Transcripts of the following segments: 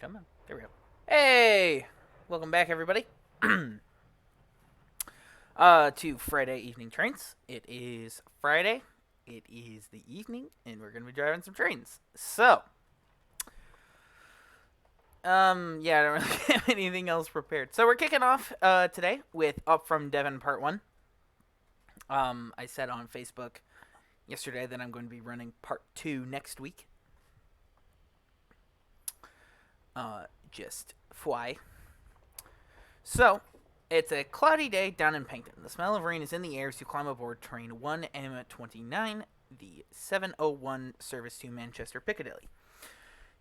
Come on. There we go. Hey! Welcome back, everybody. To Friday Evening Trains. It is Friday. It is the evening, and we're going to be driving some trains. So, yeah, I don't really have anything else prepared. So we're kicking off today with Up from Devon Part 1. I said on Facebook yesterday that I'm going to be running Part 2 next week. Just fly. So, it's a cloudy day down in Paignton. The smell of rain is in the air as you climb aboard train 1M29, the 701 service to Manchester Piccadilly.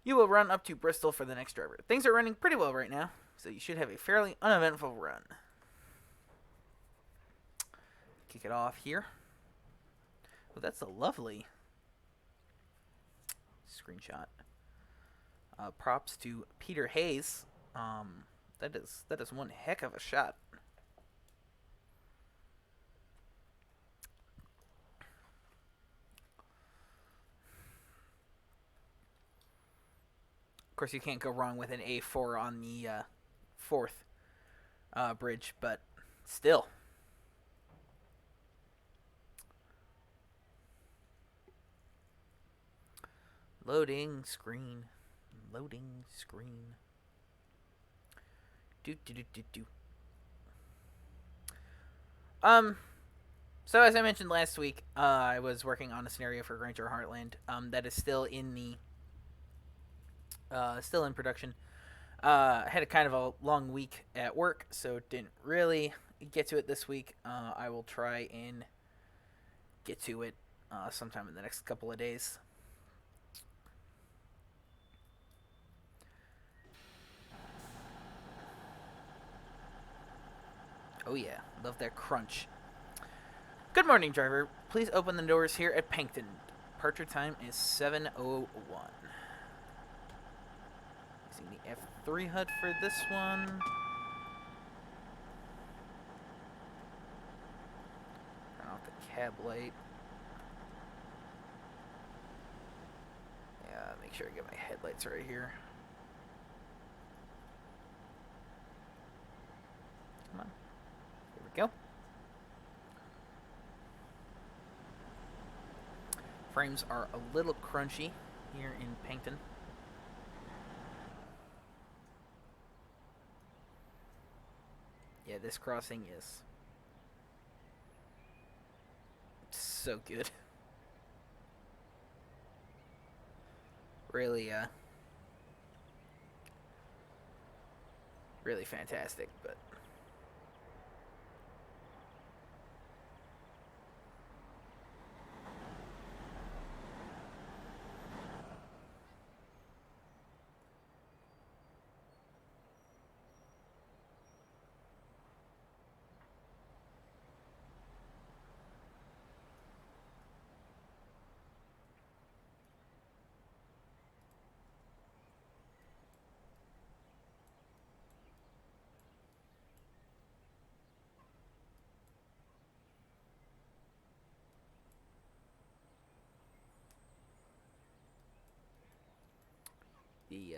You will run up to Bristol for the next driver. Things are running pretty well right now, so you should have a fairly uneventful run. Kick it off here. Well, that's a lovely screenshot. Props to Peter Hayes. That is one heck of a shot. Of course, you can't go wrong with an A4 on the fourth bridge, but still. Loading screen. Loading screen. Do. So as I mentioned last week, I was working on a scenario for Granger Heartland. That is still in production. I had a kind of a long week at work, so didn't really get to it this week. I will try and get to it sometime in the next couple of days. Oh yeah, love that crunch. Good morning, driver. Please open the doors here at Paignton. Departure time is 7:01. Using the F3 HUD for this one. Turn off the cab light. Yeah, make sure I get my headlights right here. Come on. Here we go. Frames are a little crunchy here in Paignton. Yeah, this crossing is so good. Really, really fantastic, but the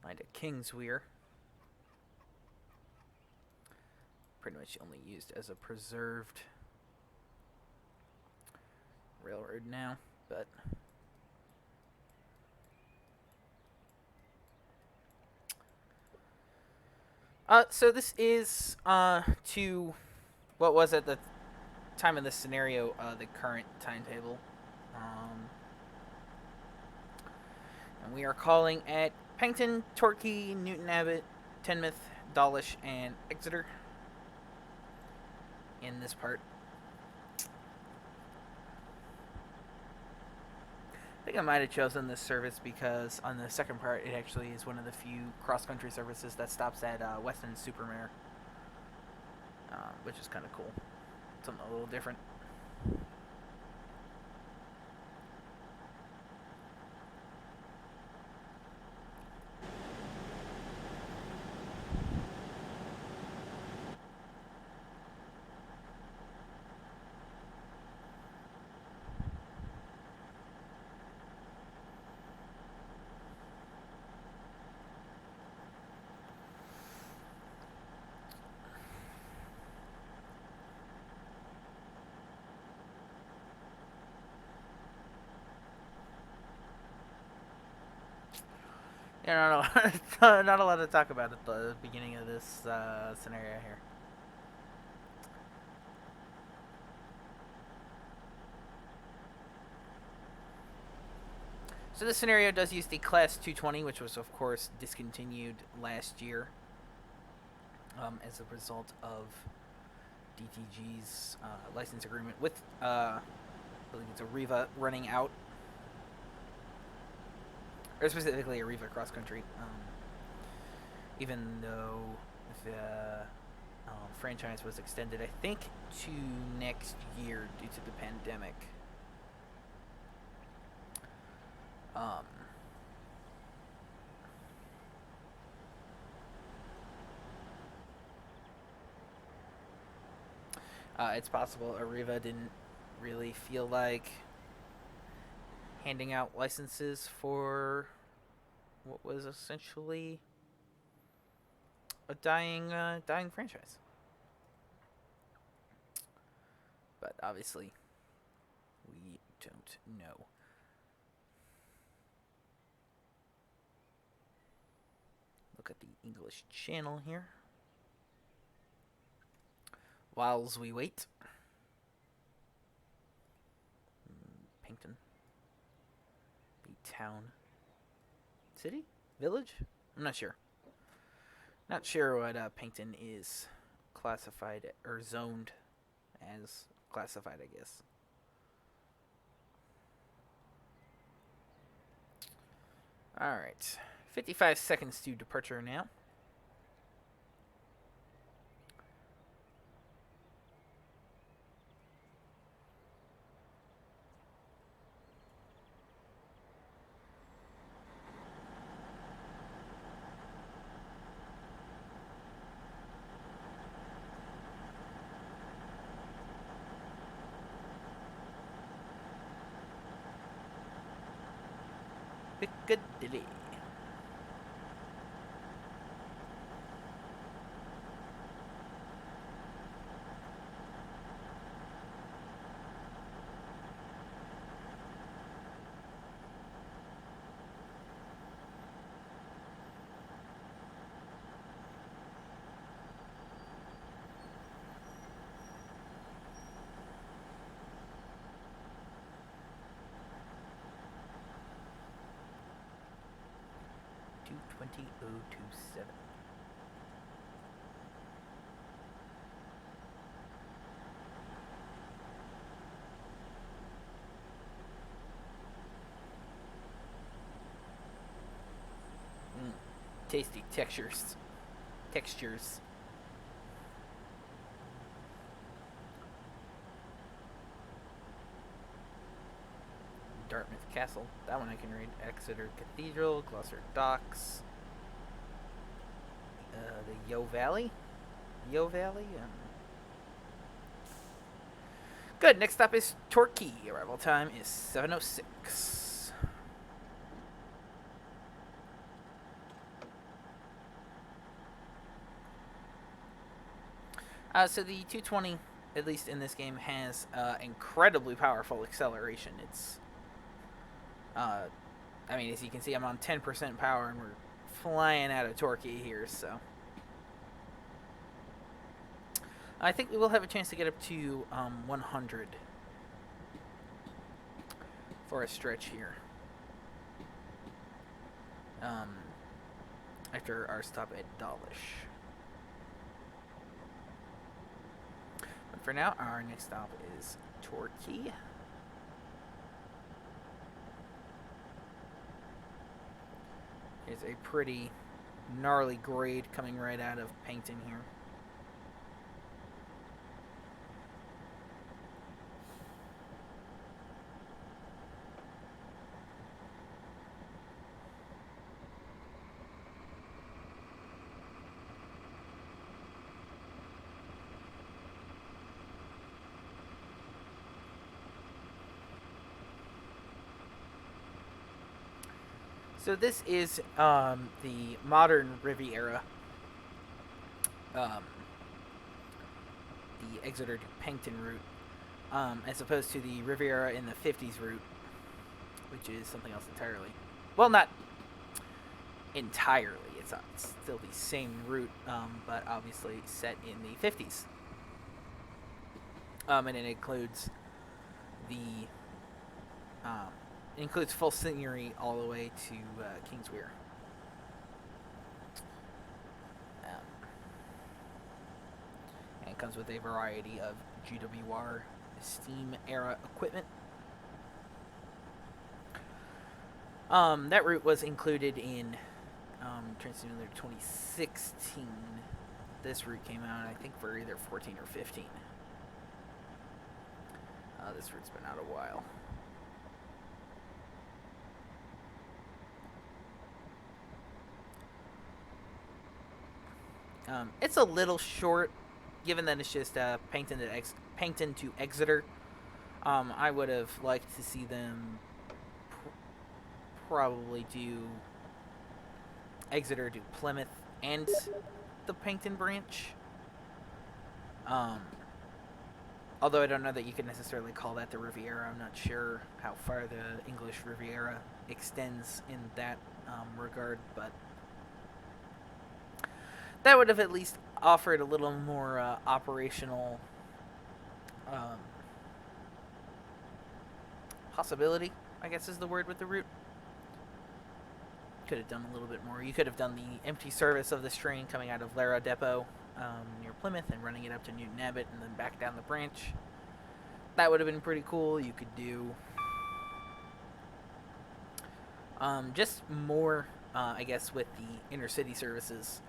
line to Kingswear pretty much only used as a preserved railroad now, but so this is to what was at the time of this scenario the current timetable, and we are calling at Paignton, Torquay, Newton Abbot, Teignmouth, Dawlish, and Exeter in this part. I think I might have chosen this service because on the second part, it actually is one of the few cross-country services that stops at Weston-super-Mare, which is kind of cool. Something a little different. not a lot to talk about at the beginning of this scenario here. So this scenario does use the Class 220, which was, of course, discontinued last year as a result of DTG's license agreement with, I believe it's Arriva, running out. Or specifically Arriva Cross Country. Even though the franchise was extended, I think, to next year due to the pandemic. It's possible Arriva didn't really feel like handing out licenses for what was essentially a dying franchise. But obviously, we don't know. Look at the English channel here. Whilst we wait. Pankton. Be town. City? Village? I'm not sure. Not sure what Pankton is classified or zoned as classified, I guess. Alright. 55 seconds to departure now. Piccadilly. $220,027. Tasty textures. Dartmouth Castle. That one I can read. Exeter Cathedral, Gloucester Docks. The Yo Valley. Good. Next stop is Torquay. Arrival time is 7:06. So the 220, at least in this game, has incredibly powerful acceleration. It's I mean, as you can see, I'm on 10% power, and we're flying out of Torquay here, so. I think we will have a chance to get up to 100 for a stretch here. After our stop at Dawlish. But for now, our next stop is Torquay. It's a pretty gnarly grade coming right out of Pankton here. So this is the modern Riviera, the Exeter to Pankton route, as opposed to the Riviera in the 50s route, which is something else entirely. Well, not entirely. It's still the same route, but obviously set in the 50s. And it includes the it includes full scenery all the way to Kings Weir. And it comes with a variety of GWR steam era equipment. That route was included in Train Simulator 2016. This route came out, I think, for either 14 or 15. This route's been out a while. It's a little short, given that it's just Pankton to Exeter. I would have liked to see them probably do Exeter to Plymouth and the Pankton branch. Although I don't know that you could necessarily call that the Riviera. I'm not sure how far the English Riviera extends in that regard, but that would have at least offered a little more operational possibility, I guess is the word with the route. Could have done a little bit more. You could have done the empty service of this train coming out of Lara Depot near Plymouth and running it up to Newton Abbot and then back down the branch. That would have been pretty cool. You could do just more, I guess, with the intercity services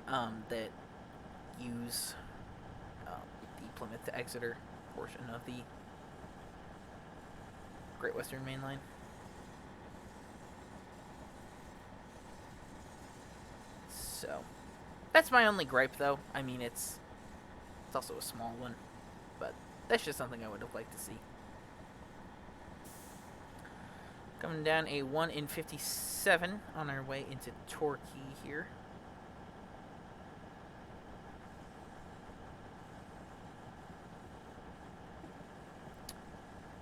that use the Plymouth to Exeter portion of the Great Western Main Line. So, that's my only gripe, though. I mean, it's also a small one, but that's just something I would have liked to see. Coming down a 1 in 57 on our way into Torquay here.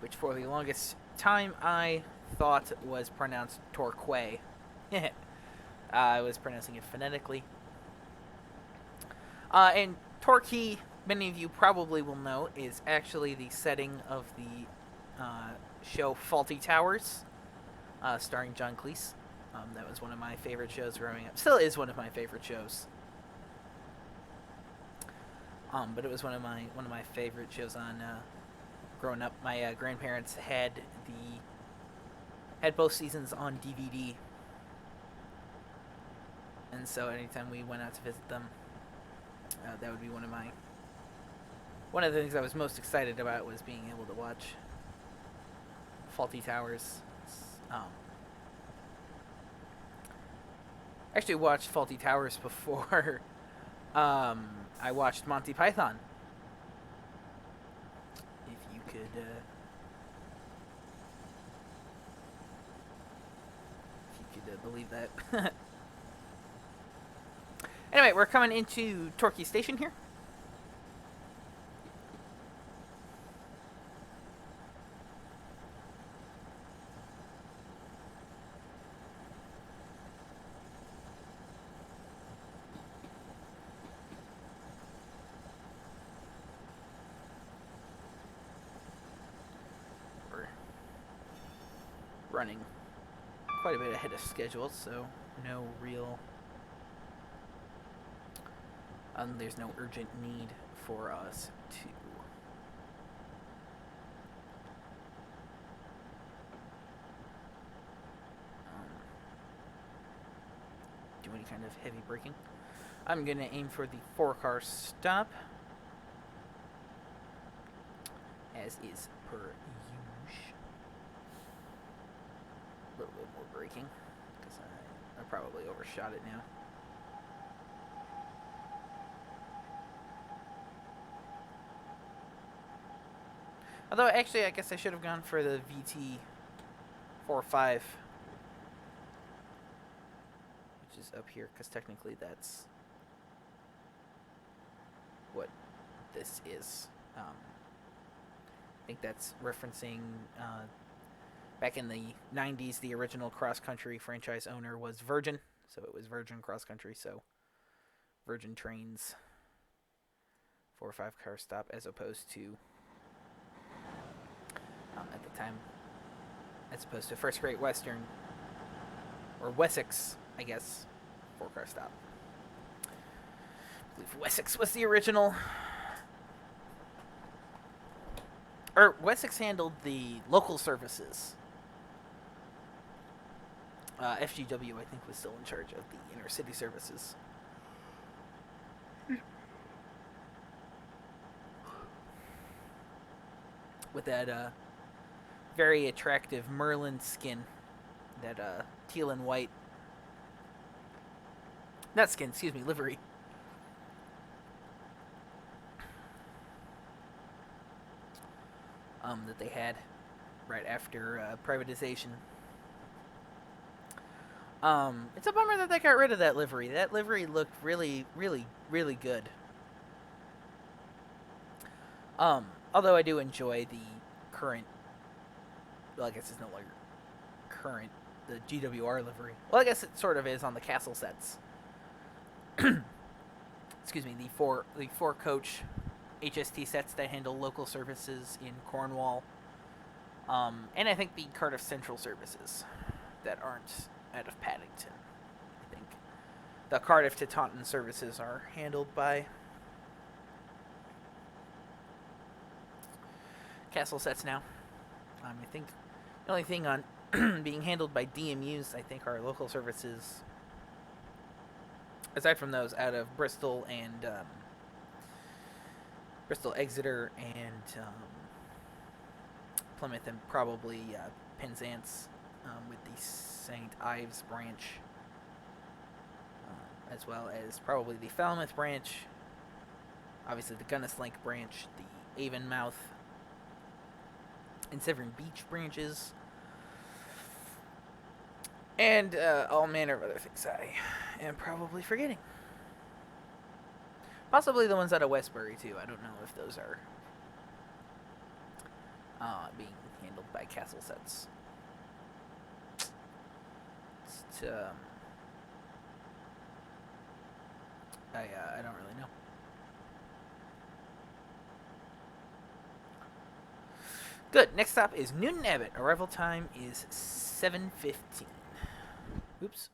Which for the longest time I thought was pronounced Torquay. I was pronouncing it phonetically. And Torquay, many of you probably will know, is actually the setting of the show Faulty Towers, starring John Cleese. That was one of my favorite shows growing up. Still is one of my favorite shows. But it was one of my favorite shows on growing up. My grandparents had both seasons on DVD. And so anytime we went out to visit them, that would be one of the things I was most excited about was being able to watch Faulty Towers. I actually watched Faulty Towers before I watched Monty Python. If you could believe that. Anyway, we're coming into Torquay Station here. We're running quite a bit ahead of schedule, so no real... there's no urgent need for us to do any kind of heavy braking. I'm going to aim for the 4-car stop, as is per usual. A little bit more braking, because I probably overshot it now. Although, actually, I guess I should have gone for the VT45, which is up here, because technically that's what this is. I think that's referencing Back in the 90s, the original cross-country franchise owner was Virgin, so it was Virgin Cross Country, so Virgin Trains 4 or 5 car stop, as opposed to, at the time, as opposed to First Great Western, or Wessex, I guess, 4 car stop. I believe Wessex was the original. Or Wessex handled the local services. FGW, I think, was still in charge of the inner city services. With that very attractive Merlin skin. That teal and white. Not skin, excuse me, livery. That they had right after privatization. It's a bummer that they got rid of that livery. That livery looked really, really, really good. Although I do enjoy the current, well, I guess it's no longer current, the GWR livery. Well, I guess it sort of is on the castle sets. Excuse me, the four coach HST sets that handle local services in Cornwall. And I think the Cardiff Central services that aren't out of Paddington. I think the Cardiff to Taunton services are handled by Castle sets now. I think the only thing on being handled by DMUs, I think, are local services. Aside from those, out of Bristol and Bristol, Exeter, and Plymouth, and probably Penzance with the St. Ives branch, as well as probably the Falmouth branch, obviously the Gunnislink branch, the Avonmouth and Severn Beach branches, and all manner of other things I am probably forgetting. Possibly the ones out of Westbury, too. I don't know if those are being handled by Castle sets. I don't really know. Good. Next stop is Newton Abbot. Arrival time is 7:15. Oops.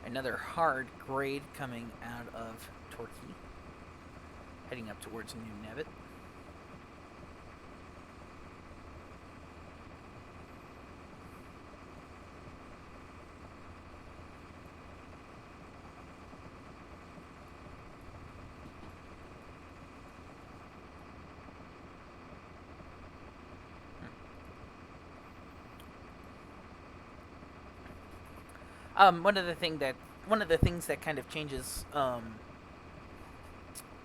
Another hard grade coming out of Torquay, heading up towards Newton Abbot. One of the things that kind of changes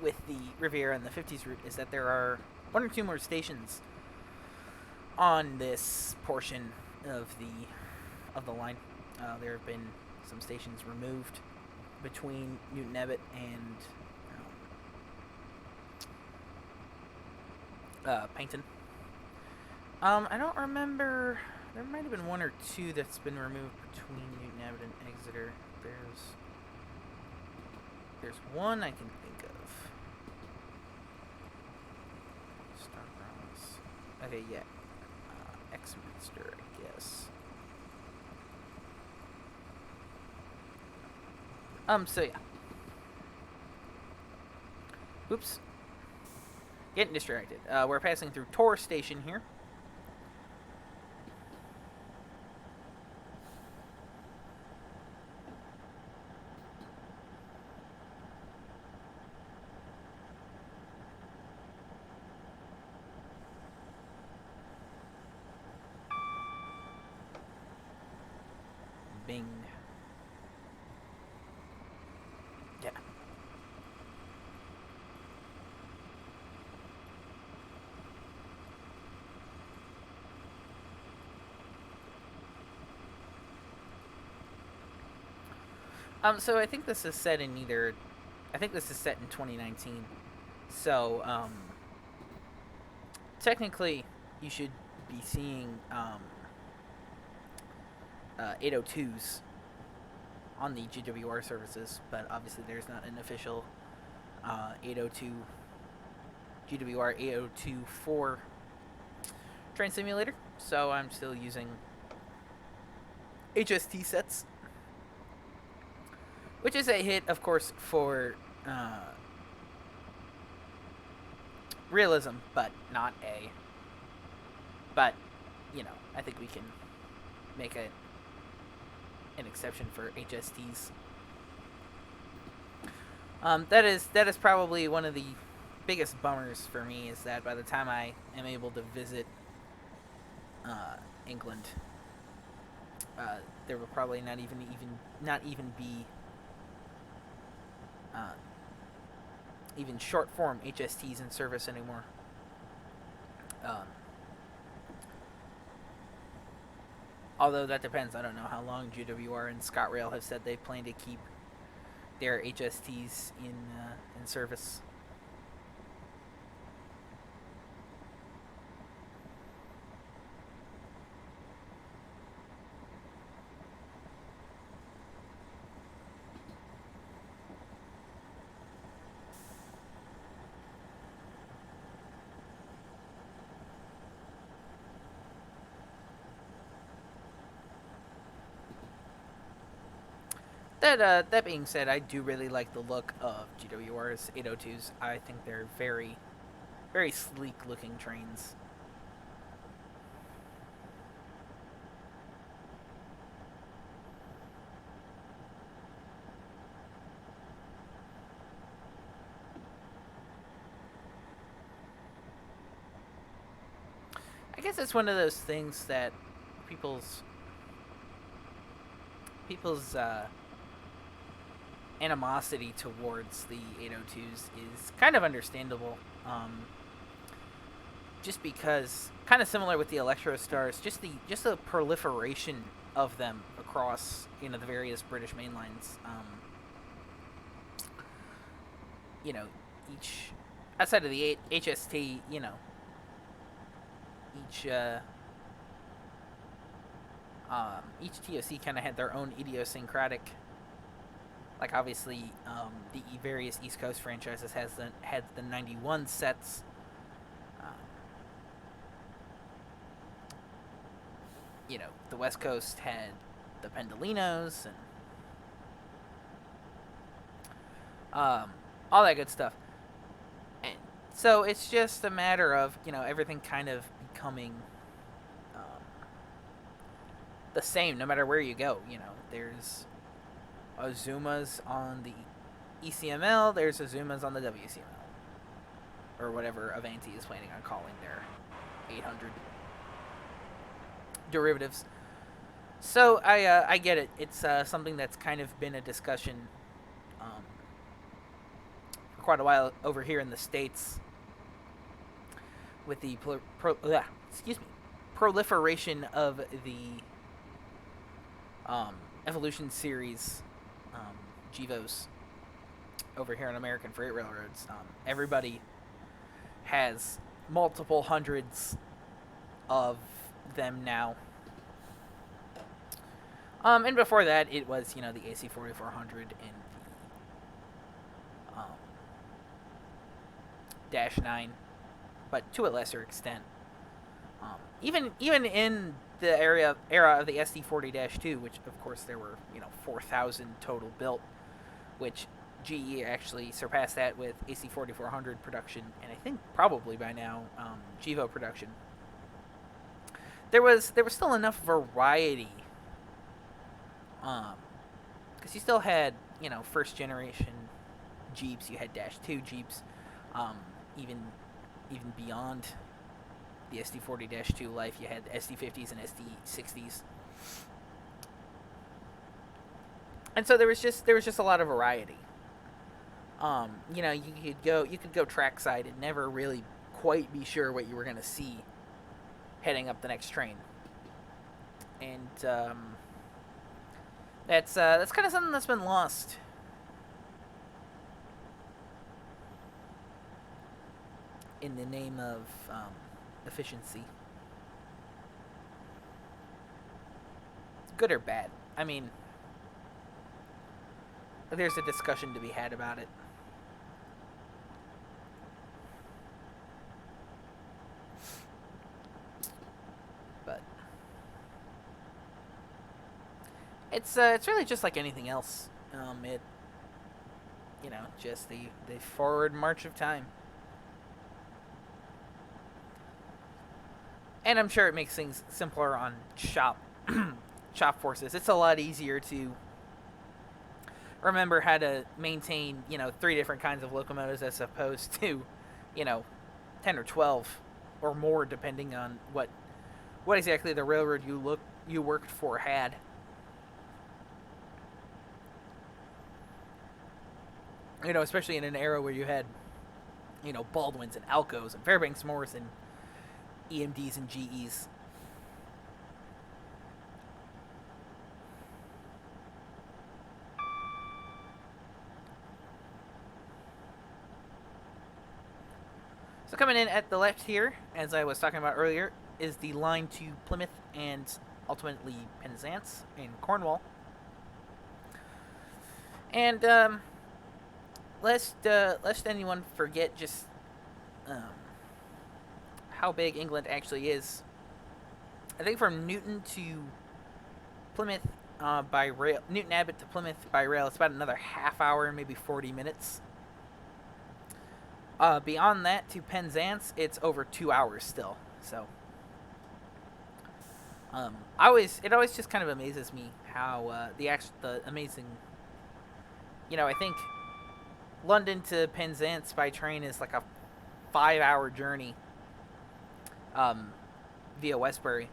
with the Riviera and the 50s route is that there are 1 or 2 more stations on this portion of the line. There have been some stations removed between Newton Abbot and Paignton. I don't remember. There might have been 1 or 2 that's been removed between Newton Abbot and Exeter. There's one I can think of. Stargrounds. Okay, yeah. Exminster, I guess. So yeah. Oops. Getting distracted. We're passing through Tor Station here. Bing. Yeah. So I think this is set in either. I think this is set in 2019. So, technically, you should be seeing 802s on the GWR services, but obviously there's not an official 802 GWR 802.4 train simulator, so I'm still using HST sets, which is a hit, of course, for realism, but not a. But I think we can make an exception for HSTs. That is probably one of the biggest bummers for me, is that by the time I am able to visit England, there will probably not even be even short form HSTs in service anymore. Although that depends. I don't know how long GWR and ScotRail have said they plan to keep their HSTs in service. That being said, I do really like the look of GWR's 802s. I think they're very, very sleek looking trains. I guess it's one of those things that people's animosity towards the 802s is kind of understandable. Just because, kind of similar with the Electrostars, just the proliferation of them across the various British mainlines. Each outside of the HST, each each TOC kind of had their own idiosyncratic. Like obviously, the various East Coast franchises had the 91 sets. The West Coast had the Pendolinos and all that good stuff. And so it's just a matter of everything kind of becoming the same no matter where you go. There's Azumas on the ECML, there's Azumas on the WCML. Or whatever Avanti is planning on calling their 800 derivatives. So I get it. It's something that's kind of been a discussion for quite a while over here in the States with the proliferation of the Evolution Series GEVOs over here on American Freight Railroads. Everybody has multiple hundreds of them now. And before that, it was, the AC 4400 and the Dash 9, but to a lesser extent. Even in the era of the SD 40-2, which of course there were 4,000 total built, which GE actually surpassed that with AC 4400 production, and I think probably by now Gevo production. There was still enough variety, because you still had first generation Jeeps, you had Dash 2 Jeeps, um, even even beyond the SD40-2 life, you had SD50s and SD60s, and so there was just a lot of variety. You could go trackside and never really quite be sure what you were gonna see heading up the next train, and that's kind of something that's been lost in the name of efficiency. Good or bad? I mean, there's a discussion to be had about it. But it's really just like anything else. It just the forward march of time, and I'm sure it makes things simpler on shop forces. It's a lot easier to remember how to maintain three different kinds of locomotives as opposed to you know 10 or 12 or more, depending on what exactly the railroad you worked for had. Especially in an era where you had Baldwins and Alcos and Fairbanks Morris and EMDs and GEs. So coming in at the left here, as I was talking about earlier, is the line to Plymouth and ultimately Penzance in Cornwall. And lest anyone forget just um, how big England actually is, I think from Newton to Plymouth by rail, Newton Abbot to Plymouth by rail, it's about another half hour, maybe 40 minutes. Beyond that to Penzance, it's over 2 hours still. So, it always just kind of amazes me how the amazing. I think London to Penzance by train is like a 5-hour journey, via Westbury,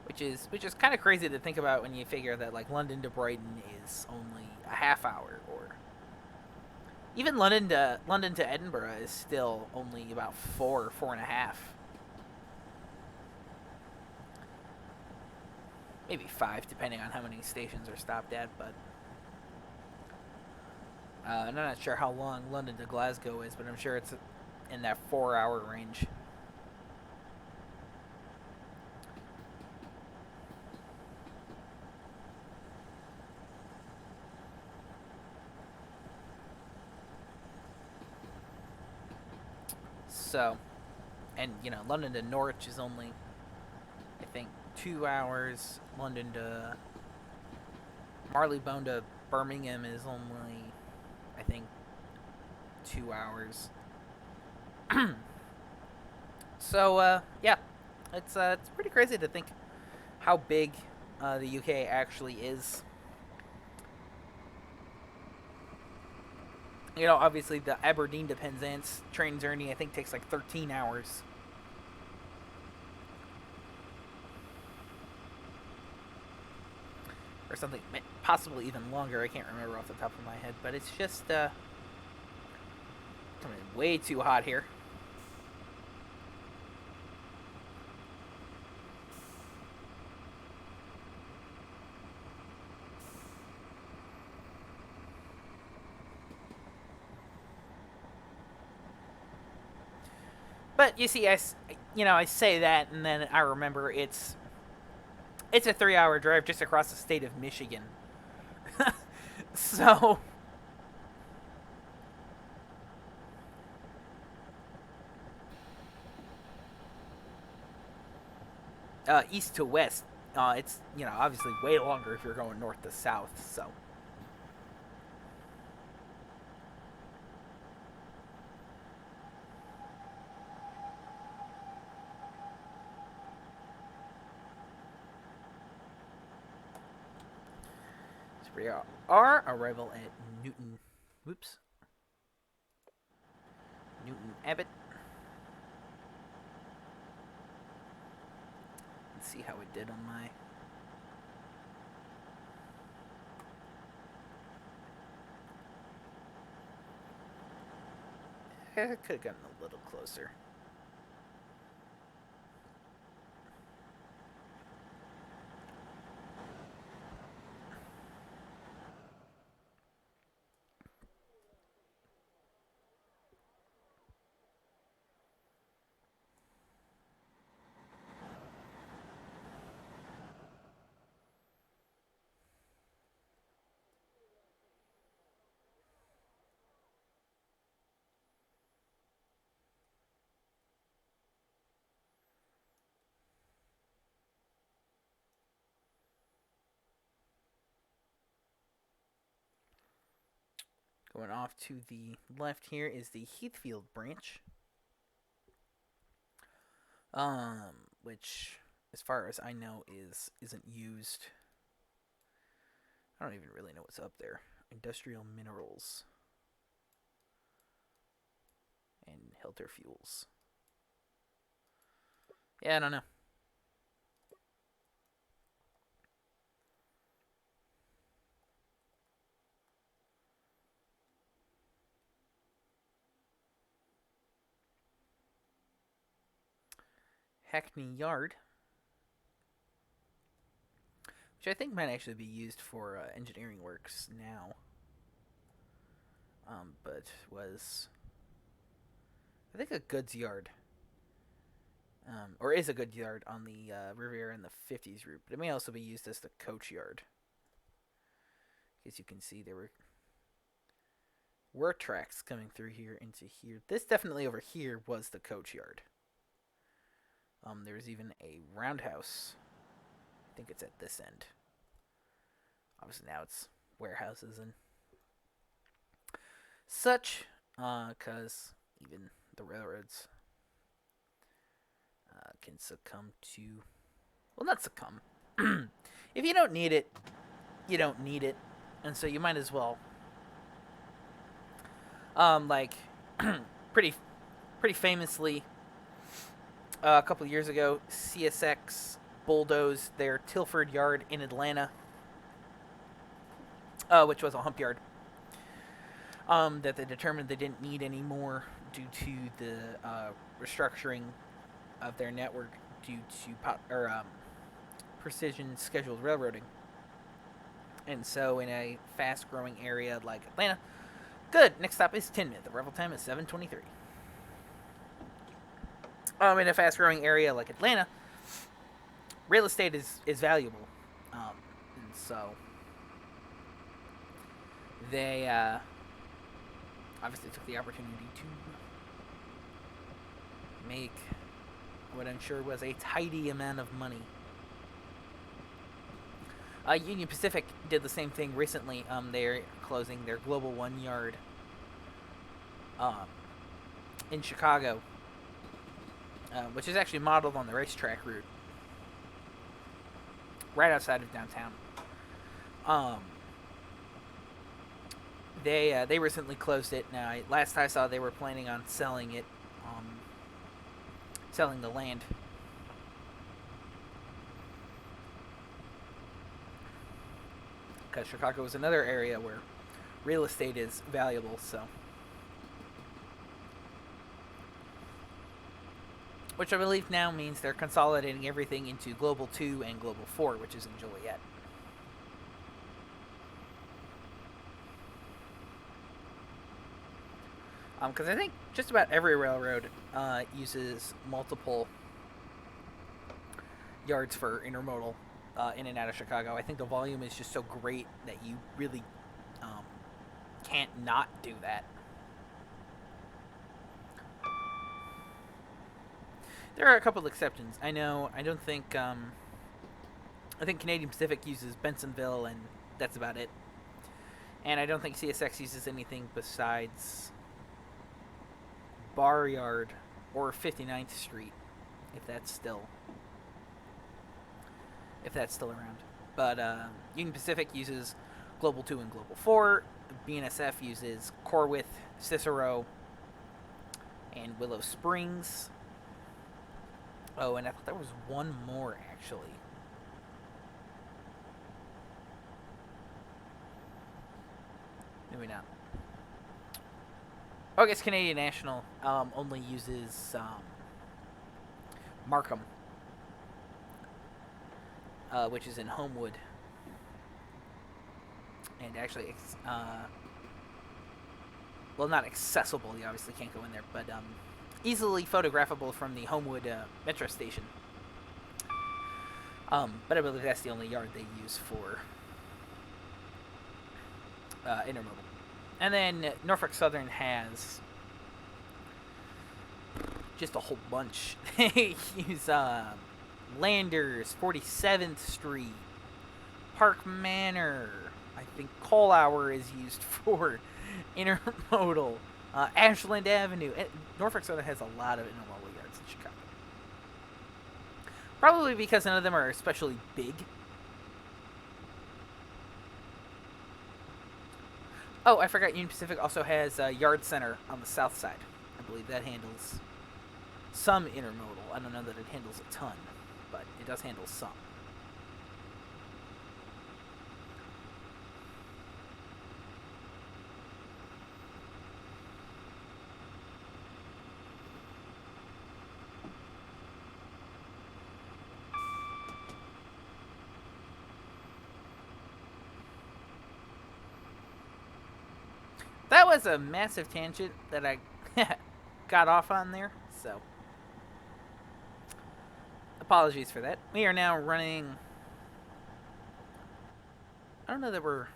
which is kind of crazy to think about when you figure that like London to Brighton is only a half hour, or even London to Edinburgh is still only about 4 and a half, maybe 5, depending on how many stations are stopped at. But I'm not sure how long London to Glasgow is, but I'm sure it's in that 4-hour range. So, and London to Norwich is only, I think, 2 hours. London to Marylebone to Birmingham is only, I think, 2 hours. So yeah, it's pretty crazy to think how big the UK actually is. Obviously the Aberdeen to Penzance train journey I think takes like 13 hours. Or something, possibly even longer. I can't remember off the top of my head, but it's just coming way too hot here. But you see, I say that, and then I remember it's a 3-hour drive just across the state of Michigan. So, east to west, it's obviously way longer if you're going north to south. So, we are arrival at Newton. Whoops. Newton Abbott. Let's see how it did on my. I could have gotten a little closer. Going off to the left here is the Heathfield branch. Which, as far as I know, isn't used. I don't even really know what's up there. Industrial minerals and Hilter fuels. Yeah, I don't know. Hackney Yard, which I think might actually be used for engineering works now, but was, I think, a goods yard, or is a goods yard on the Riviera in the 50s route, but it may also be used as the coach yard. As you can see, there were tracks coming through here into here. This definitely over here was the coach yard. There was even a roundhouse. I think it's at this end. Obviously now it's warehouses and such, because even the railroads can succumb to, well, not succumb. If you don't need it, you don't need it, and so you might as well. Like, pretty famously, a couple years ago, CSX bulldozed their Tilford yard in Atlanta, which was a hump yard, that they determined they didn't need anymore due to the restructuring of their network due to precision scheduled railroading. And so in a fast-growing area like Atlanta, good, next stop is Tinmouth. The arrival time is 7:23. In a fast-growing area like Atlanta, real estate is valuable, and so they obviously took the opportunity to make what I'm sure was a tidy amount of money. Union Pacific did the same thing recently. They're closing their Global One yard in Chicago, which is actually modeled on the racetrack route, right outside of downtown. They recently closed it. Now, last I saw, they were planning on selling it, selling the land. Because Chicago is another area where real estate is valuable, so. Which I believe now means they're consolidating everything into Global 2 and Global 4, which is in Joliet. Because I think just about every railroad uses multiple yards for intermodal in and out of Chicago. I think the volume is just so great that you really can't not do that. There are a couple of exceptions. I don't think. I think Canadian Pacific uses Bensonville, and that's about it. And I don't think CSX uses anything besides Bar Yard or 59th Street, if that's still around. But Union Pacific uses Global 2 and Global 4. BNSF uses Corwith, Cicero, and Willow Springs. Oh, and I thought there was one more, actually. Maybe not. Oh, I guess Canadian National only uses Markham, which is in Homewood. And actually, well, not accessible. You obviously can't go in there, but easily photographable from the Homewood metro station. But I believe that's the only yard they use for intermodal. And then Norfolk Southern has just a whole bunch. They use Landers, 47th Street, Park Manor. I think Coal Hour is used for intermodal. Ashland Avenue. Norfolk Southern has a lot of intermodal yards in Chicago. Probably because none of them are especially big. Oh, I forgot Union Pacific also has a Yard Center on the south side. I believe that handles some intermodal. I don't know that it handles a ton, but it does handle some. That was a massive tangent that I got off on there, so apologies for that. We are now running... I don't know that we're...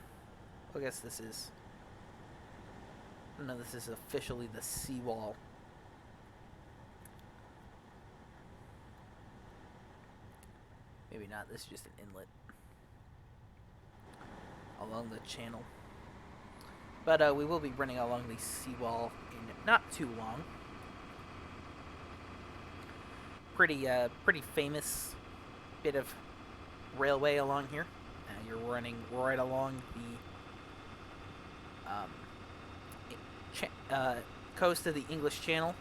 I guess this is... I don't know, this is officially the seawall. Maybe not, this is just an inlet along the channel. But we will be running along the seawall in not too long. Pretty famous bit of railway along here. You're running right along the coast of the English Channel,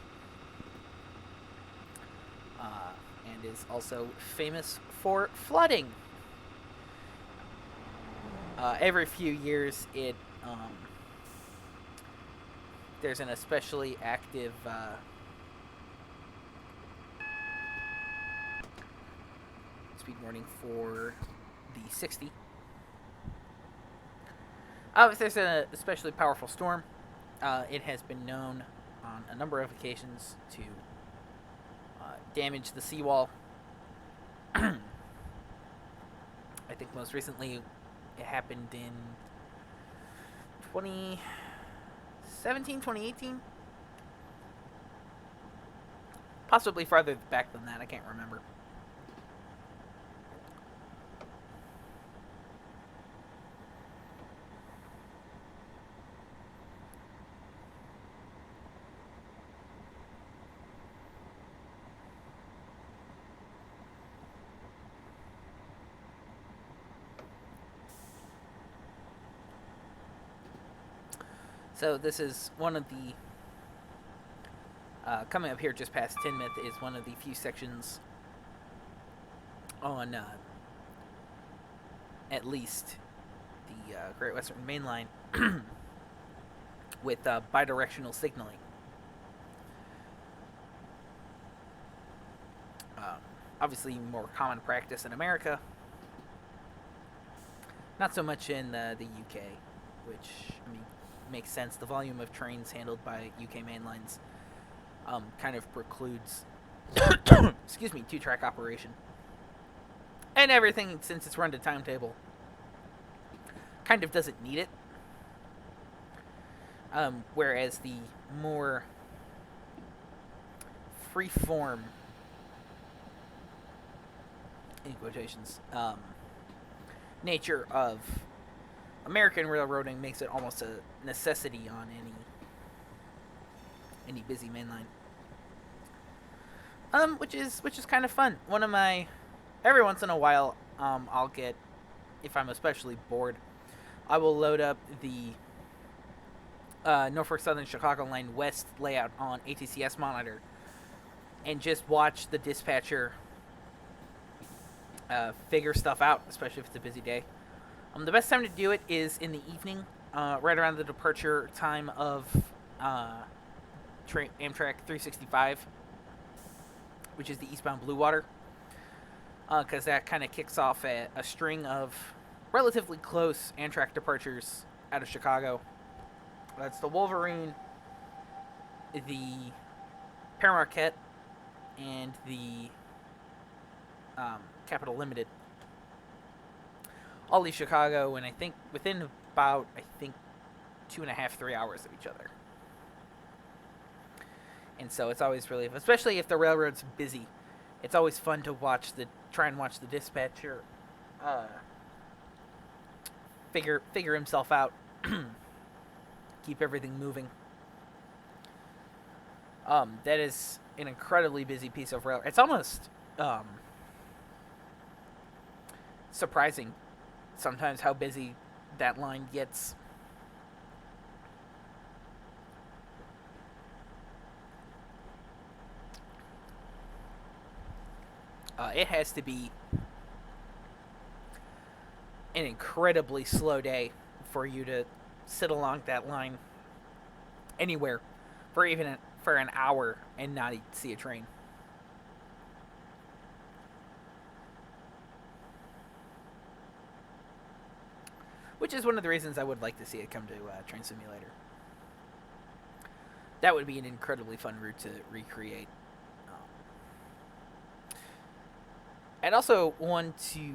and is also famous for flooding. Every few years, there's an especially active speed warning for the 60. If there's an especially powerful storm, it has been known on a number of occasions to damage the seawall. I think most recently it happened in 2017, 2018? Possibly farther back than that, I can't remember. So this is one of the... coming up here just past Tinmouth is one of the few sections on at least the Great Western Main Line with bidirectional signaling. Obviously more common practice in America. Not so much in the UK, which, I mean, makes sense. The volume of trains handled by UK main lines kind of precludes excuse me, two-track operation. And everything, since it's run to timetable, kind of doesn't need it. Whereas the more free-form, in quotations, nature of American railroading makes it almost a necessity on any busy mainline. Which is kind of fun. Every once in a while, I'll get, if I'm especially bored, I will load up the Norfolk Southern Chicago Line West layout on ATCS monitor and just watch the dispatcher figure stuff out, especially if it's a busy day. The best time to do it is in the evening, right around the departure time of Amtrak 365, which is the eastbound Blue Water, because that kind of kicks off a string of relatively close Amtrak departures out of Chicago. That's the Wolverine, the Paramarquette, and the Capital Limited. All leave Chicago, and I think within about 2.5, 3 hours of each other. And so it's always really, especially if the railroad's busy, it's always fun to try and watch the dispatcher figure himself out, keep everything moving. That is an incredibly busy piece of rail. It's almost surprising sometimes how busy that line gets. It has to be an incredibly slow day for you to sit along that line anywhere for an hour and not see a train. Which is one of the reasons I would like to see it come to Train Simulator. That would be an incredibly fun route to recreate. I'd also want to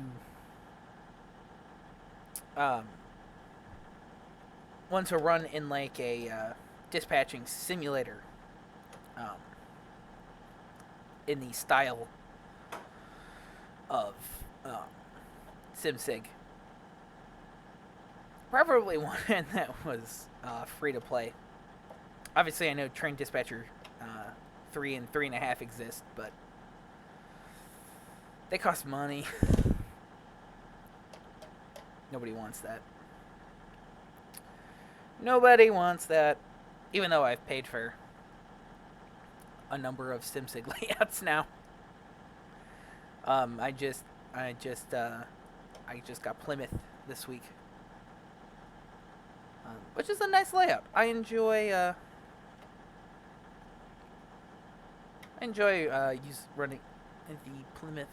run in like a dispatching simulator in the style of SimSig. Preferably one that was free to play. Obviously, I know Train Dispatcher 3 and 3.5 exist, but they cost money. Nobody wants that. Nobody wants that. Even though I've paid for a number of SimSig layouts now. I just got Plymouth this week, which is a nice layout. I enjoy running the Plymouth.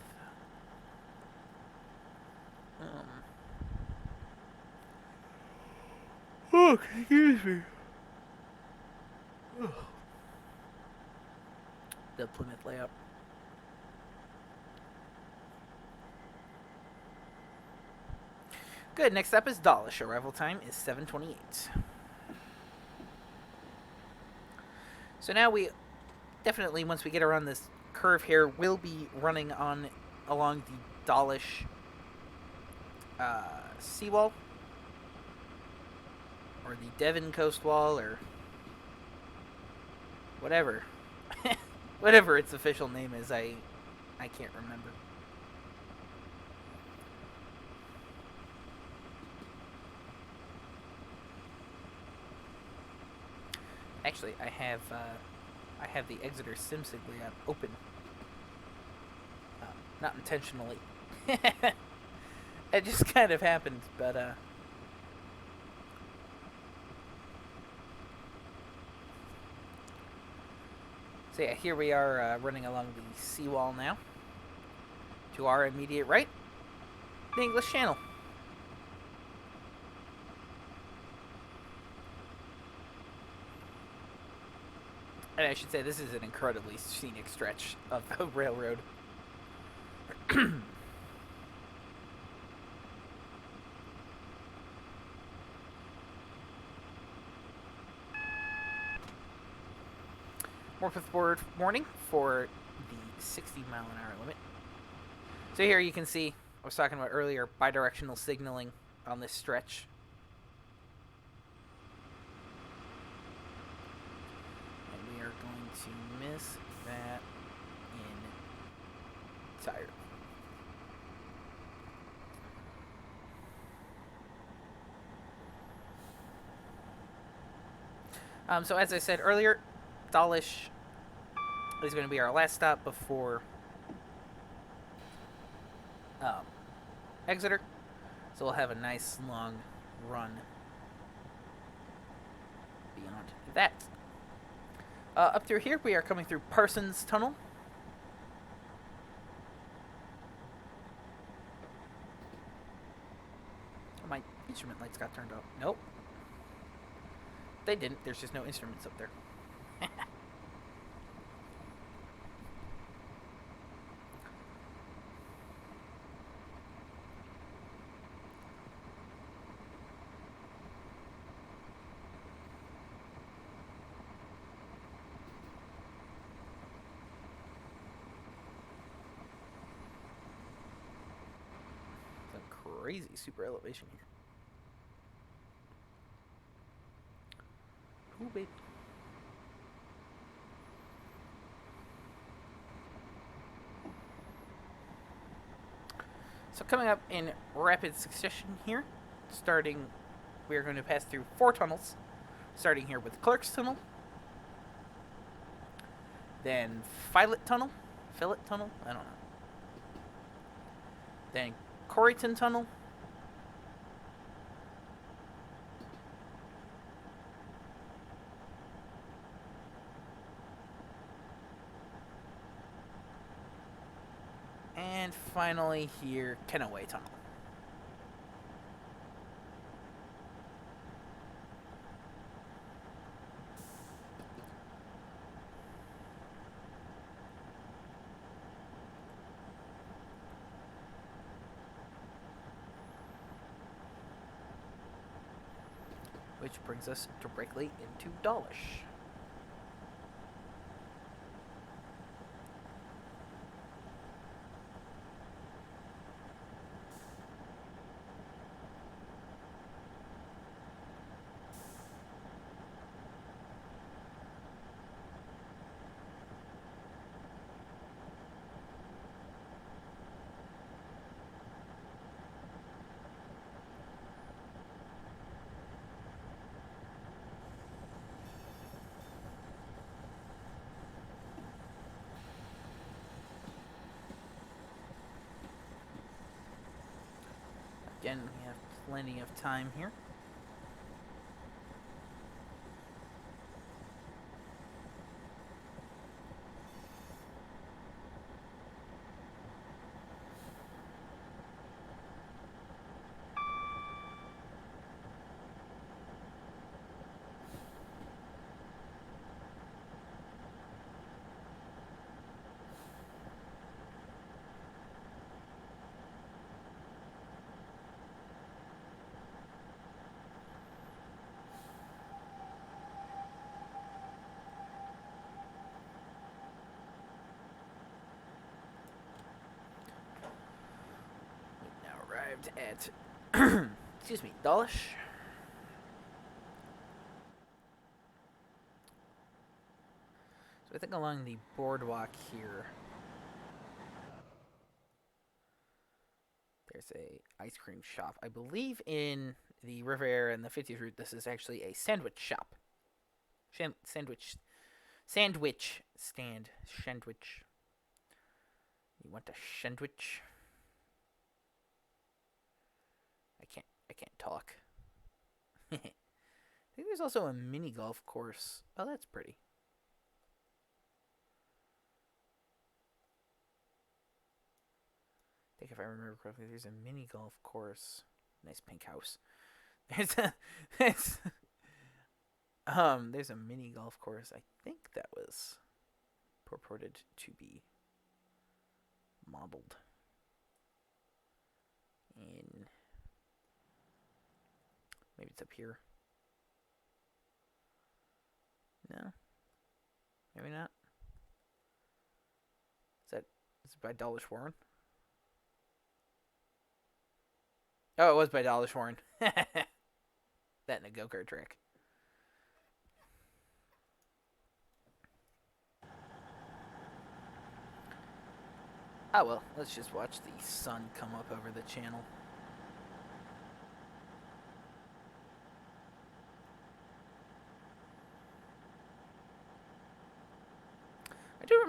Oh, excuse me. The Plymouth layout. Good. Next up is Dawlish. Arrival time is 7:28. So now we definitely, once we get around this curve here, we'll be running along the Dawlish seawall, or the Devon coast wall, or whatever. Whatever its official name is, I can't remember. Actually, I have the Exeter SimSig layout open. Not intentionally. It just kind of happened, but so yeah, here we are running along the seawall now. To our immediate right, the English Channel. And I should say, this is an incredibly scenic stretch of the railroad. Morpeth board warning for the 60-mile-an-hour limit. So here you can see, I was talking about earlier, bidirectional signaling on this stretch. And we are going to miss that entirely. So as I said earlier, Dawlish is going to be our last stop before um, Exeter. So we'll have a nice long run beyond that. Up through here, we are coming through Parsons Tunnel. Oh, my instrument lights got turned off. Nope. They didn't. There's just no instruments up there. Crazy super elevation here. Ooh, baby. So coming up in rapid succession here, we are going to pass through 4 tunnels, starting here with Clerk's Tunnel, then Filet Tunnel, I don't know, then Corryton Tunnel, and finally here, Kennaway Tunnel. Which brings us directly into Dawlish. Again, we have plenty of time here. Arrived at excuse me, Dawlish. So I think along the boardwalk here, there's a ice cream shop. I believe in the Riviera and the 50th route, this is actually a sandwich shop. Sandwich stand. Sandwich. You want a sandwich? I can't talk. I think there's also a mini golf course. Oh, that's pretty. I think if I remember correctly, there's a mini golf course. Nice pink house. There's a mini golf course. I think that was purported to be modeled in. Maybe it's up here. No, maybe not. Is it by Dawlish Warren? Oh, it was by Dawlish Warren. That and a go-kart track. Oh well, let's just watch the sun come up over the channel.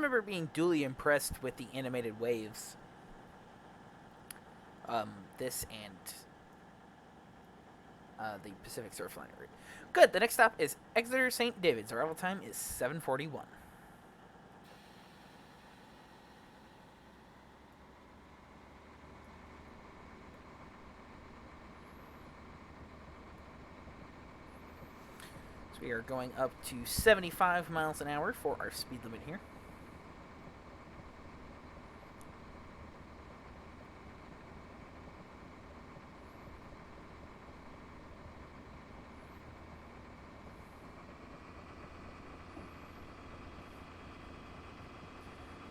remember being duly impressed with the animated waves. This and the Pacific Surfliner route. Good. The next stop is Exeter St. David's. Arrival time is 7:41. So we are going up to 75 miles an hour for our speed limit here.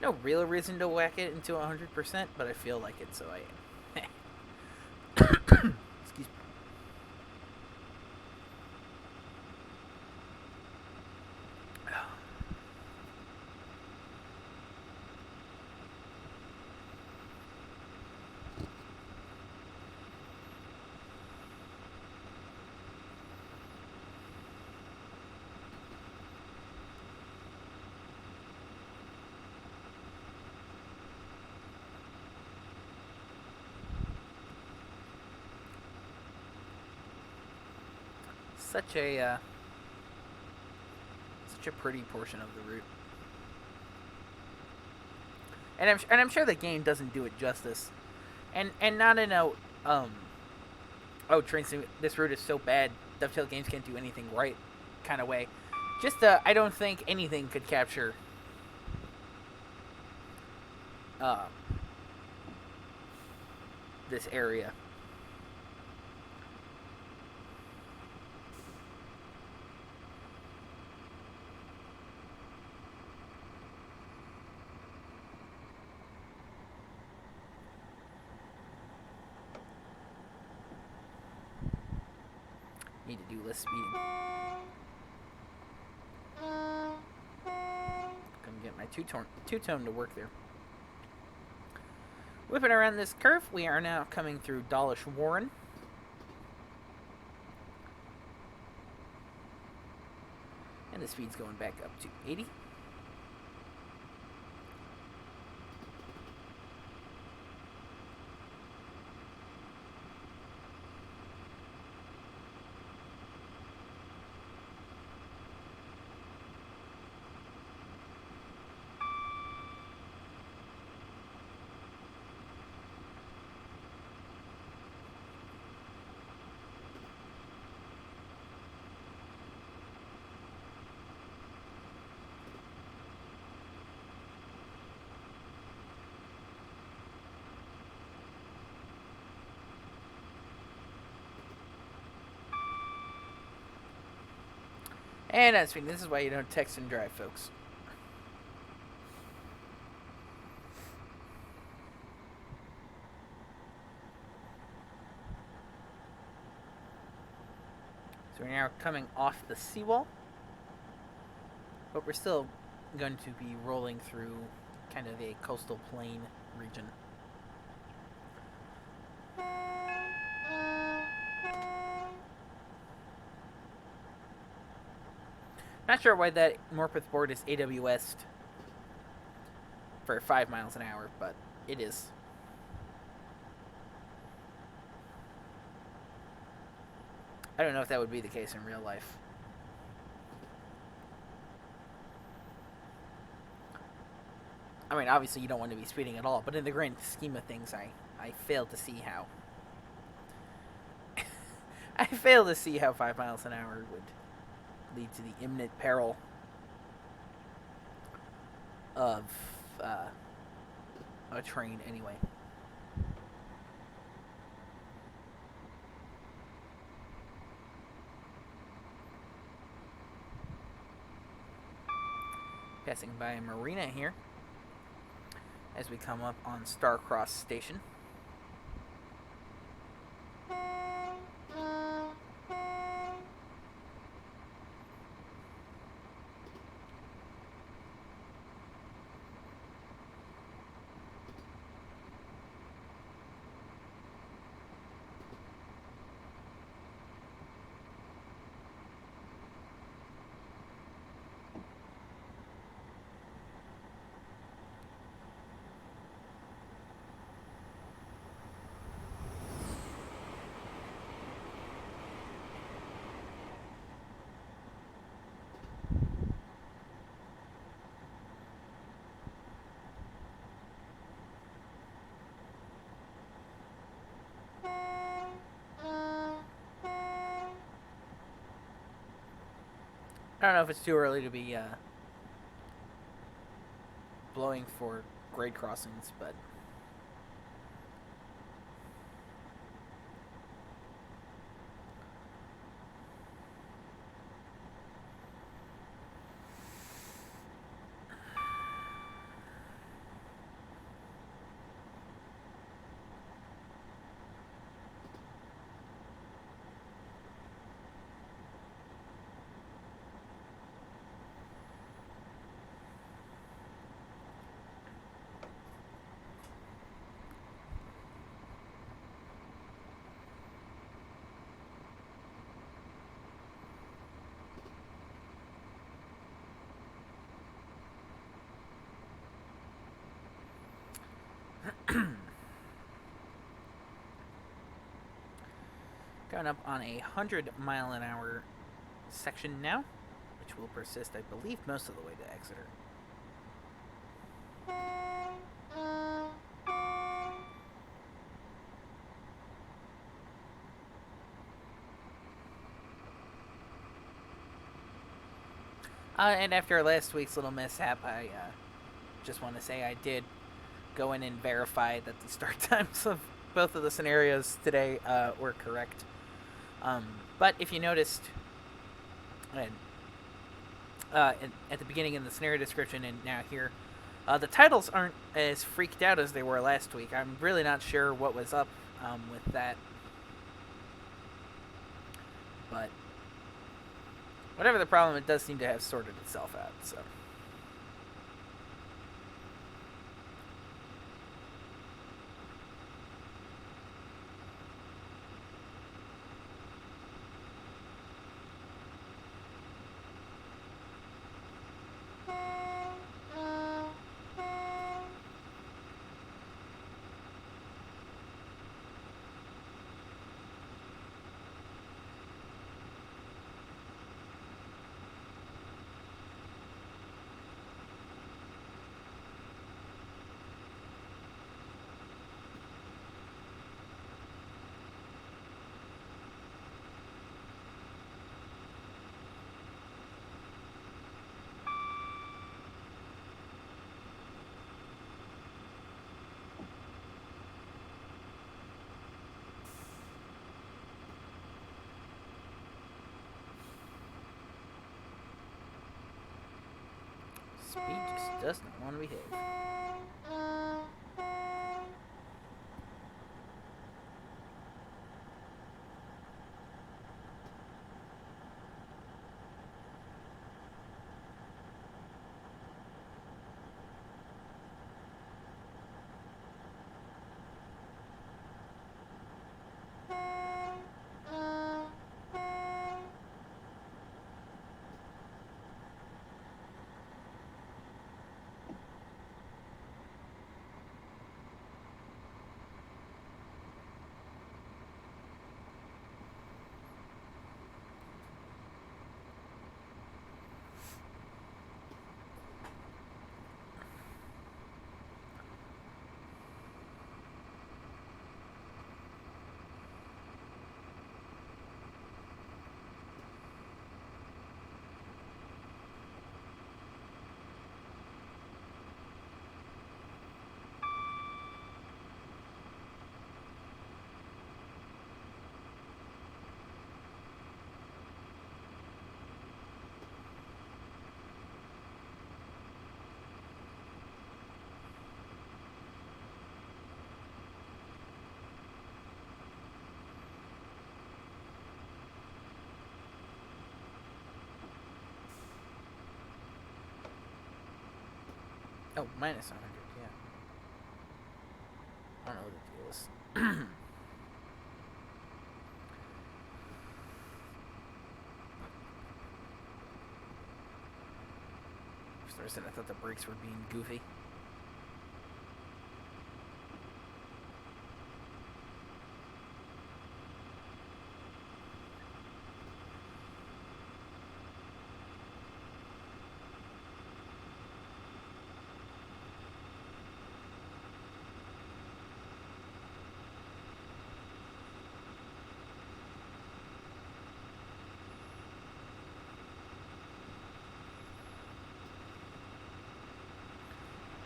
No real reason to whack it into 100%, but I feel like it, so I am. Excuse me. Such a pretty portion of the route, and I'm sure the game doesn't do it justice, and not in a this route is so bad Dovetail games can't do anything right kind of way. Just I don't think anything could capture this area. Need to do less speeding. Gonna get my two-tone to work there. Whipping around this curve, we are now coming through Dawlish Warren. And the speed's going back up to 80. And that's me. This is why you don't text and drive, folks. So we're now coming off the seawall, but we're still going to be rolling through kind of a coastal plain region. Not sure why that Morpeth board is AWS for 5 miles an hour, but it is. I don't know if that would be the case in real life. I mean, obviously you don't want to be speeding at all, but in the grand scheme of things, I fail to see how. I fail to see how 5 miles an hour would lead to the imminent peril of a train anyway. Passing by a marina here as we come up on Starcross Station. don't know if it's too early to be blowing for grade crossings, but going up on a 100-mile-an-hour section now, which will persist, I believe, most of the way to Exeter. And after last week's little mishap, I just want to say I did go in and verify that the start times of both of the scenarios today were correct. But if you noticed, at the beginning in the scenario description and now here, the titles aren't as freaked out as they were last week. I'm really not sure what was up with that. But whatever the problem, it does seem to have sorted itself out, so. Speed just does not want to behave. Oh, minus 100, yeah. I don't know what the deal is. For some reason, I thought the brakes were being goofy.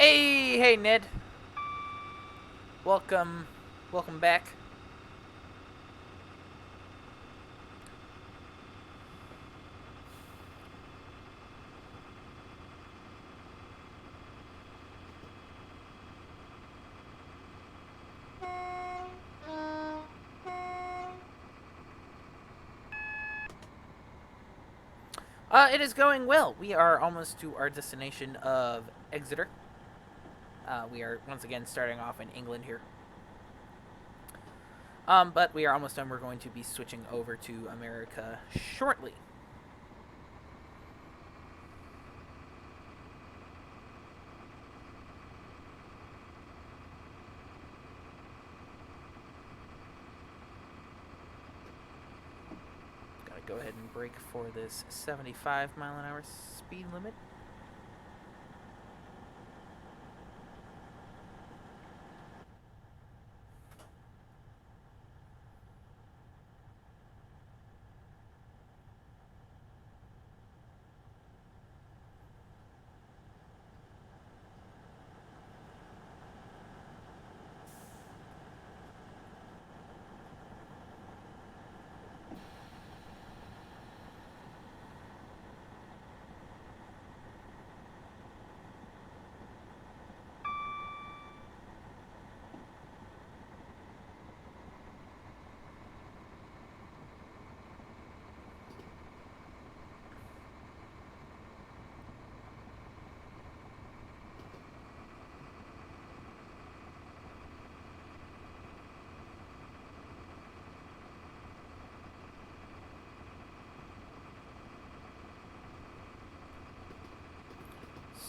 Hey, Ned. Welcome, welcome back. It is going well. We are almost to our destination of Exeter. We are once again starting off in England here. But we are almost done. We're going to be switching over to America shortly. Gotta go ahead and brake for this 75-mile-an-hour speed limit.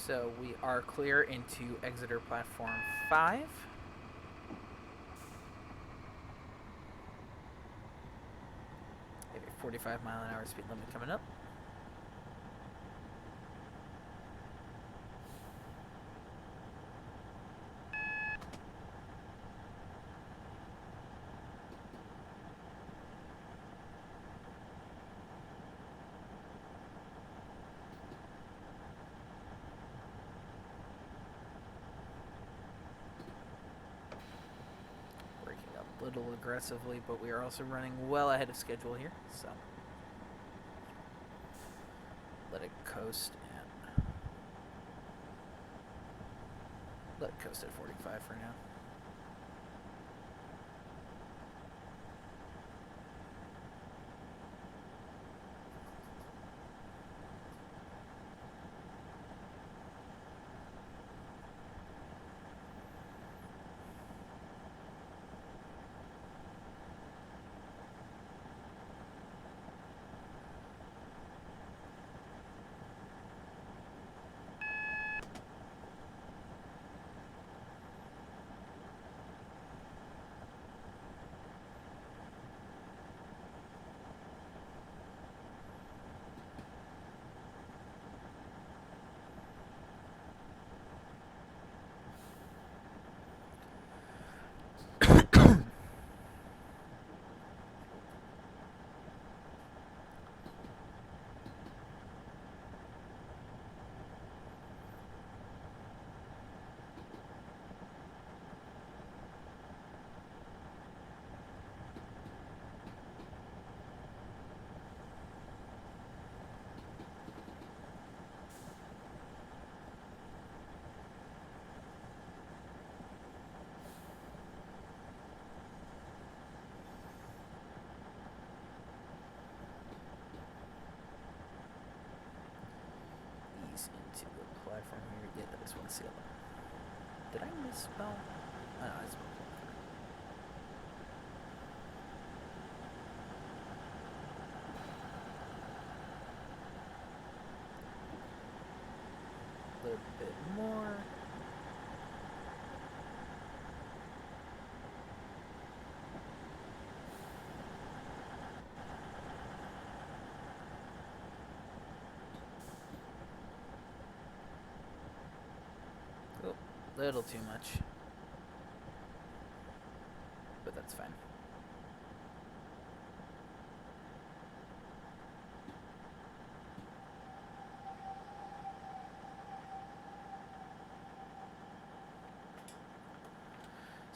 So we are clear into Exeter Platform 5. We have a 45-mile-an-hour speed limit coming up. A little aggressively, but we are also running well ahead of schedule here, so let it coast and let it coast at 45 for now. Into the platform here. Yeah, that is 1CL. Did I misspell? Oh, no, I spelled a little bit more. Oh, little too much. But that's fine.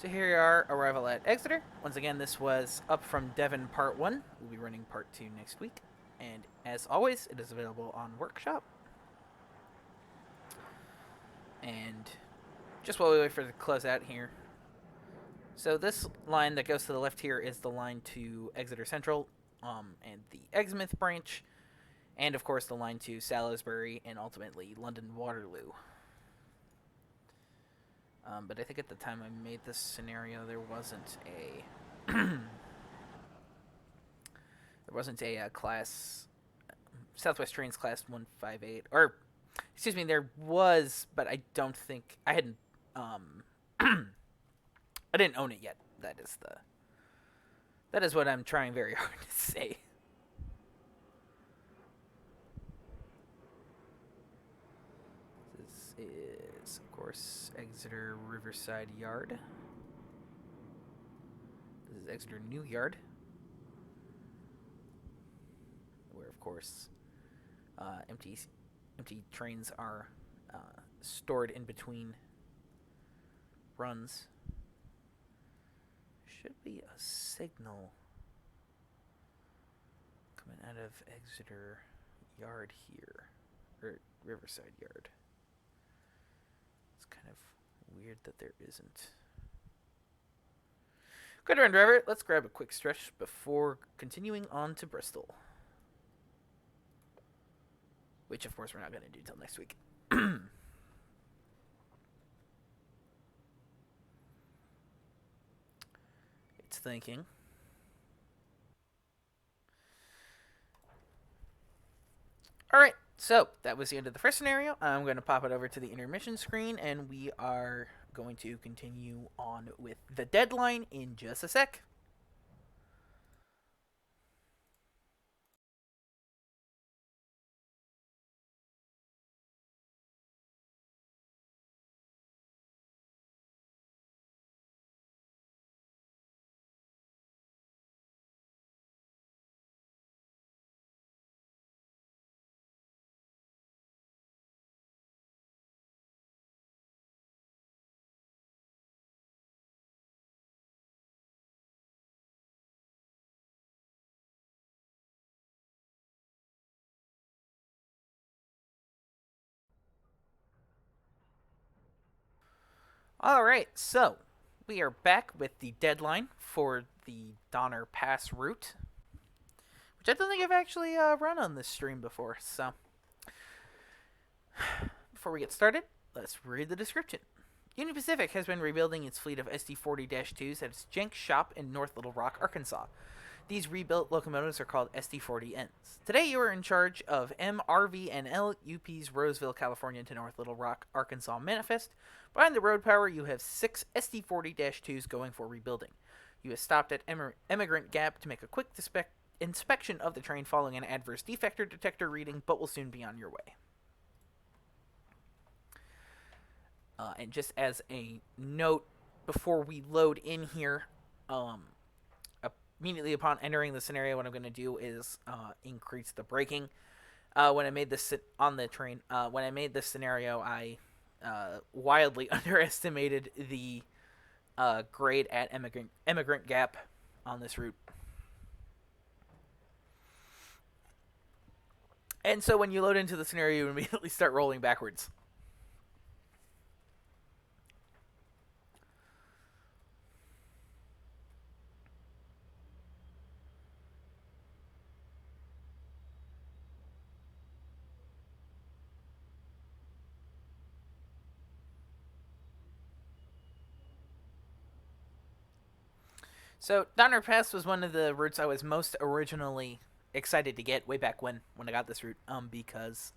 So here we are, arrival at Exeter. Once again, this was Up from Devon Part 1. We'll be running Part 2 next week. And as always, it is available on Workshop. And just while we wait for it to close out here. So this line that goes to the left here is the line to Exeter Central and the Exmouth branch. And of course the line to Salisbury and ultimately London Waterloo. But I think at the time I made this scenario, there wasn't a class Southwest Trains Class 158, or excuse me, there was, but I don't think I hadn't. I didn't own it yet. That is what I'm trying very hard to say. This is, of course, Exeter Riverside Yard. This is Exeter New Yard, where, of course, empty trains are stored in between runs. Should be a signal coming out of Exeter Yard here, or Riverside Yard. It's kind of weird that there isn't. Good run, driver. Let's grab a quick stretch before continuing on to Bristol. Which, of course, we're not going to do till next week. It's thinking. Alright, so that was the end of the first scenario. I'm going to pop it over to the intermission screen, and we are going to continue on with the deadline in just a sec. Alright, so we are back with the deadline for the Donner Pass route, which I don't think I've actually run on this stream before, so before we get started, let's read the description. Union Pacific has been rebuilding its fleet of SD40-2s at its Jenks shop in North Little Rock, Arkansas. These rebuilt locomotives are called SD40Ns. Today you are in charge of MRVNL UP's Roseville, California to North Little Rock, Arkansas manifest. Behind the road power, you have 6 SD40-2s going for rebuilding. You have stopped at Emigrant Gap to make a quick inspection of the train following an adverse defector detector reading, but will soon be on your way. And just as a note, before we load in here, immediately upon entering the scenario, what I'm going to do is increase the braking. When I made this on the train, when I made this scenario, I wildly underestimated the grade at Emigrant Gap on this route. And so when you load into the scenario, you immediately start rolling backwards. So, Donner Pass was one of the routes I was most originally excited to get way back when I got this route, because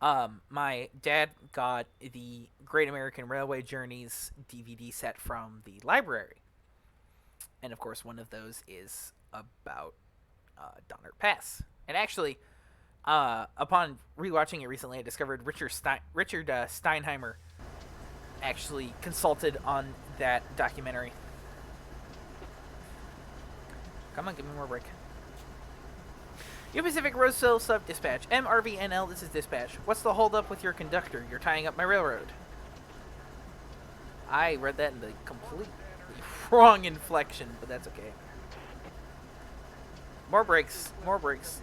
my dad got the Great American Railway Journeys DVD set from the library. And, of course, one of those is about Donner Pass. And actually, upon rewatching it recently, I discovered Richard Steinheimer actually consulted on that documentary. Come on, give me more break. Union Pacific Roseville Sub-Dispatch. MRVNL, this is dispatch. What's the holdup with your conductor? You're tying up my railroad. I read that in the completely wrong inflection, but that's okay. More brakes. More brakes.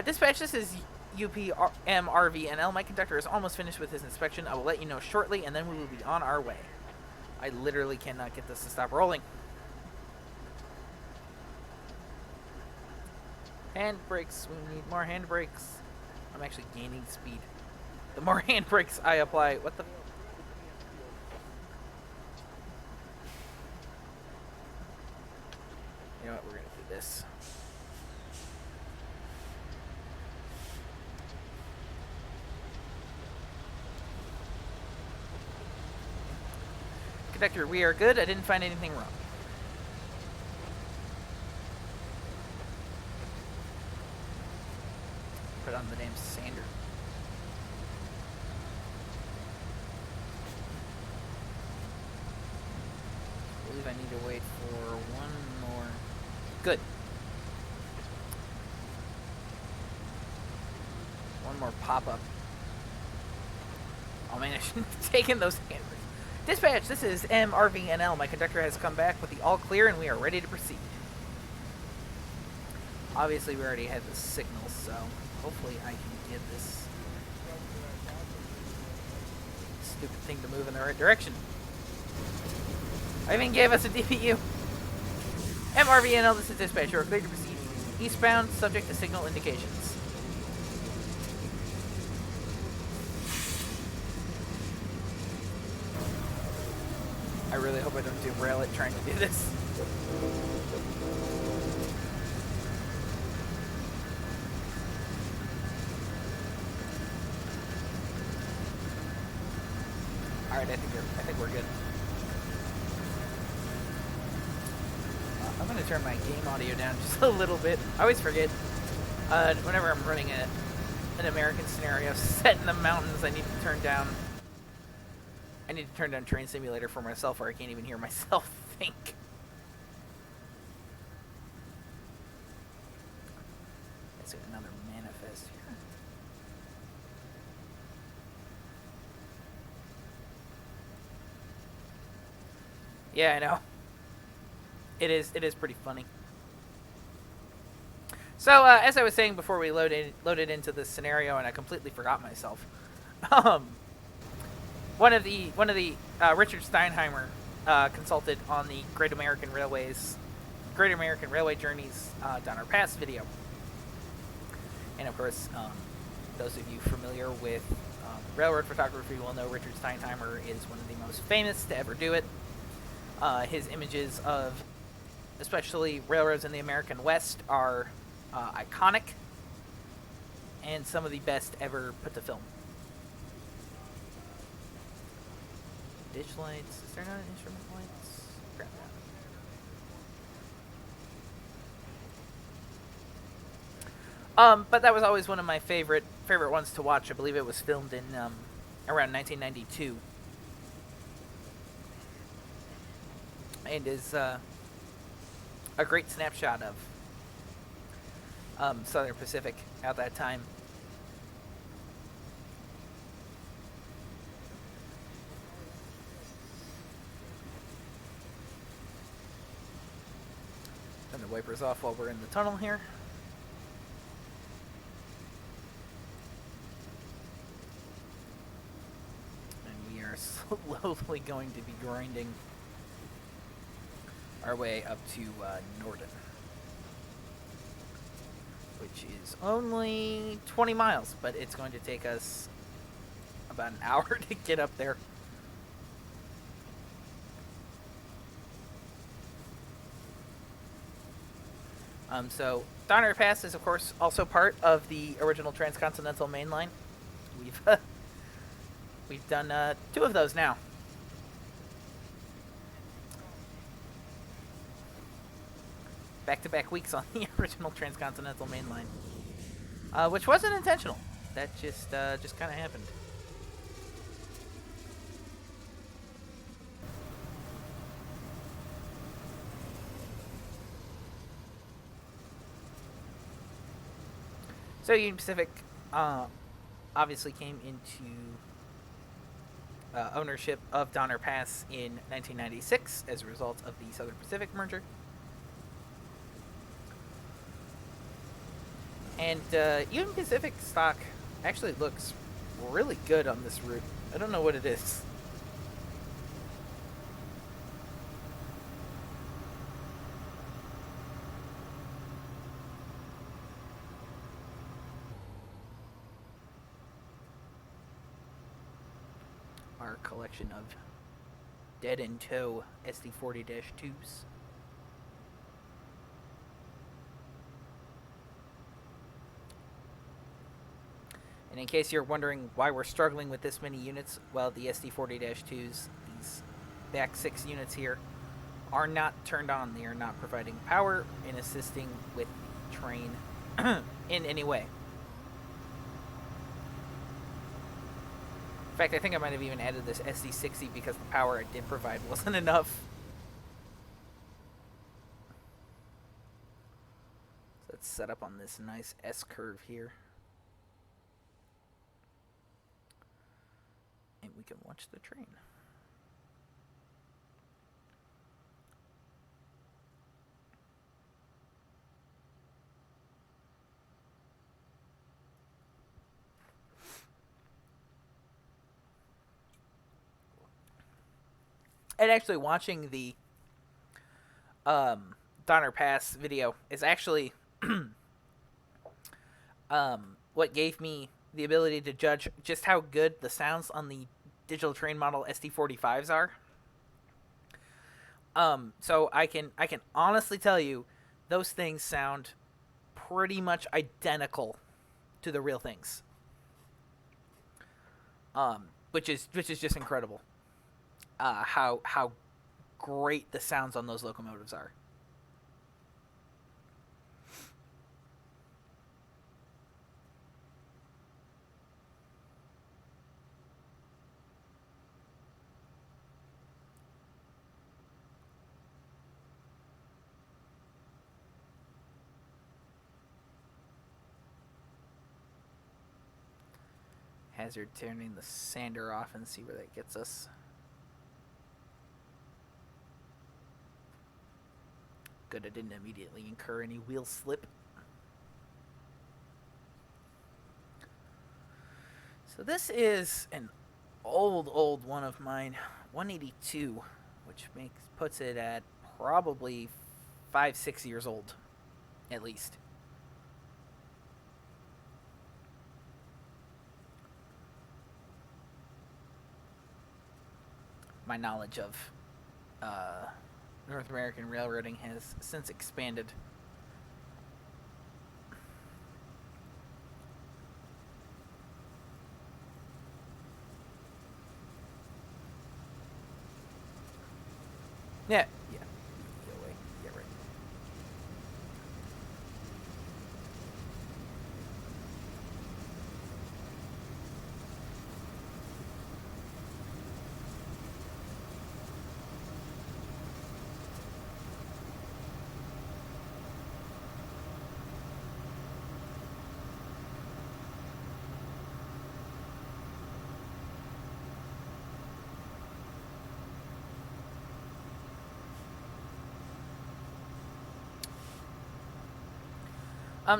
Dispatch, this is UPMRVNL. My conductor is almost finished with his inspection. I will let you know shortly, and then we will be on our way. I literally cannot get this to stop rolling. Hand brakes. We need more hand brakes. I'm actually gaining speed. The more hand brakes I apply... What the... You know what? We're going to do this. Conductor, we are good. I didn't find anything wrong. Put on the name Sander. I believe I need to wait for one more. Good. One more pop-up. Oh man, I shouldn't have taken those handbrakes. Dispatch, this is MRVNL. My conductor has come back with the all clear and we are ready to proceed. Obviously, we already had the signal, so hopefully I can get this stupid thing to move in the right direction. I even gave us a DPU. MRVNL, this is dispatch. You are cleared to proceed eastbound, subject to signal indications. I really hope I don't derail it trying to do this. Alright, I think we're good. I'm gonna turn my game audio down just a little bit. I always forget. Whenever I'm running an American scenario set in the mountains, I need to turn down Train Simulator for myself, or I can't even hear myself think. Let's get another manifest here. Yeah, I know. It is pretty funny. So, as I was saying before we loaded into this scenario, and I completely forgot myself. One of the Richard Steinheimer consulted on the Great American Railway Journeys Down Our Pass video, and of course, those of you familiar with railroad photography will know Richard Steinheimer is one of the most famous to ever do it. His images of especially railroads in the American West are iconic and some of the best ever put to film. Ditch lights. Is there not an instrument lights? Grab that. But that was always one of my favorite ones to watch. I believe it was filmed in around 1992, and is a great snapshot of Southern Pacific at that time. Turn the wipers off while we're in the tunnel here. And we are slowly going to be grinding our way up to Norden, which is only 20 miles, but it's going to take us about an hour to get up there. So, Donner Pass is, of course, also part of the original Transcontinental Main Line. We've done 2 of those now. Back-to-back weeks on the original Transcontinental Main Line, which wasn't intentional. That just kind of happened. So Union Pacific obviously came into ownership of Donner Pass in 1996 as a result of the Southern Pacific merger. And Union Pacific stock actually looks really good on this route. I don't know what it is. Our collection of dead in tow SD40-2s. And in case you're wondering why we're struggling with this many units, well, the SD40-2s, these back 6 units here, are not turned on. They are not providing power and assisting with the train in any way. In fact, I think I might have even added this SD60 because the power I did provide wasn't enough. So let's set up on this nice S-curve here. And we can watch the train. And actually watching the Donner Pass video is actually what gave me the ability to judge just how good the sounds on the digital train model SD45s are. So I can honestly tell you those things sound pretty much identical to the real things. Which is just incredible. How great the sounds on those locomotives are. Hazard turning the sander off and see where that gets us. Good, I didn't immediately incur any wheel slip. So this is an old one of mine, 182, which puts it at probably 5-6 years old, at least. My knowledge of North American railroading has since expanded. Yeah. Go away. Yeah, right.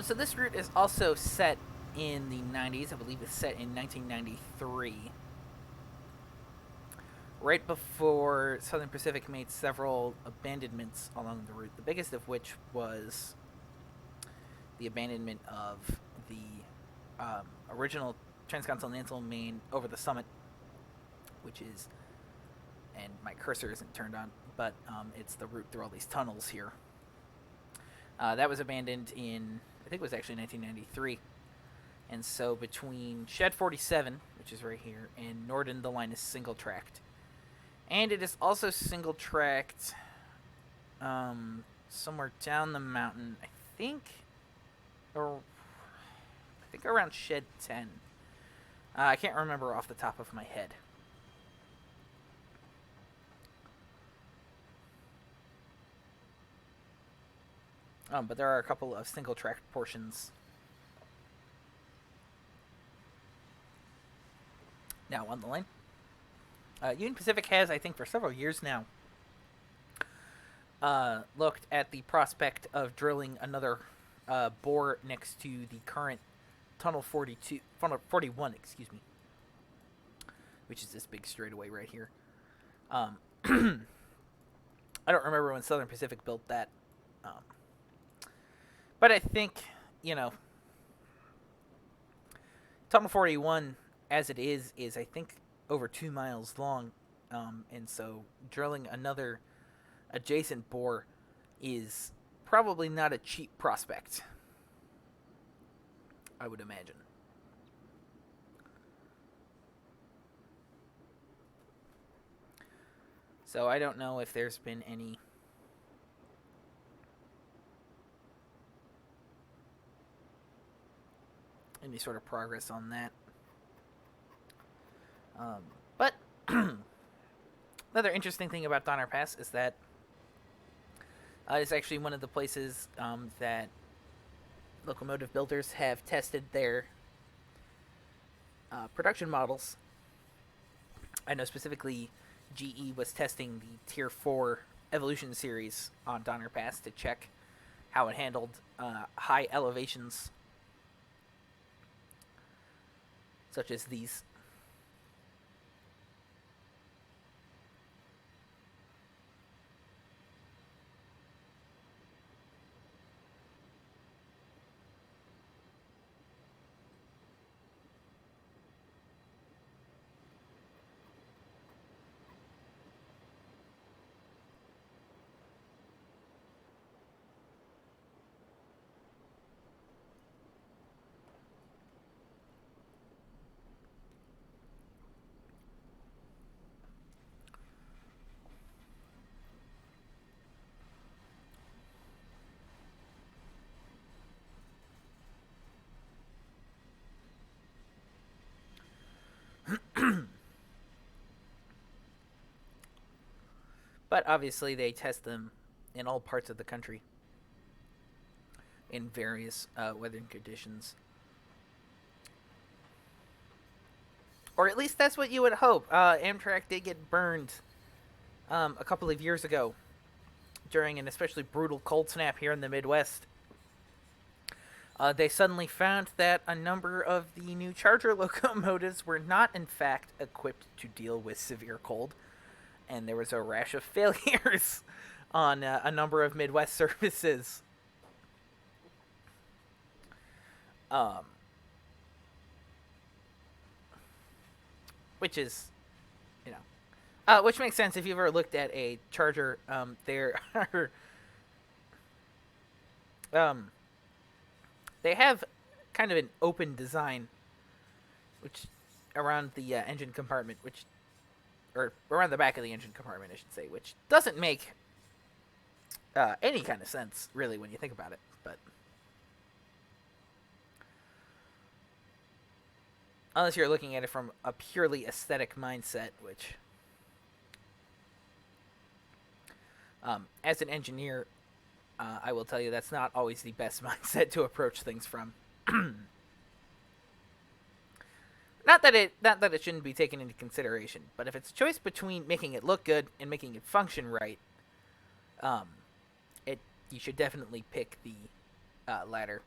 So this route is also set in the 90s. I believe it's set in 1993. Right before Southern Pacific made several abandonments along the route, the biggest of which was the abandonment of the original transcontinental main over the summit, which is, and my cursor isn't turned on, but it's the route through all these tunnels here. That was abandoned in, I think it was actually 1993. And so between Shed 47, which is right here, and Norden, the line is single-tracked. And it is also single-tracked somewhere down the mountain, I think around Shed 10. I can't remember off the top of my head. But there are a couple of single-track portions. Now on the line. Union Pacific has, I think, for several years now, looked at the prospect of drilling another bore next to the current Tunnel 42, Tunnel 41, excuse me, which is this big straightaway right here. Um, I don't remember when Southern Pacific built that, um, but I think, you know, Tunnel 41, as it is I think over 2 miles long, and so drilling another adjacent bore is probably not a cheap prospect, I would imagine. So I don't know if there's been any sort of progress on that. But another interesting thing about Donner Pass is that it's actually one of the places that locomotive builders have tested their production models. I know specifically GE was testing the Tier 4 Evolution series on Donner Pass to check how it handled high elevations such as these. But obviously, they test them in all parts of the country in various weather conditions. Or at least that's what you would hope. Amtrak did get burned a couple of years ago during an especially brutal cold snap here in the Midwest. They suddenly found that a number of the new Charger locomotives were not, in fact, equipped to deal with severe cold, and there was a rash of failures on a number of Midwest services. Um, which is, you know, which makes sense if you've ever looked at a Charger. There are, um, they have kind of an open design, which around the engine compartment, which or around the back of the engine compartment, I should say, which doesn't make any kind of sense really when you think about it. But unless you're looking at it from a purely aesthetic mindset, which, as an engineer, I will tell you that's not always the best mindset to approach things from. Not that it shouldn't be taken into consideration, but if it's a choice between making it look good and making it function right, um, it you should definitely pick the latter.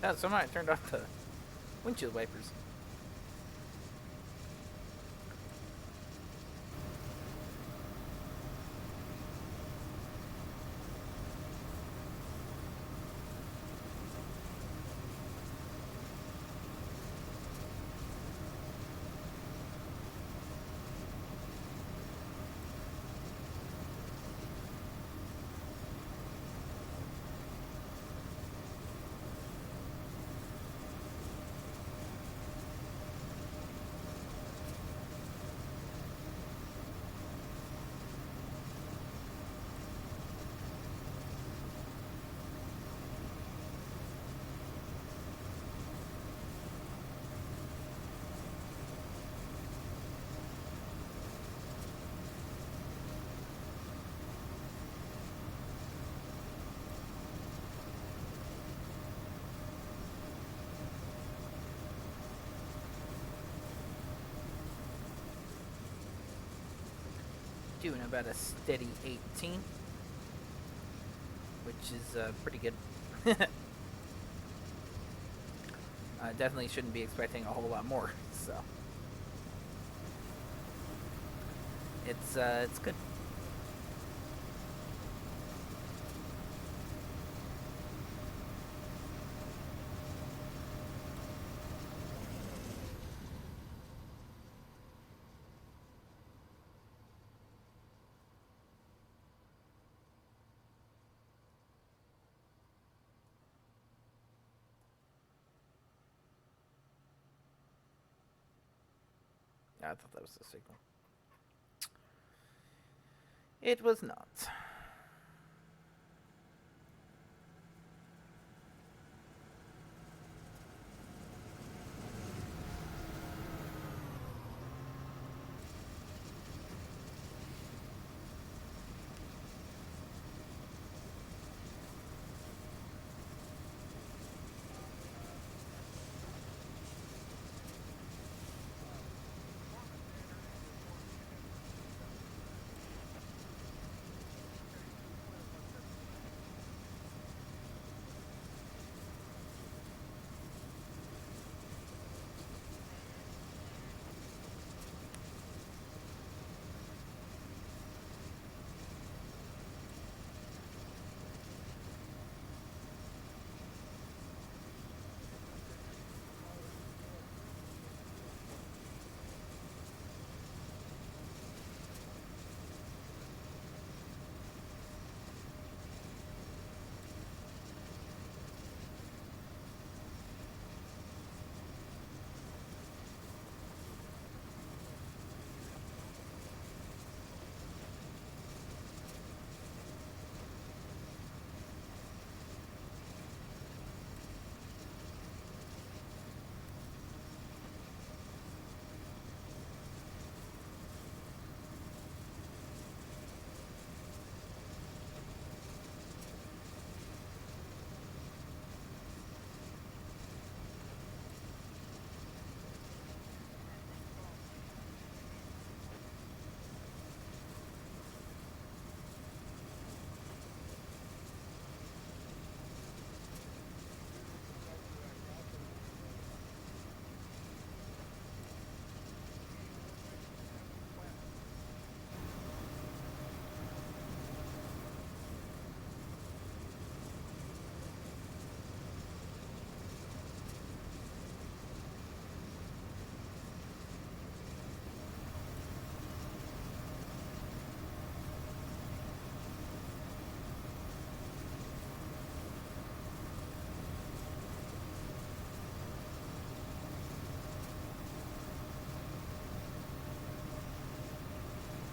Oh, somehow I turned off the windshield wipers. Doing about a steady 18, which is pretty good. Definitely shouldn't be expecting a whole lot more. So it's good. I thought that was the signal. It was not.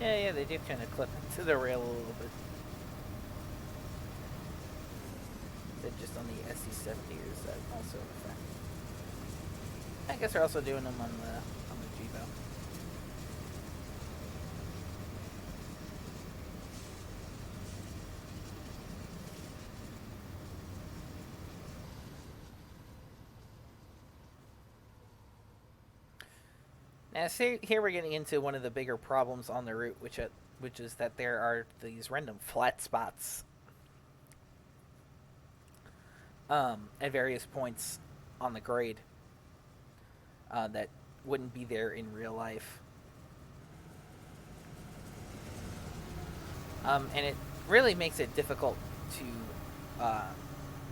Yeah, they do kind of clip into the rail a little bit. Is it just on the SC70 or is that also an effect? I guess they're also doing them on the G-Bow. Now, see, here we're getting into one of the bigger problems on the route, which is that there are these random flat spots at various points on the grade that wouldn't be there in real life. And it really makes it difficult to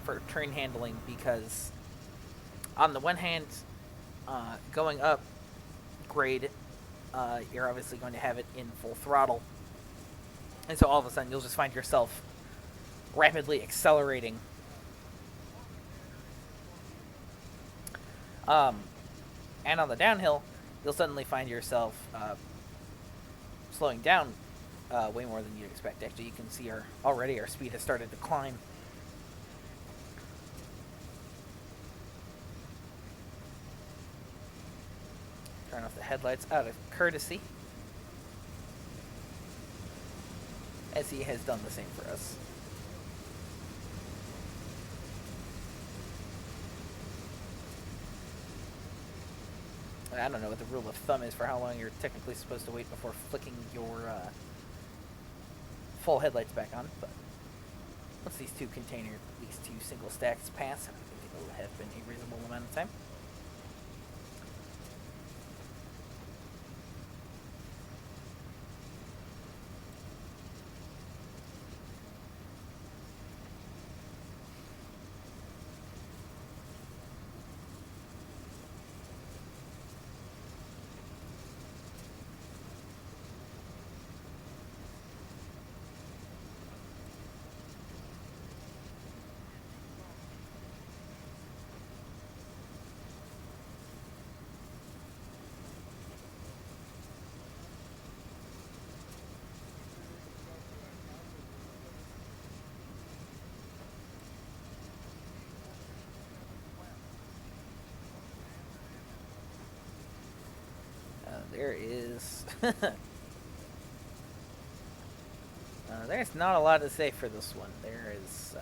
for train handling because, on the one hand, going up grade, you're obviously going to have it in full throttle, and so all of a sudden you'll just find yourself rapidly accelerating. And on the downhill, you'll suddenly find yourself slowing down way more than you'd expect. Actually, you can see already our speed has started to climb. Turn off the headlights out of courtesy, as he has done the same for us. I don't know what the rule of thumb is for how long you're technically supposed to wait before flicking your full headlights back on, but once these two single stacks pass, I think it'll have been a reasonable amount of time. There is... there's not a lot to say for this one. There is...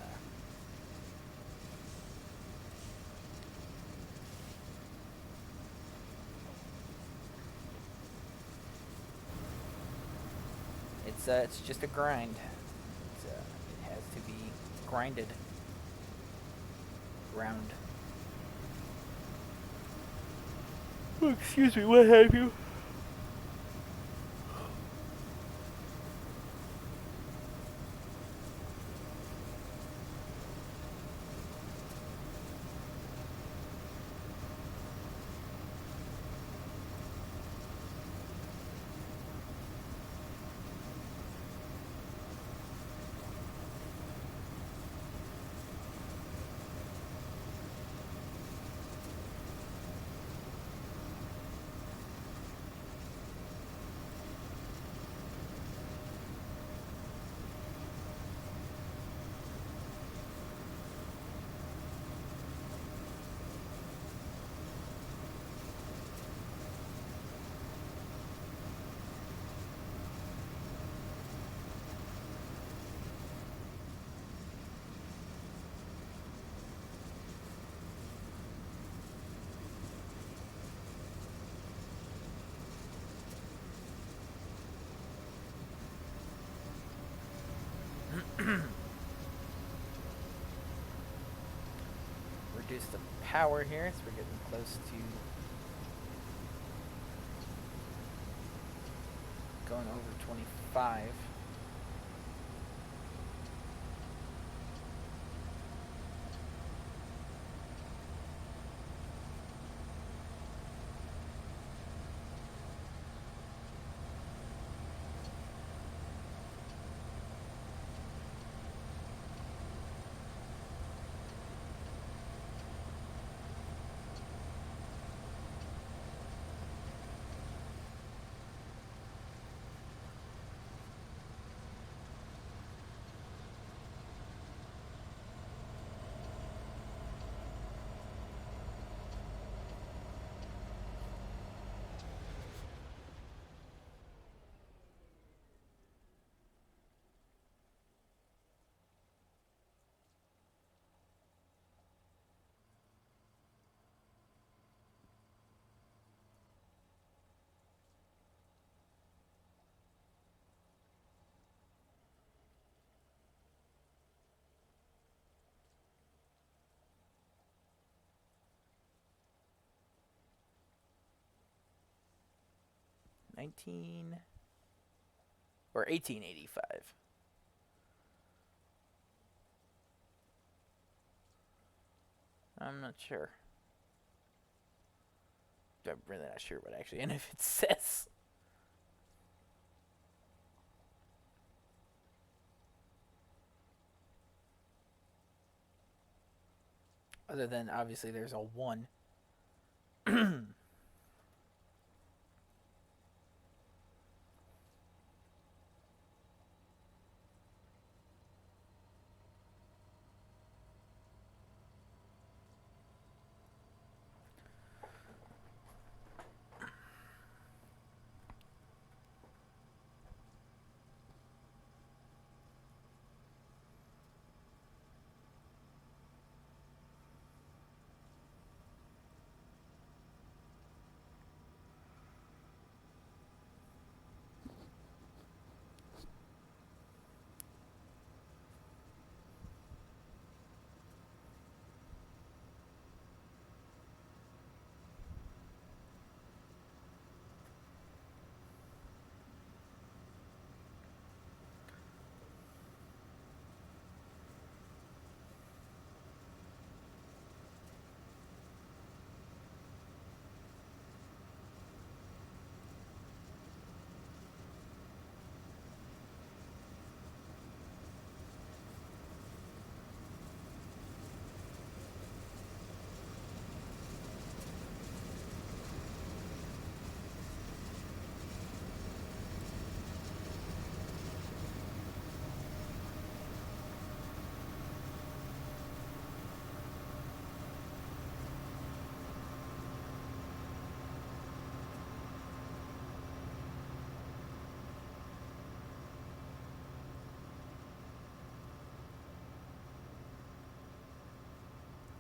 It's just a grind. It has to be grinded. Ground. Oh, excuse me, what have you? Reduce the power here, so we're getting close to going over 25. 19 or 1885. I'm not sure. I'm really not sure what actually, and if it says. Other than obviously there's a 1.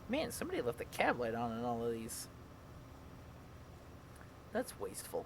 Man, somebody left the cab light on in all of these. That's wasteful.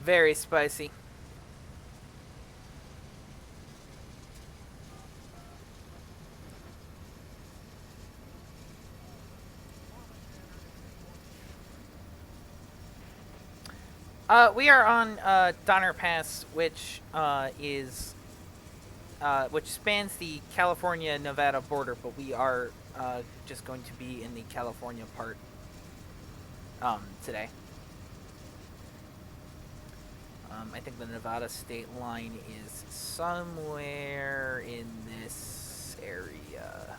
Very spicy. We are on Donner Pass, which which spans the California-Nevada border, but we are just going to be in the California part today. I think the Nevada state line is somewhere in this area,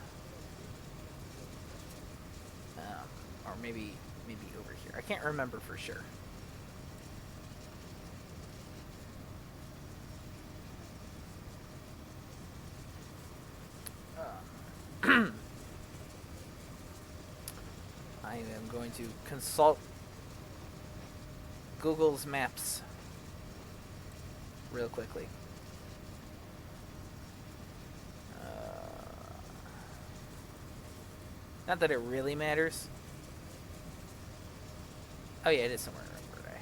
or maybe over here. I can't remember for sure. I am going to consult Google's Maps real quickly. Not that it really matters. Oh yeah, it is somewhere around where I.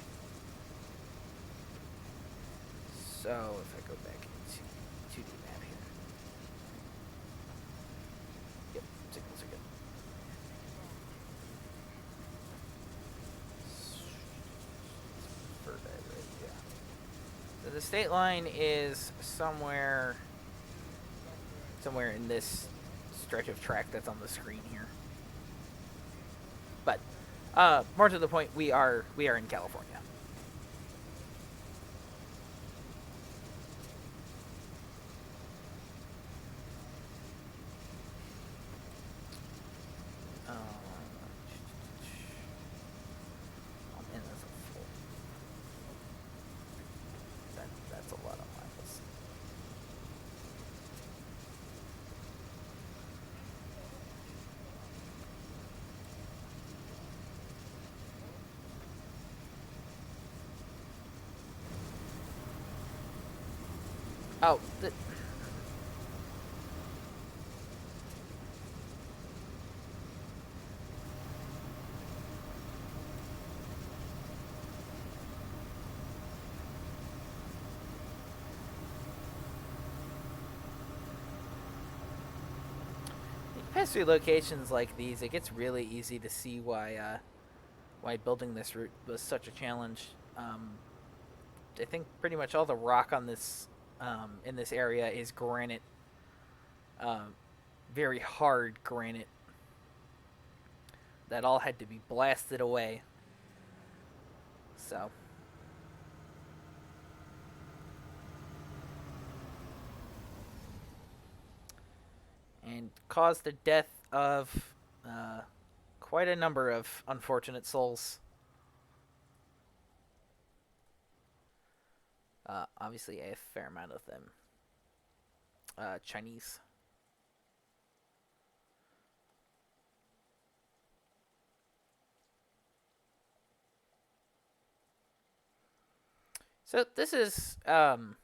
So if I go back into 2D map here. Yep, signals are good. Yeah. So the state line is somewhere in this stretch of track that's on the screen here. But more to the point, we are in California. Oh, you pass through locations like these, it gets really easy to see why building this route was such a challenge. I think pretty much all the rock on this in this area is granite, um, very hard granite that all had to be blasted away. So, and caused the death of uh, quite a number of unfortunate souls. Obviously, a fair amount of them Chinese. So this is one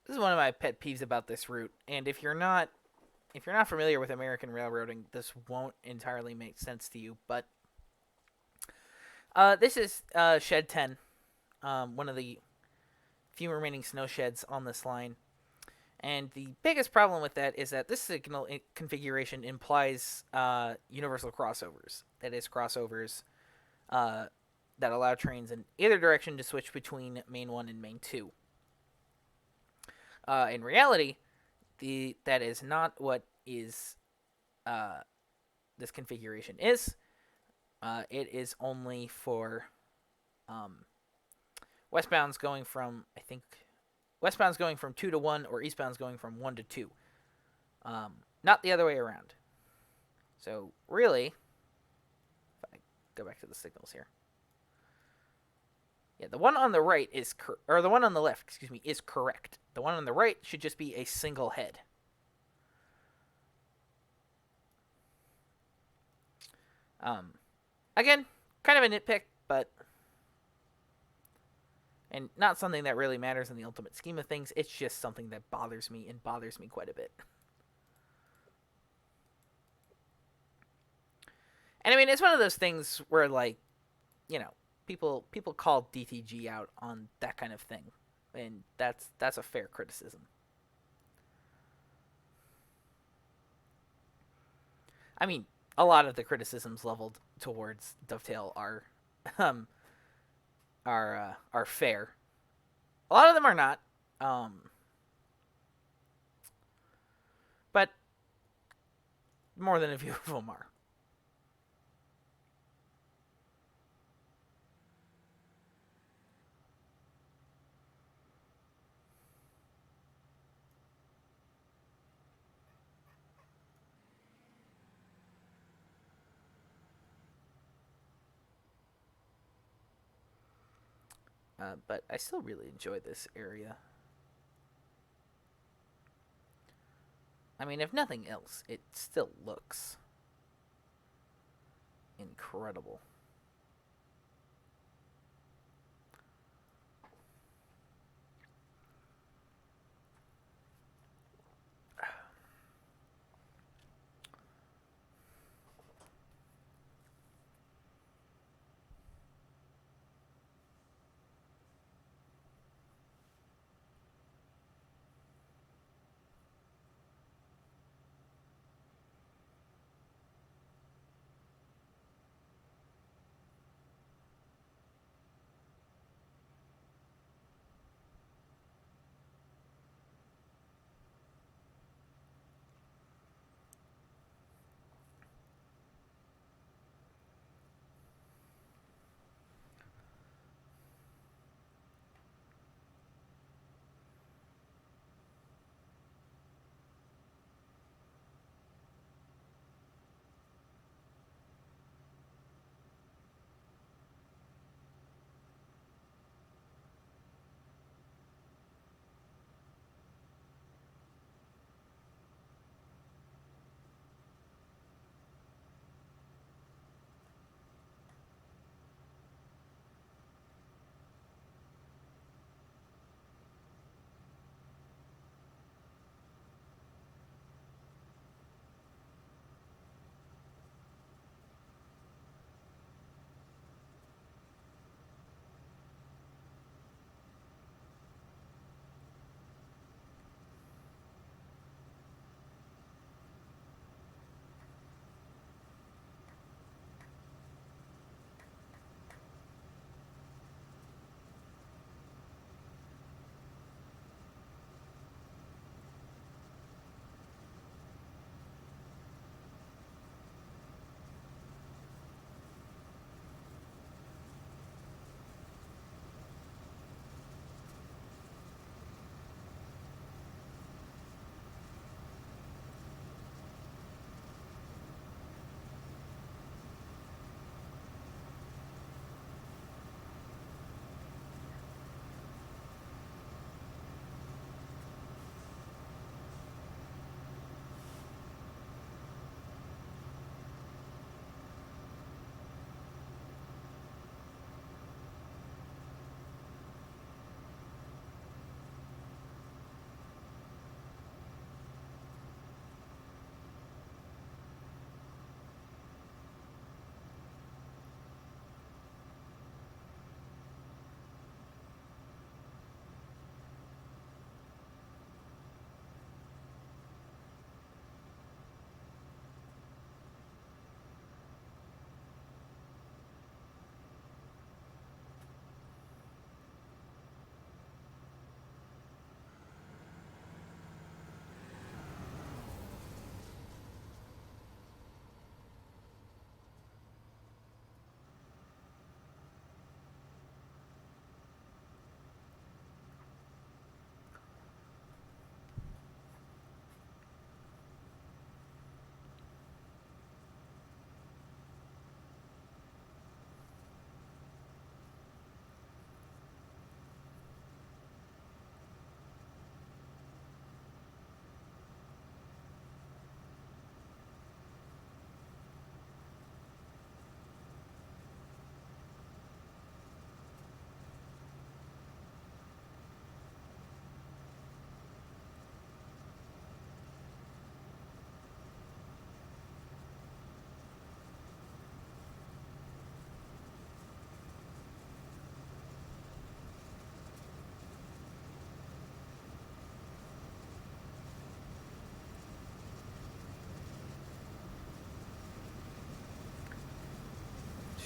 of my pet peeves about this route. And if you're not familiar with American railroading, this won't entirely make sense to you. But this is Shed 10, one of the few remaining snow sheds on this line. And the biggest problem with that is that this signal configuration implies universal crossovers. That is, crossovers uh, that allow trains in either direction to switch between Main 1 and Main 2. In reality, that is not what is uh, this configuration is. It is only for um, westbounds going from, I think, westbounds going from 2 to 1 or eastbounds going from 1 to 2. Not the other way around. So, really, if I go back to the signals here. Yeah, the one on the right is, or the one on the left, excuse me, is correct. The one on the right should just be a single head. Um, Again, kind of a nitpick, but and not something that really matters in the ultimate scheme of things. It's just something that bothers me and bothers me quite a bit. And I mean, it's one of those things where, like, you know, people call DTG out on that kind of thing, and that's a fair criticism. I mean, a lot of the criticisms leveled towards Dovetail um, are fair. A lot of them are not, but more than a few of them are. But I still really enjoy this area. I mean, if nothing else, it still looks incredible.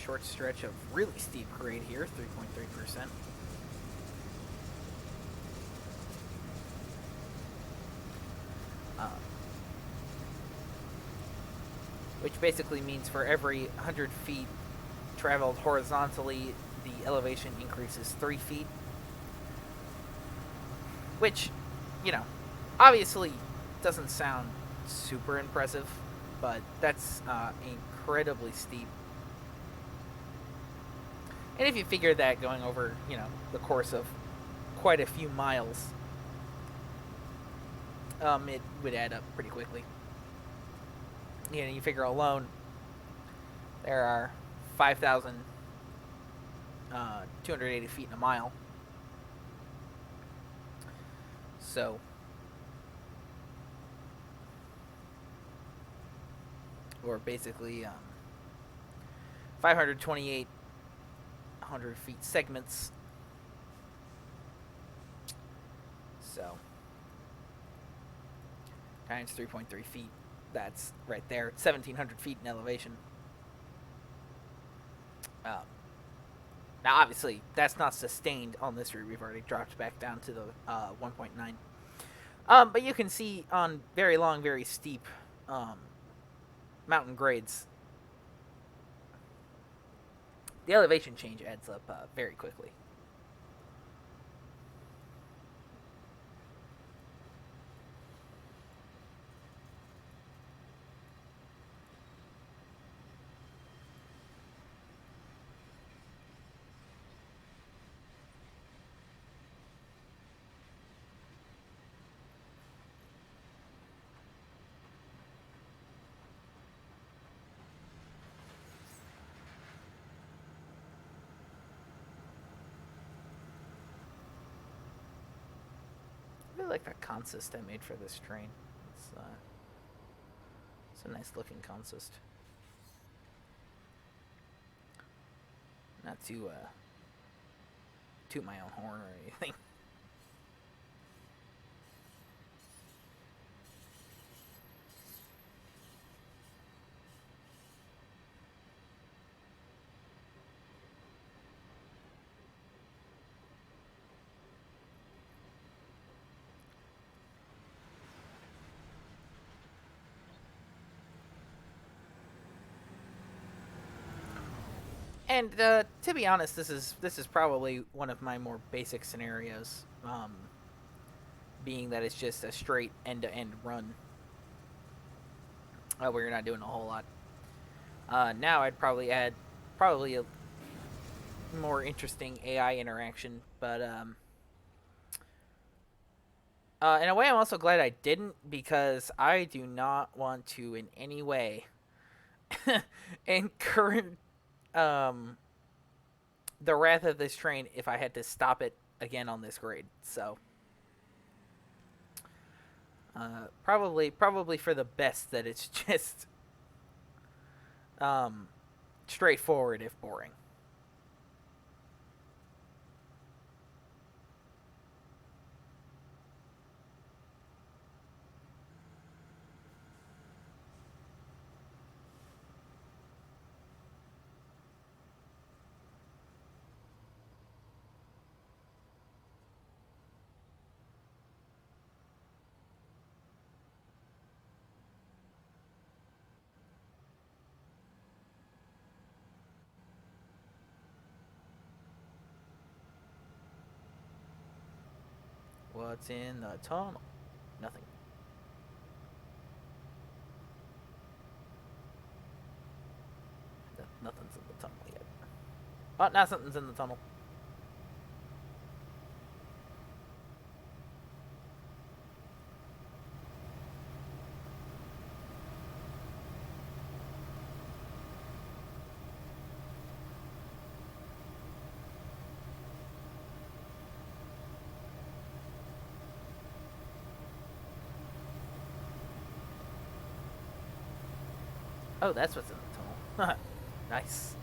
short stretch of really steep grade here, 3.3%. Which basically means for every 100 feet traveled horizontally, the elevation increases 3 feet. Which, obviously doesn't sound super impressive, but that's incredibly steep. And if you figure that going over, the course of quite a few miles, it would add up pretty quickly. You figure there are 5,280 feet in a mile. So, or basically 528 feet segments. So, times 3.3 feet. That's right there, 1,700 feet in elevation. Now, obviously, that's not sustained on this route. We've already dropped back down to the 1.9. But you can see on very long, very steep mountain grades, the elevation change adds up very quickly. I really like that consist I made for this train. It's a nice looking consist. Not to toot my own horn or anything. And to be honest, this is probably one of my more basic scenarios, being that it's just a straight end-to-end run where you're not doing a whole lot. Now I'd probably add a more interesting AI interaction, but in a way I'm also glad I didn't, because I do not want to in any way incur the wrath of this train if I had to stop it again on this grade. So probably for the best that it's just straightforward if boring. What's in the tunnel? Nothing. Nothing's in the tunnel yet. Oh, now something's in the tunnel. Oh, that's what's in the tunnel. Nice.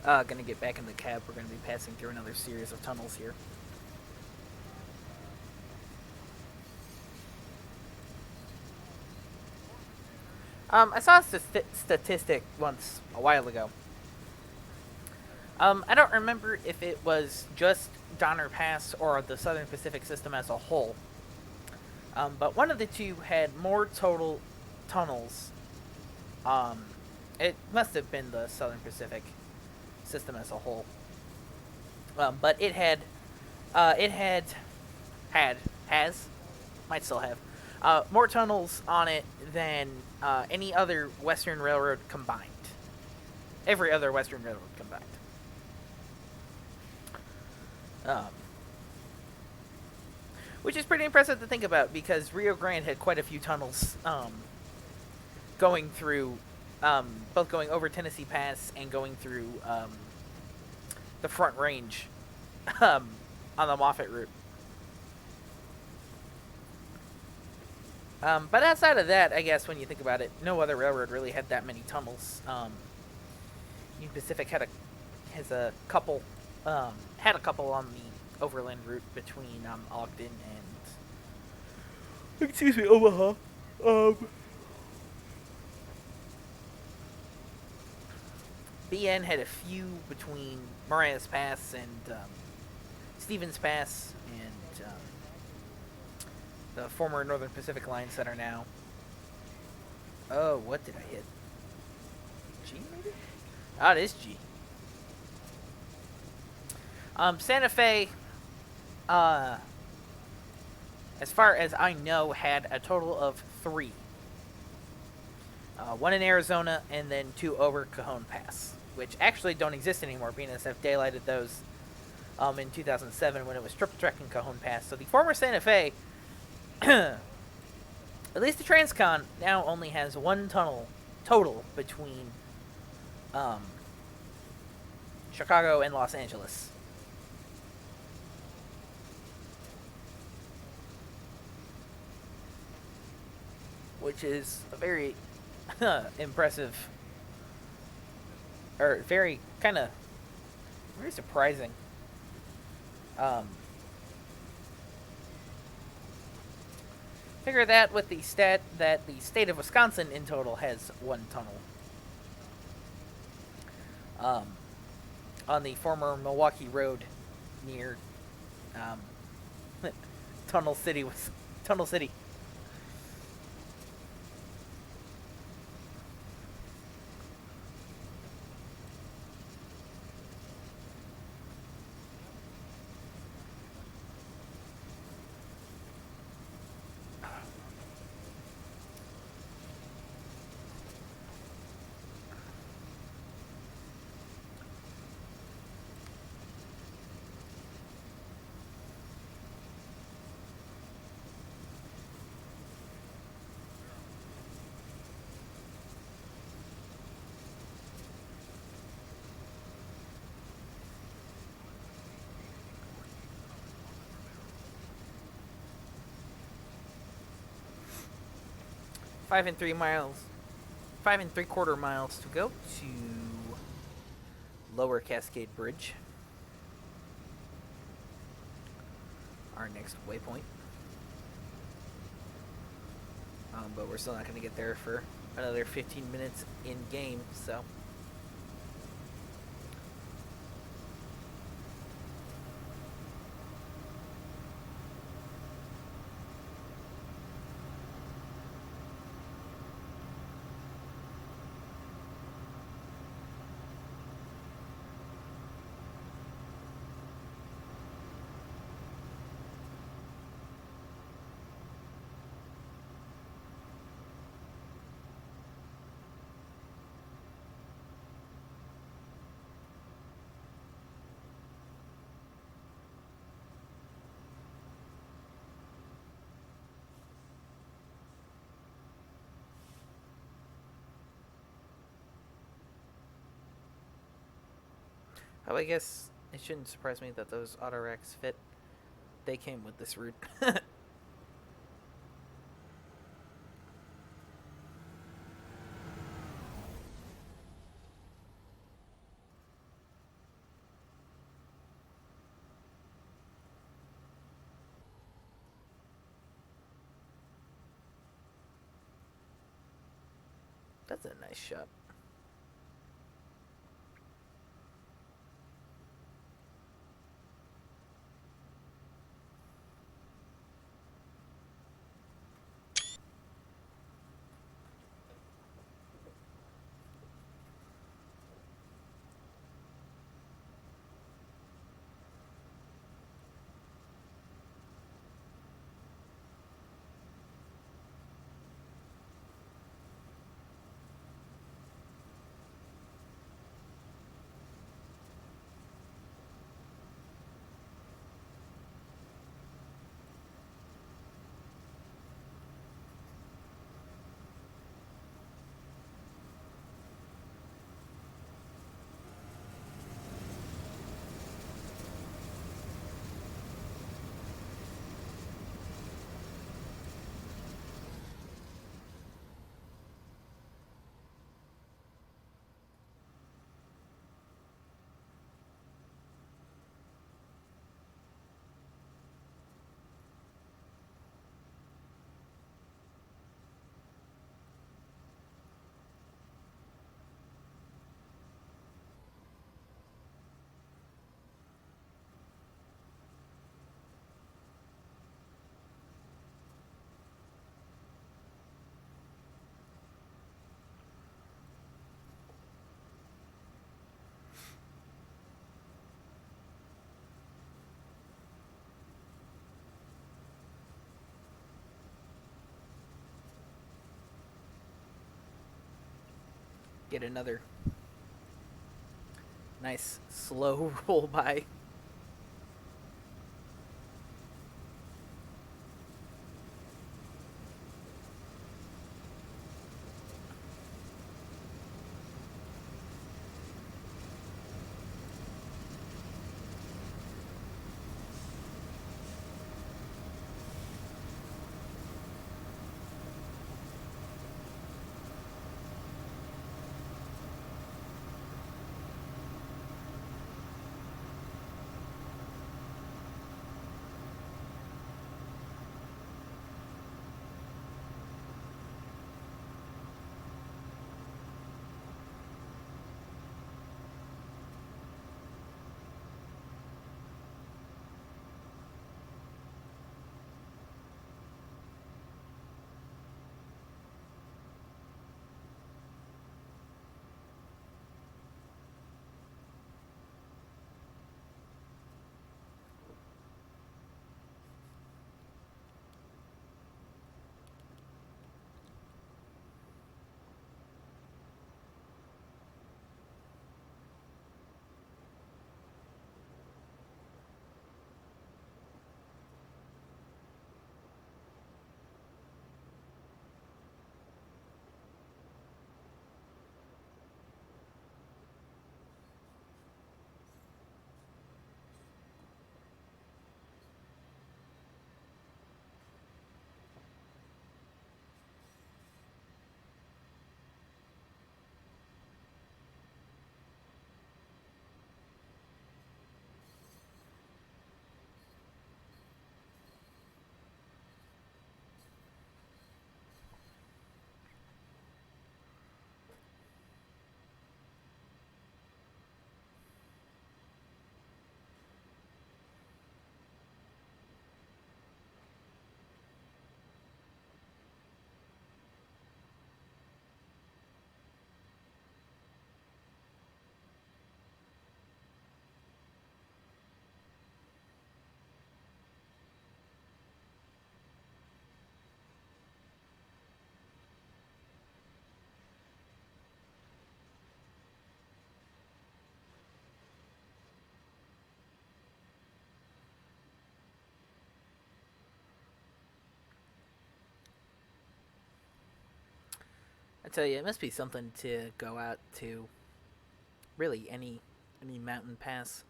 Gonna get back in the cab. We're gonna be passing through another series of tunnels here. I saw a statistic once a while ago. I don't remember if it was just Donner Pass or the Southern Pacific system as a whole. But one of the two had more total tunnels. Um, it must have been the Southern Pacific system as a whole. But it has, might still have, more tunnels on it than any other Western Railroad combined. Every other Western Railroad combined. Um, which is pretty impressive to think about because Rio Grande had quite a few tunnels going through, both going over Tennessee Pass and going through the Front Range on the Moffett route. But outside of that, I guess when you think about it, no other railroad really had that many tunnels. Union Pacific had a couple on the overland route between Ogden and Omaha. BN had a few between Marias Pass and Stevens Pass and the former Northern Pacific lines that are now. Oh, what did I hit? G maybe? Ah, it is G. Santa Fe, as far as I know, had a total of 3. One in Arizona and then 2 over Cajon Pass, which actually don't exist anymore, being as they've daylighted those in 2007 when it was Triple Trek and Cajon Pass. So the former Santa Fe, at least the Transcon, now only has 1 tunnel total between Chicago and Los Angeles. Which is a very impressive, or very kind of very surprising. Figure that with the stat that the state of Wisconsin in total has 1 tunnel. On the former Milwaukee Road near Tunnel City. 5 and 3/4 miles to go to Lower Cascade Bridge, our next waypoint. But we're still not going to get there for another 15 minutes in game, so. Oh, I guess it shouldn't surprise me that those auto racks fit. They came with this route. That's a nice shot. Get another nice slow roll by. I tell you, it must be something to go out to really any mountain pass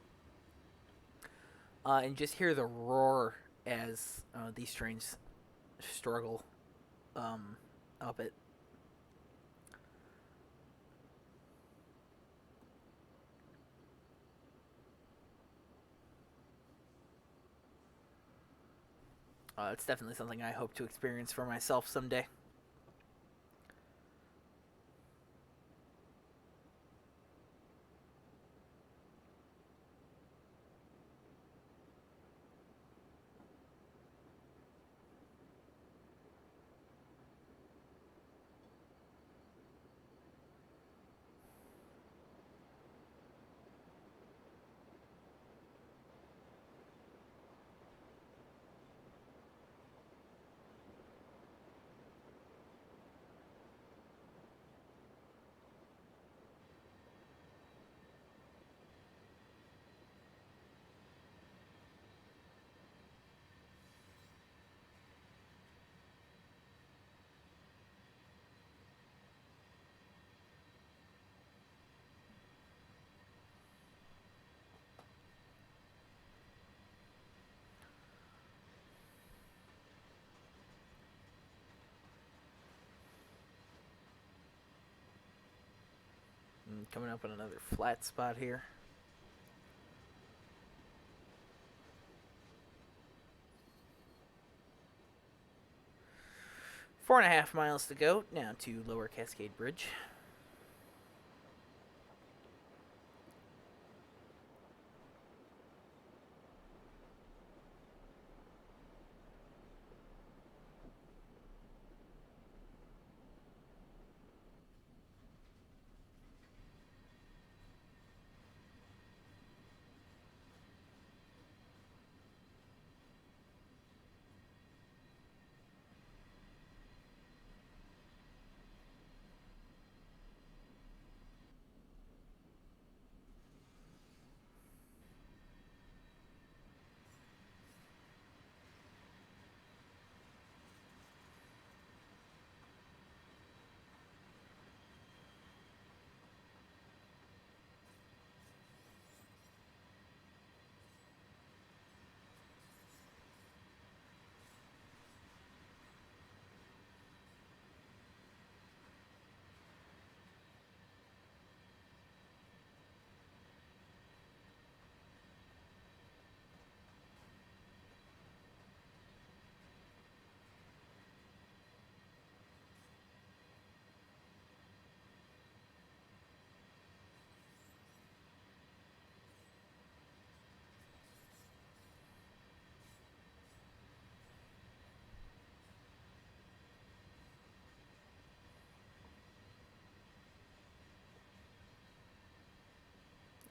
and just hear the roar as these trains struggle up it. It's definitely something I hope to experience for myself someday. Coming up on another flat spot here. Four and a half miles to go now to Lower Cascade Bridge.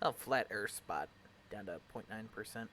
Oh, flat earth spot down to 0.9%.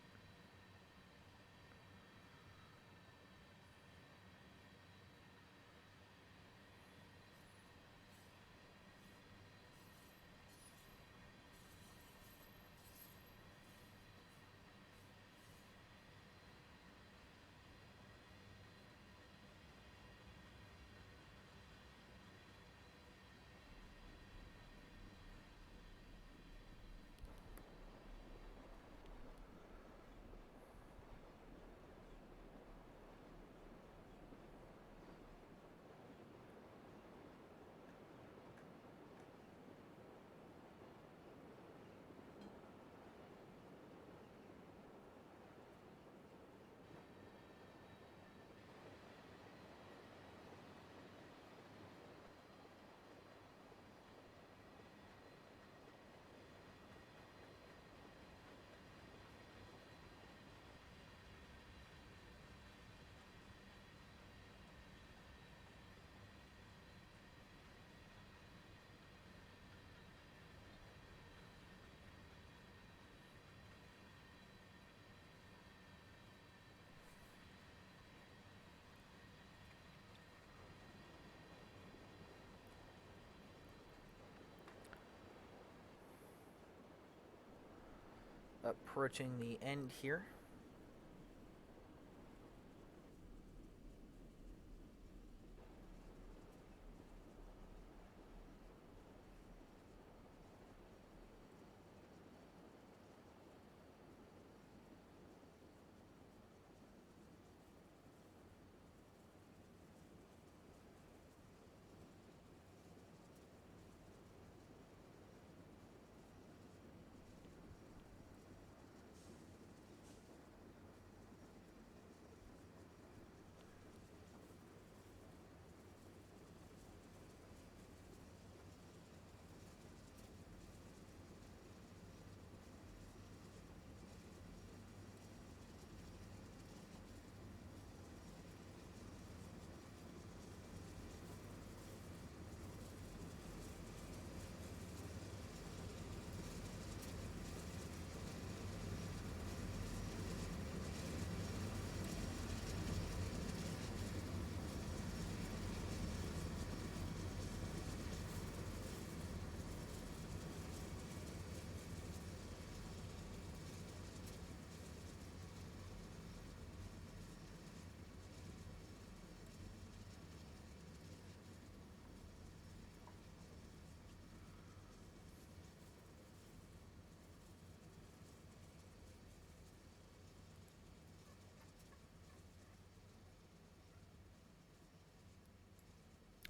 Approaching the end here.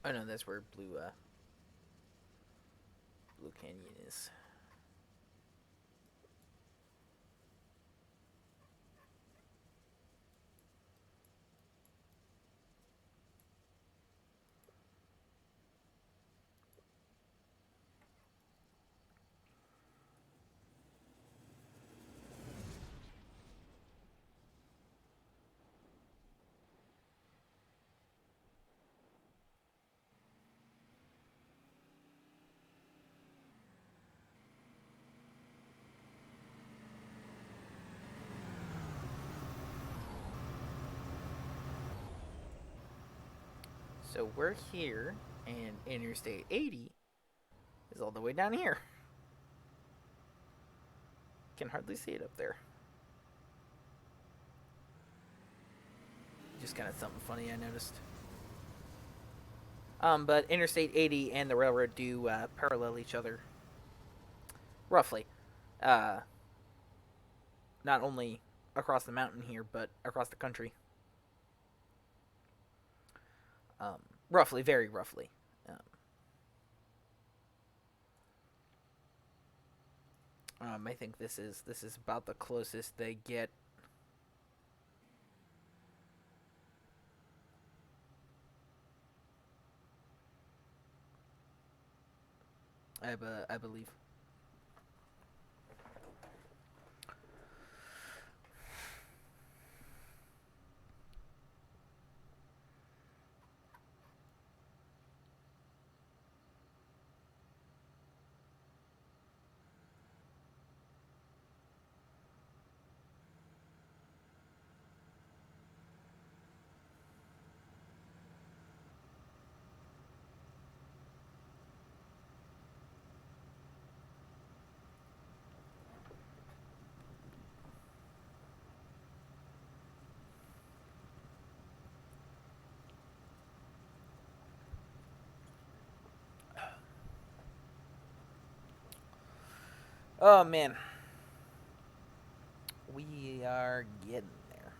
Oh no, that's where blue Blue Canyon is. So we're here, and Interstate 80 is all the way down here. Can hardly see it up there. Just kind of something funny I noticed. But Interstate 80 and the railroad do parallel each other, roughly. Uh, Not only across the mountain here, but across the country. Um, Roughly, very roughly. I think this is about the closest they get. I believe. Oh man, we are getting there.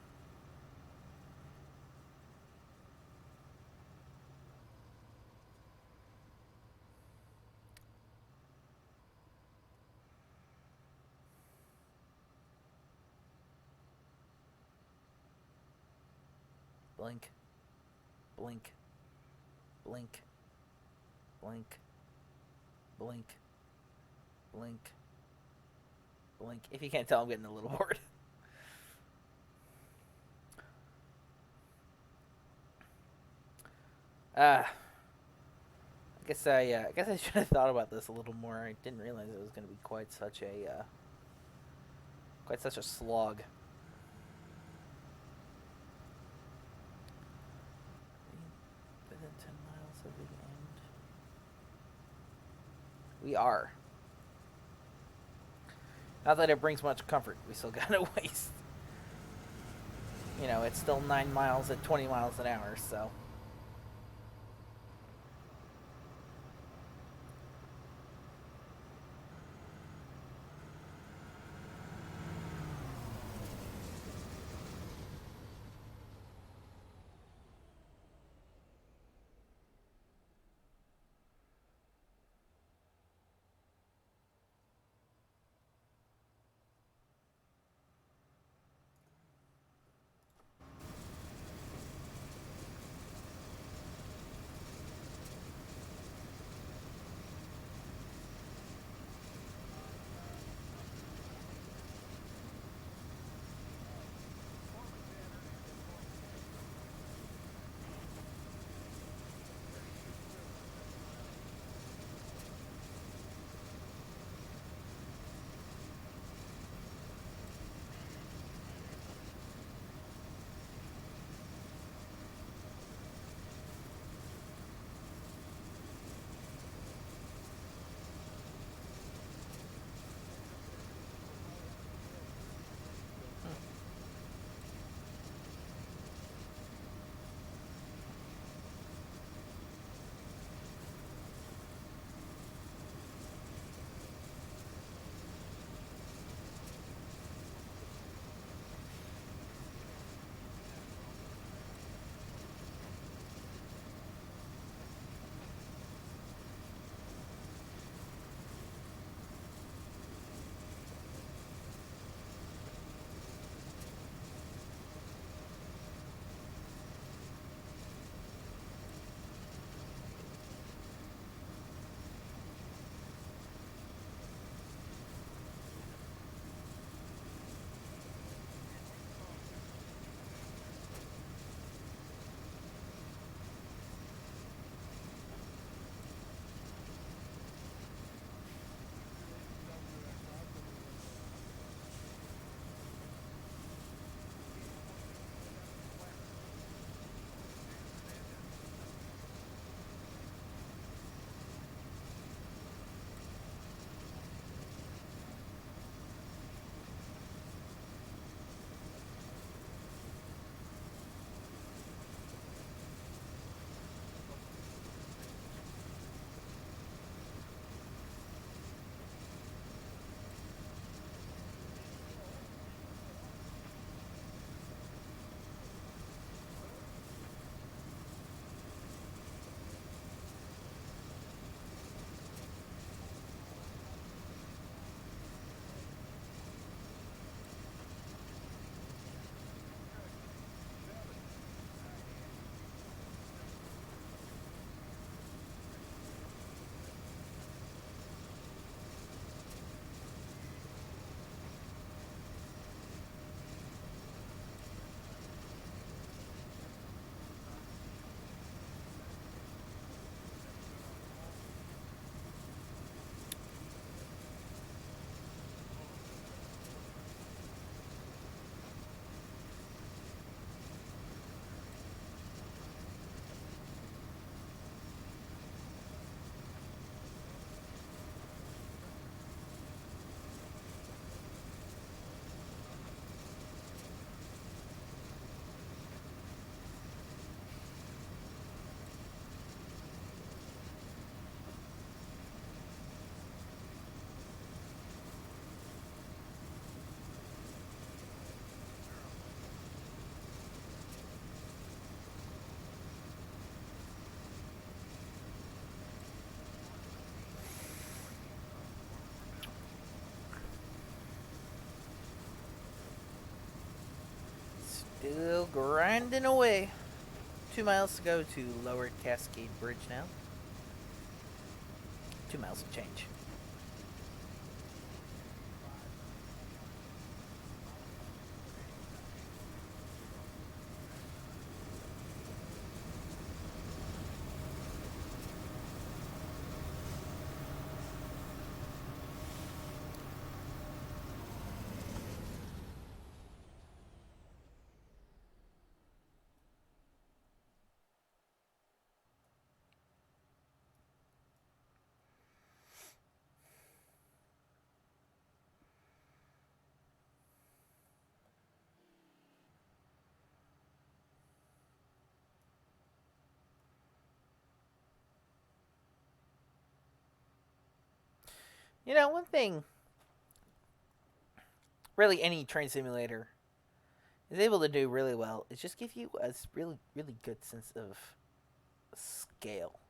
Blink, blink, blink, blink, blink, blink, blink. If you can't tell, I'm getting a little bored. I guess I should have thought about this a little more. I didn't realize it was going to be quite such a slog. Within 10 miles of the end, we are. Not that it brings much comfort. We still got to waste. It's still 9 miles at 20 miles an hour. So. Still grinding away. 2 miles to go to Lower Cascade Bridge now. 2 miles to change. You know, one thing really any train simulator is able to do really well is just give you a really, really good sense of scale.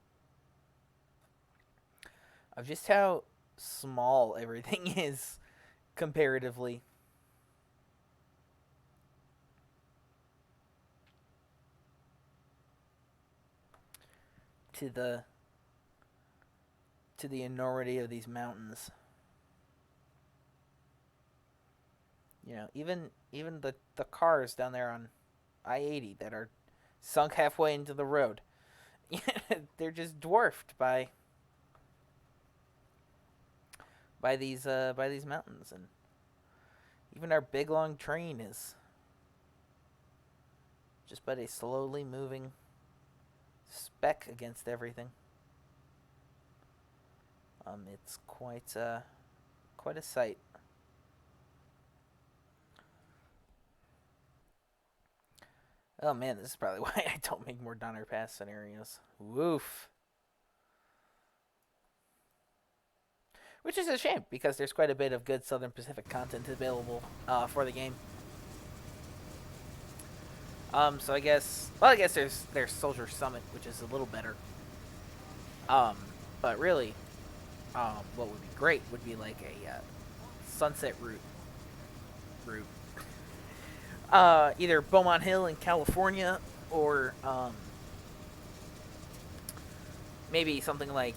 Of just how small everything is comparatively to the enormity of these mountains. You know, even the cars down there on I-80 that are sunk halfway into the road, they're just dwarfed by these mountains, and even our big long train is just but a slowly moving speck against everything. It's quite a sight. Oh man, this is probably why I don't make more Donner Pass scenarios. Woof. Which is a shame because there's quite a bit of good Southern Pacific content available for the game. So I guess there's Soldier Summit, which is a little better. Um, but really, what would be great would be like a Sunset route. Either Beaumont Hill in California or maybe something like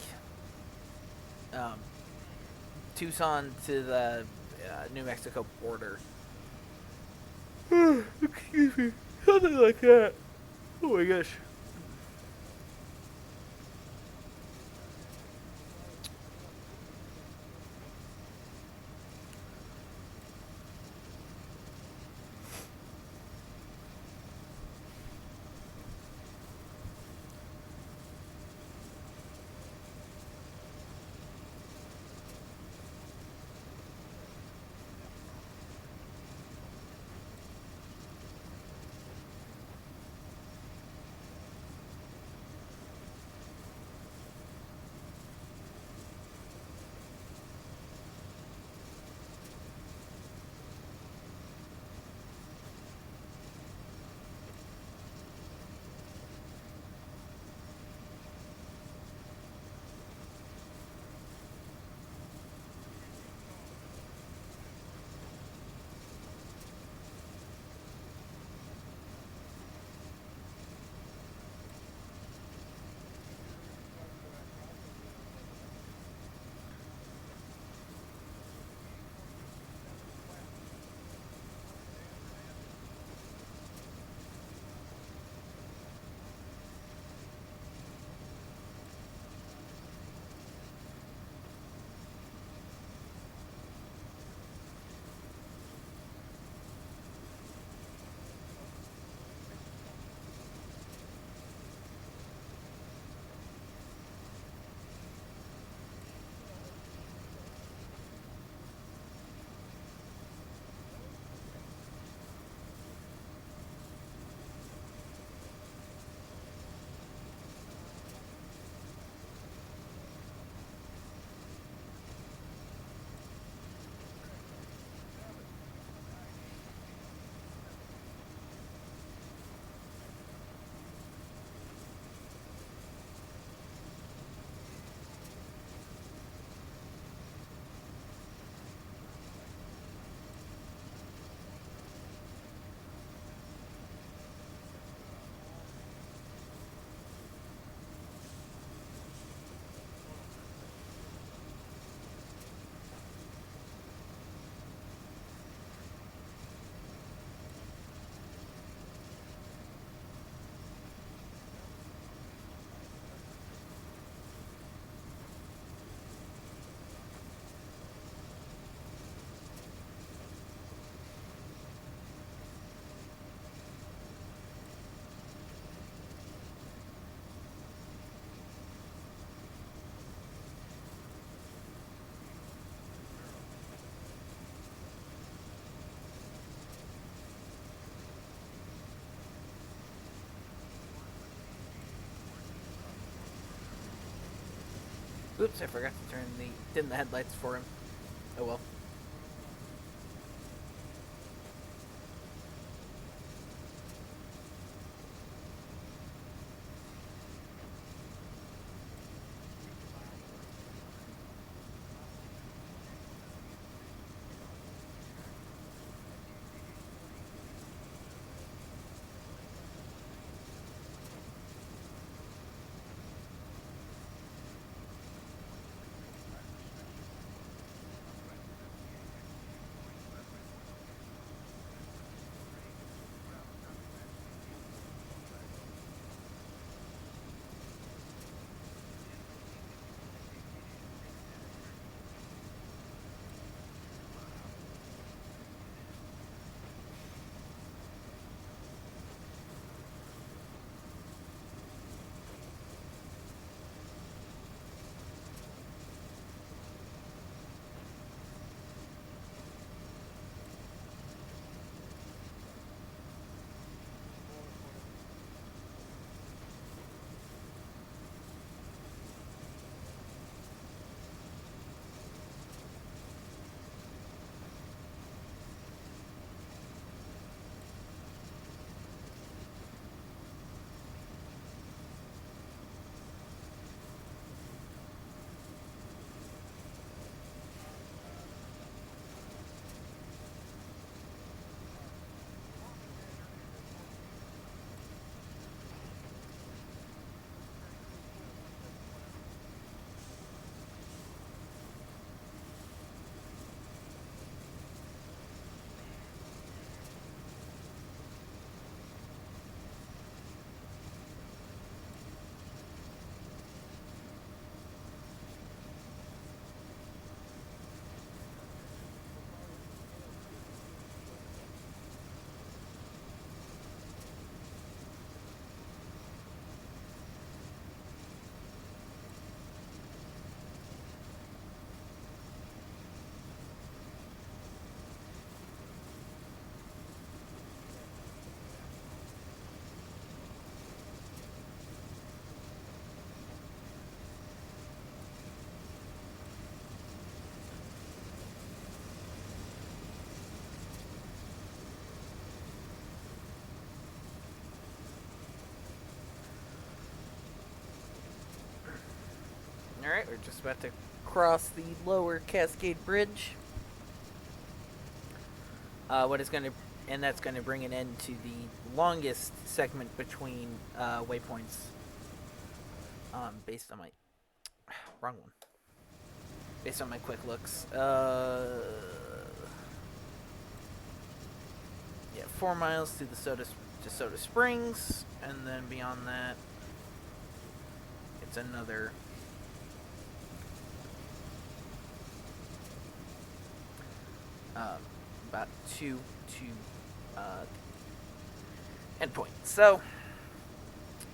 um, Tucson to the New Mexico border. Excuse me, something like that. Oh my gosh. Oops, I forgot to dim the headlights for him. Oh well. Alright, we're just about to cross the lower Cascade Bridge. And that's going to bring an end to the longest segment between waypoints. Based on my wrong one. Based on my quick looks, yeah, 4 miles to Soda Springs, and then beyond that, it's another. About 2 to endpoint. So,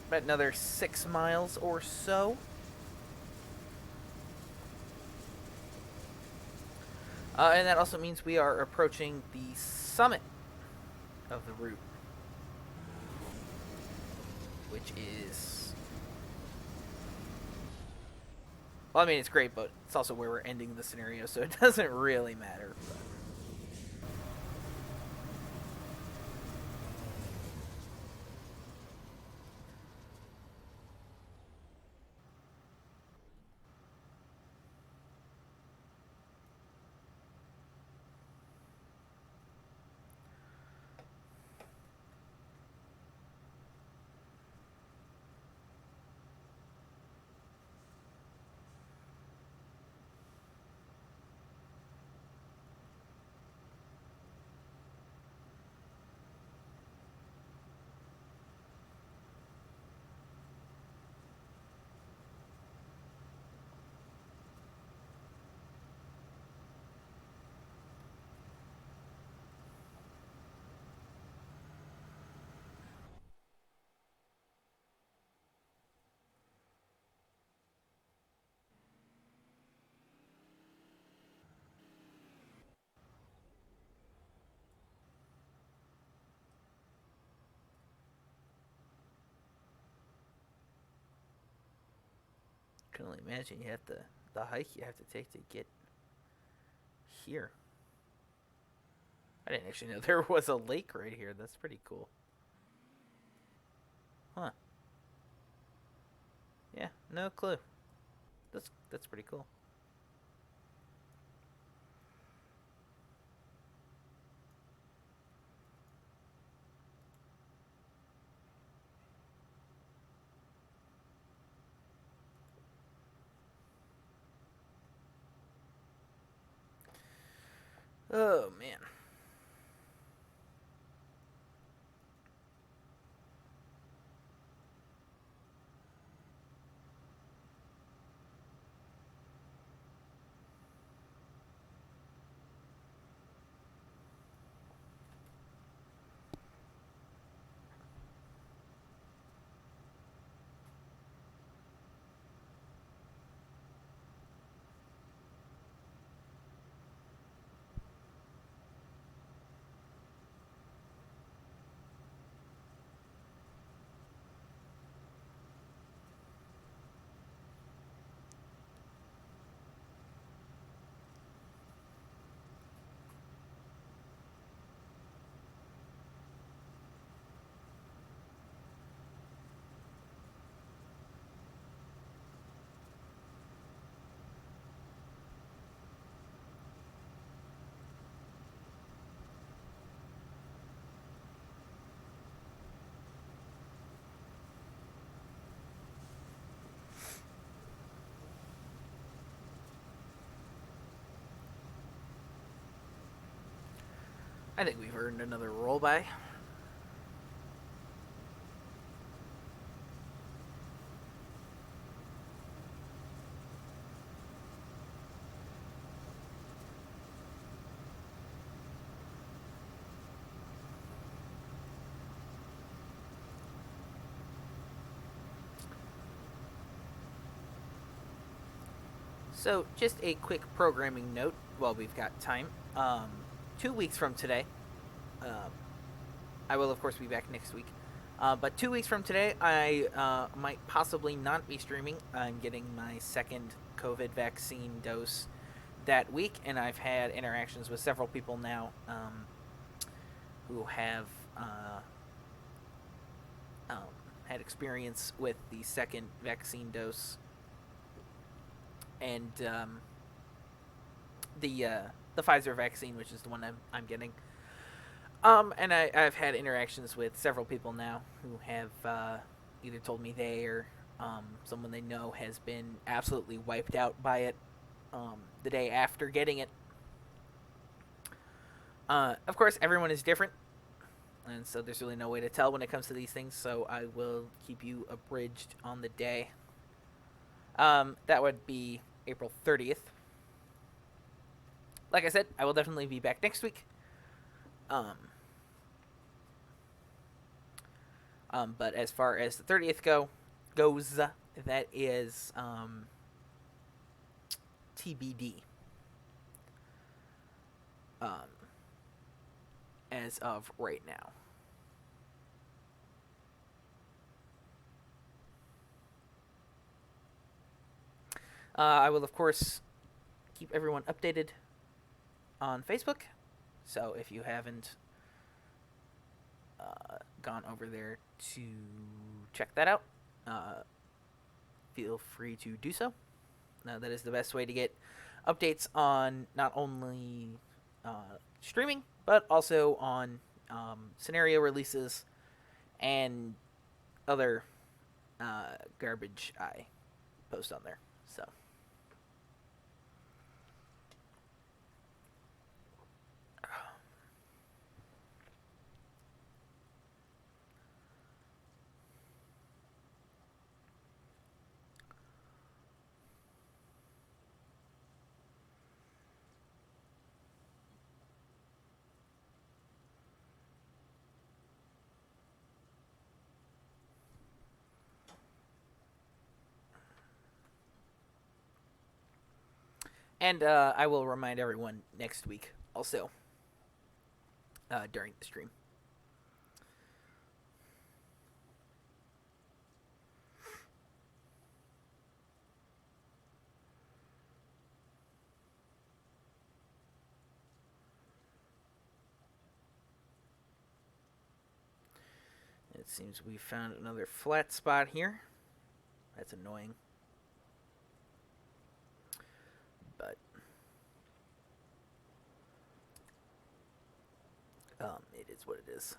about another 6 miles or so. And that also means we are approaching the summit of the route, which is. Well, I mean, it's great, but it's also where we're ending the scenario, so it doesn't really matter. But. can only imagine you have to the hike you have to take to get here. I didn't actually know there was a lake right here. That's pretty cool. Huh. Yeah, no clue. That's pretty cool. Oh man. I think we've earned another roll by. So, just a quick programming note while we've got time. 2 weeks from today, uh, I will, of course, be back next week. But 2 weeks from today, I might possibly not be streaming. I'm getting my second COVID vaccine dose that week, and I've had interactions with several people now who have um, had experience with the second vaccine dose, and the Pfizer vaccine, which is the one I'm getting. And I've had interactions with several people now who have either told me they or someone they know has been absolutely wiped out by it the day after getting it. Of course, everyone is different, and so there's really no way to tell when it comes to these things, so I will keep you abridged on the day. That would be April 30th. Like I said, I will definitely be back next week. Um, but as far as the 30th goes, that is TBD. Um, as of right now. I will, of course, keep everyone updated on Facebook. So if you haven't gone over there to check that out, feel free to do so. That is the best way to get updates on not only streaming, but also on scenario releases and other garbage I post on there. So. And I will remind everyone next week also during the stream. It seems we found another flat spot here. That's annoying. But it is what it is.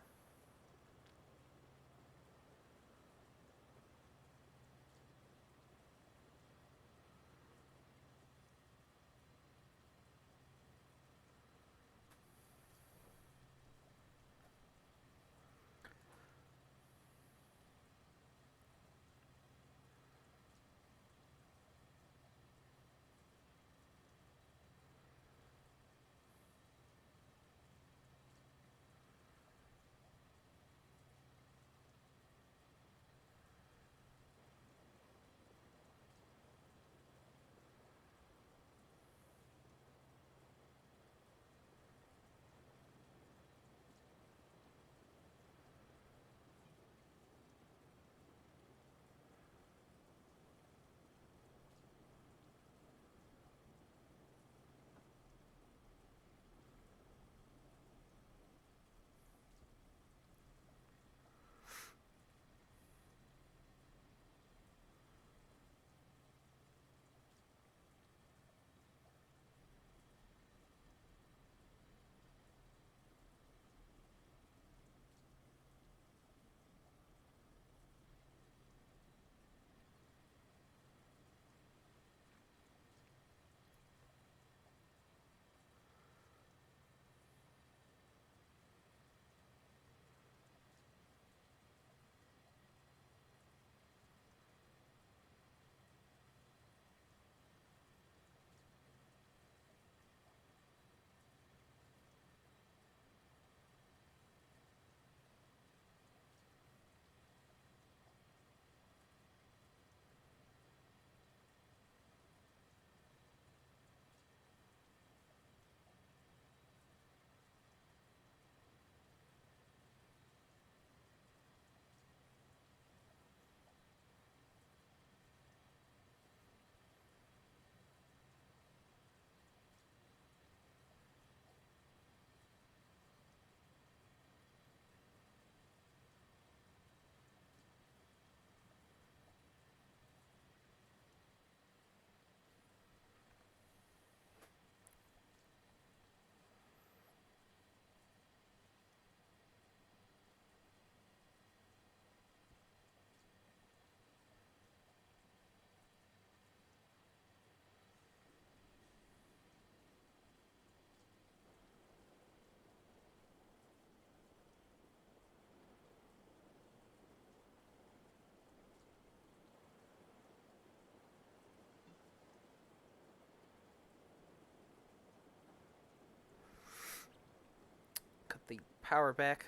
Cut the power back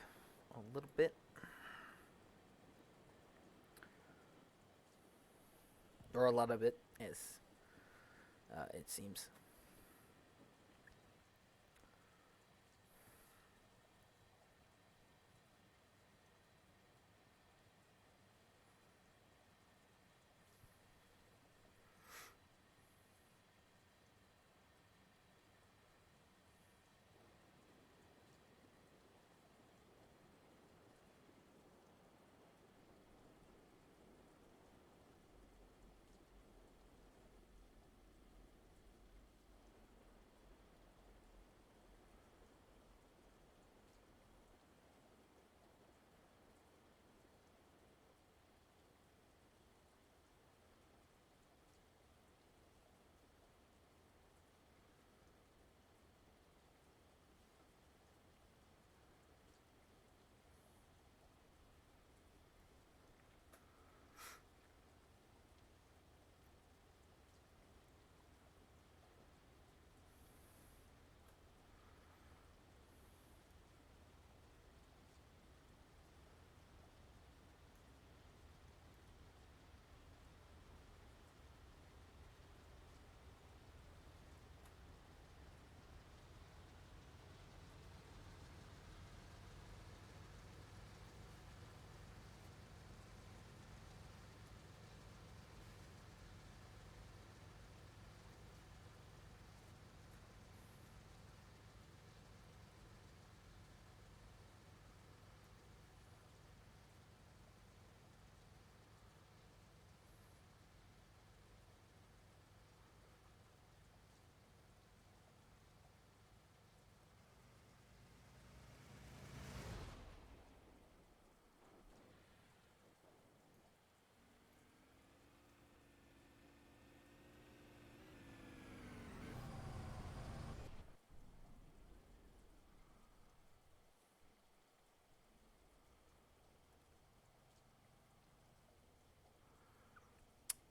a little bit. Or a lot of it, as it seems.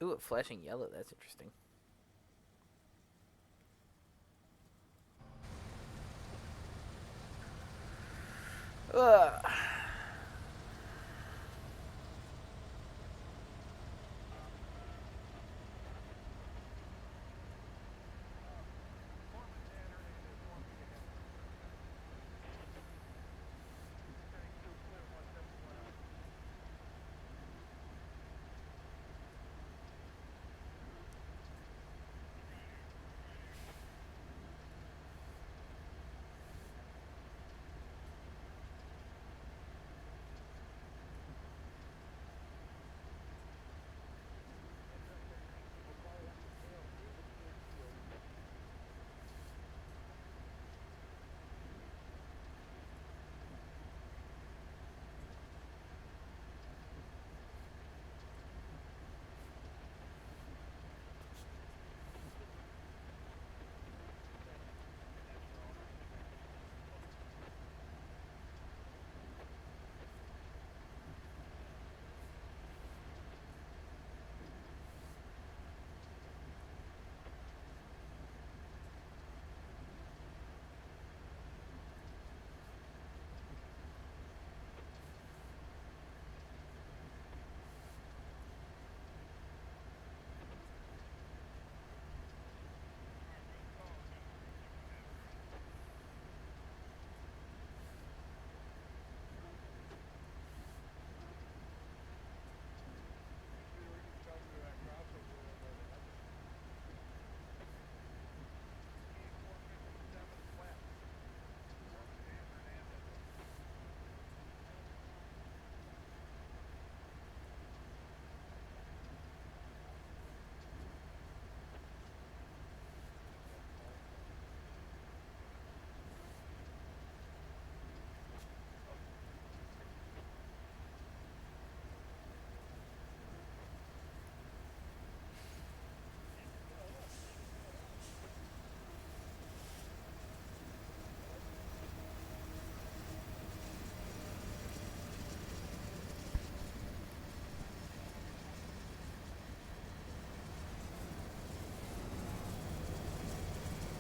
Ooh, a flashing yellow. That's interesting. Ugh.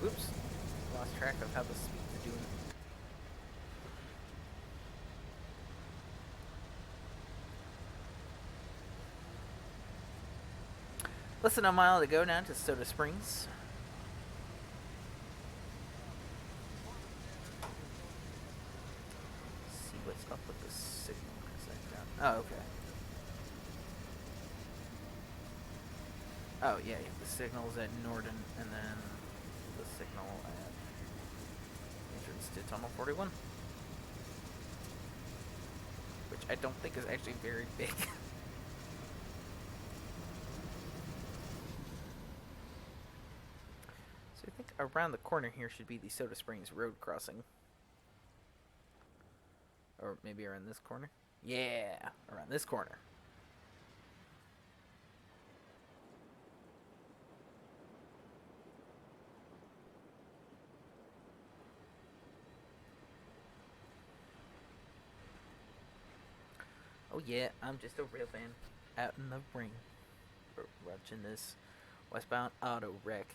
Oops. Lost track of how the speeds are doing. Less than a mile to go down to Soda Springs. See what's up with the signal. Is that down? Oh, okay. Oh, yeah, the signal's at Norden, and then the signal at entrance to Tunnel 41. Which I don't think is actually very big. So I think around the corner here should be the Soda Springs Road crossing. Or maybe around this corner? Yeah, around this corner. Oh yeah, I'm just a real fan. Out in the ring. Watching this westbound auto wreck.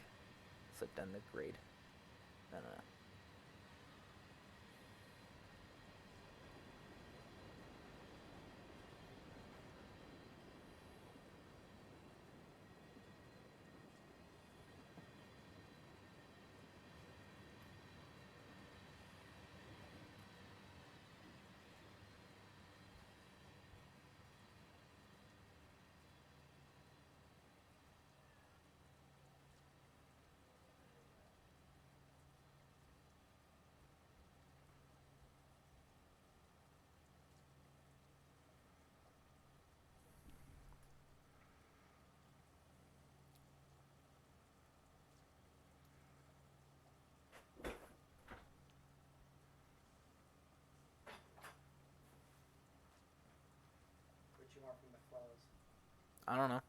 Slip down the grade. No, no, no. What you want from the flows? I don't know.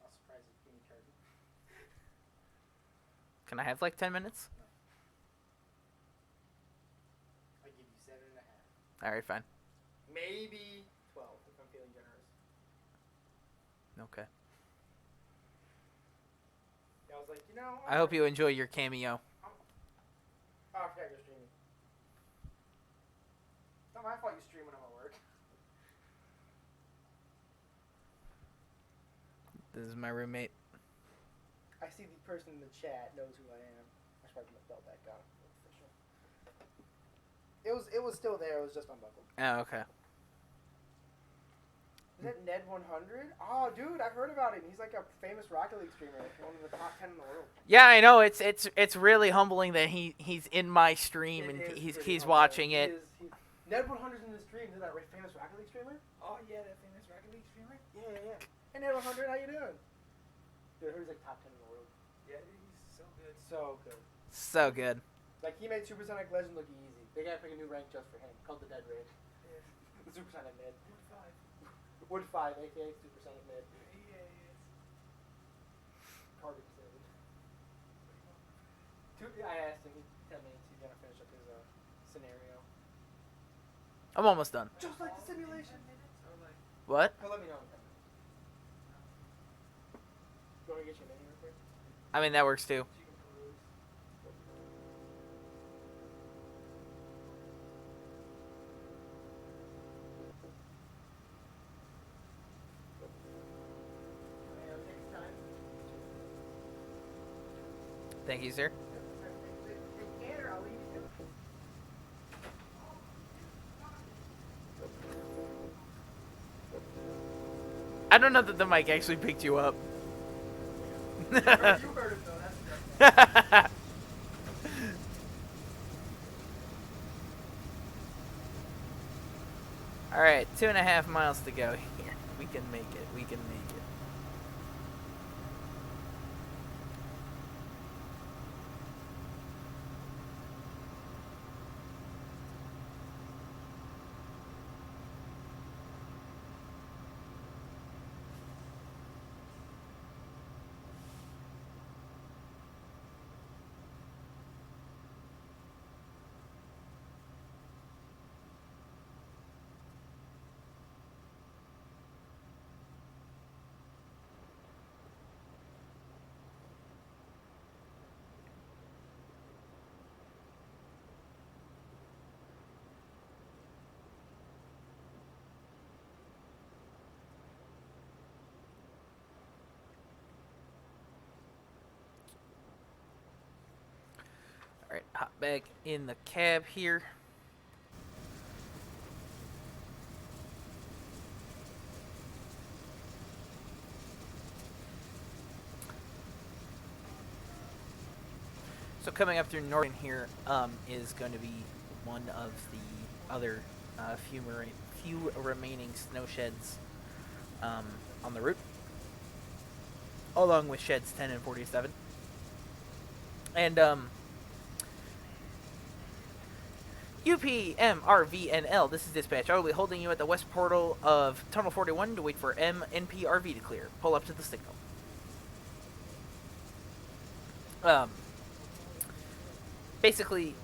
I'll surprise you. Give me card. Can I have like 10 minutes? No. I give you 7.5. Alright, fine. Maybe 12 if I'm feeling generous. Okay. I was like, you know. I hope you enjoy your cameo. Oh, I forgot you're streaming. It's not my fault you stream when I'm at work. This is my roommate. I see the person in the chat knows who I am. I should probably put my belt back on. Official. It was still there. It was just unbuckled. Oh, okay. Is that Ned 100? Oh, dude, I've heard about him. He's like a famous Rocket League streamer, like one of the top 10 in the world. Yeah, I know. It's really humbling that he's in my stream and It is he's pretty watching humble. it. Ned 100's in the stream. Is that famous Rocket League streamer? Oh yeah, that famous Rocket League streamer. Yeah. Hey, Ned 100, how you doing? Dude, he's like top 10 in the world. Yeah, he's so good. So good. So good. Like, he made Supersonic Legend look easy. They gotta pick a new rank just for him, called the Dead Rank. Yeah. The Supersonic Ned. Wood 5. Wood 5, aka Supersonic Ned. Yeah, it's Carbon 7. I asked him, 10 minutes, he's gonna finish up his scenario. I'm almost done. Just like the simulation. or like What? He'll let me know in 10 minutes. You want me to get you a menu real quick? I mean, that works too. so you can peruse. Yeah, take your time. Thank you, sir. Take care, I'll leave you. I don't know that the mic actually picked you up. You heard him though, that's Alright, 2.5 miles to go here. We can make it. We can make it. Alright, hop back in the cab here. So coming up through Norton here is going to be one of the other few remaining snow sheds on the route, along with sheds 10 and 47. And UPMRVNL, this is dispatch. I will be holding you at the west portal of Tunnel 41 to wait for MNPRV to clear. Pull up to the signal. Basically,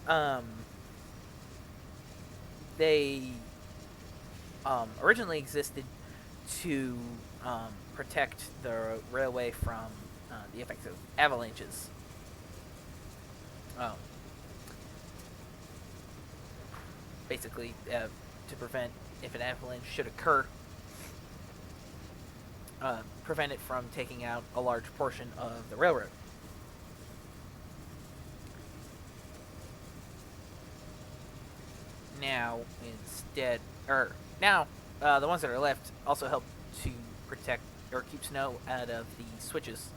they originally existed to protect the railway from the effects of avalanches. Basically, to prevent if an avalanche should occur, prevent it from taking out a large portion of the railroad. Now, the ones that are left also help to protect or keep snow out of the switches,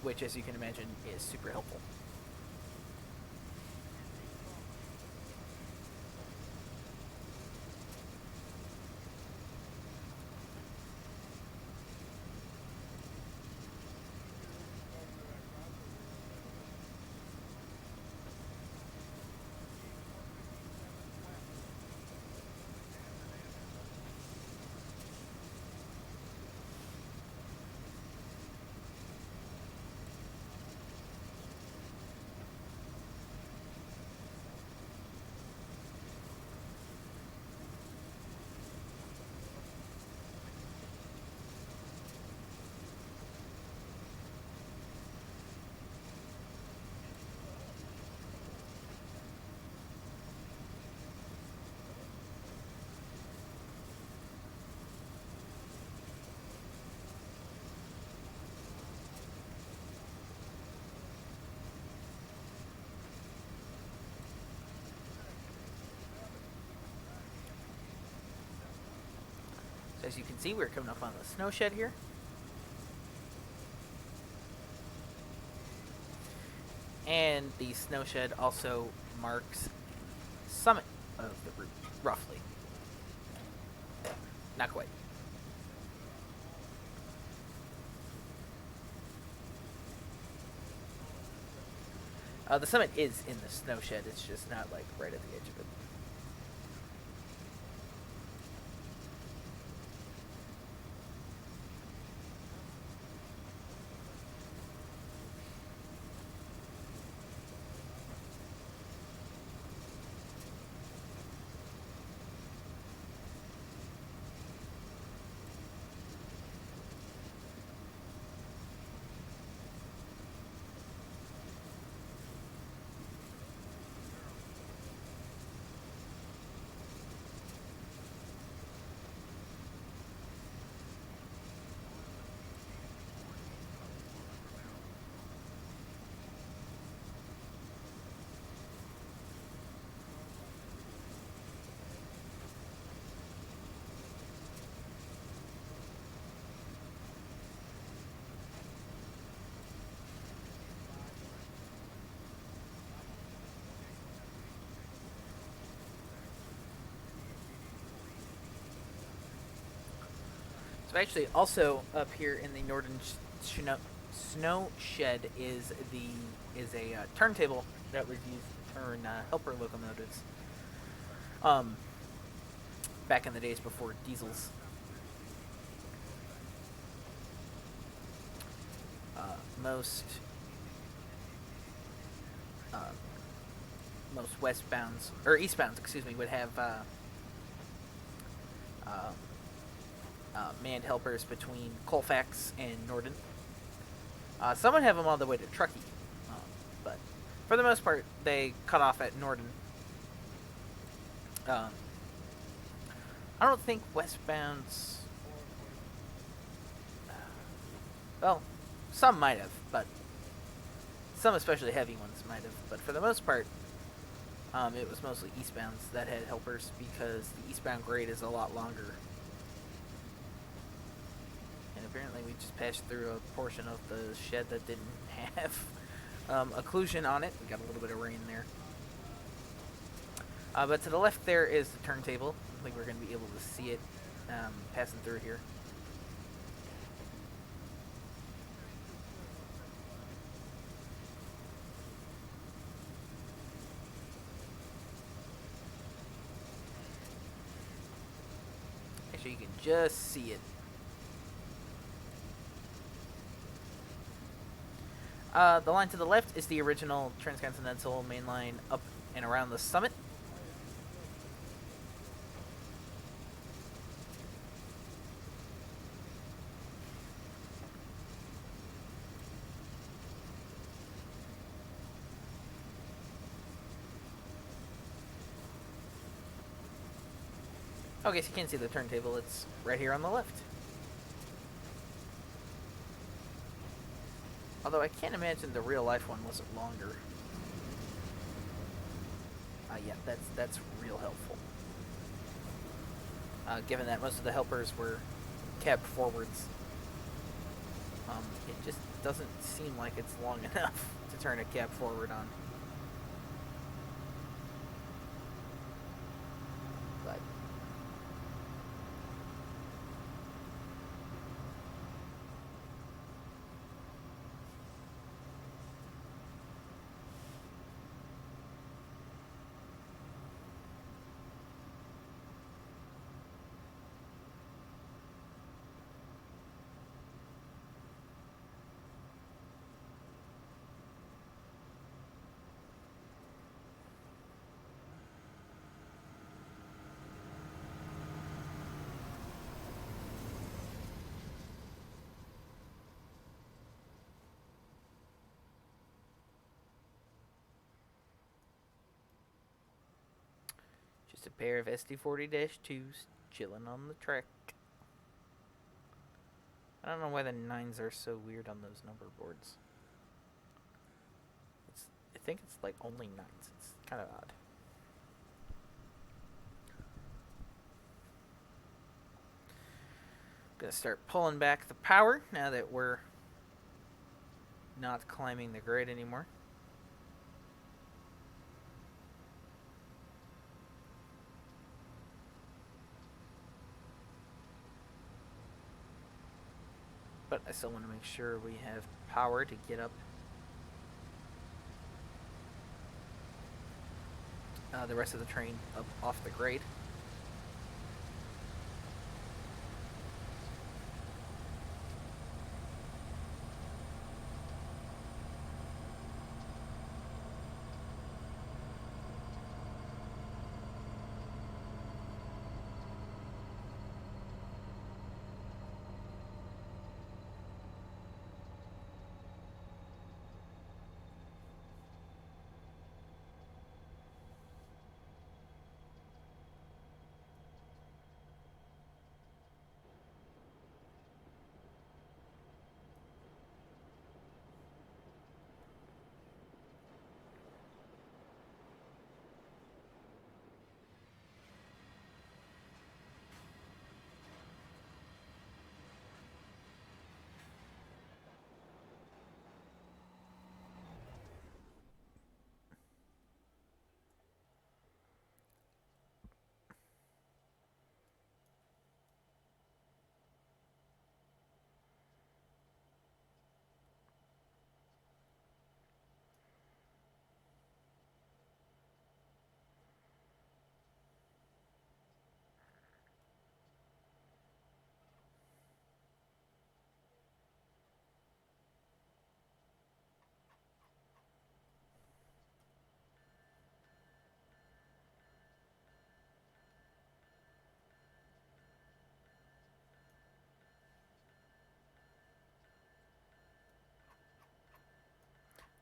which, as you can imagine, is super helpful. As you can see, we're coming up on the snow shed here. And the snow shed also marks summit of the route, roughly. Not quite. The summit is in the snow shed. It's just not like right at the edge of it. So actually, also up here in the northern snow shed is a turntable that was used to turn helper locomotives. Back in the days before diesels. Most most westbounds or eastbounds, excuse me, would have manned helpers between Colfax and Norden. Some would have them all the way to Truckee, but for the most part, they cut off at Norden. I don't think westbounds. Well, some might have, but some especially heavy ones might have. But for the most part, it was mostly eastbounds that had helpers because the eastbound grade is a lot longer. And apparently we just passed through a portion of the shed that didn't have occlusion on it. We got a little bit of rain there. But to the left there is the turntable. I think we're going to be able to see it passing through here. Actually, you can just see it. The line to the left is the original transcontinental main line up and around the summit. Okay, so you can see the turntable. It's right here on the left. Although I can't imagine the real life one wasn't longer. Yeah, that's real helpful. Given that most of the helpers were kept forwards, it just doesn't seem like it's long enough to turn a cab forward on. But just a pair of SD40-2s chilling on the track. I don't know why the 9s are so weird on those number boards. I think it's like only 9s. It's kind of odd. Gonna start pulling back the power now that we're not climbing the grade anymore. But I still want to make sure we have power to get up the rest of the train up off the grade.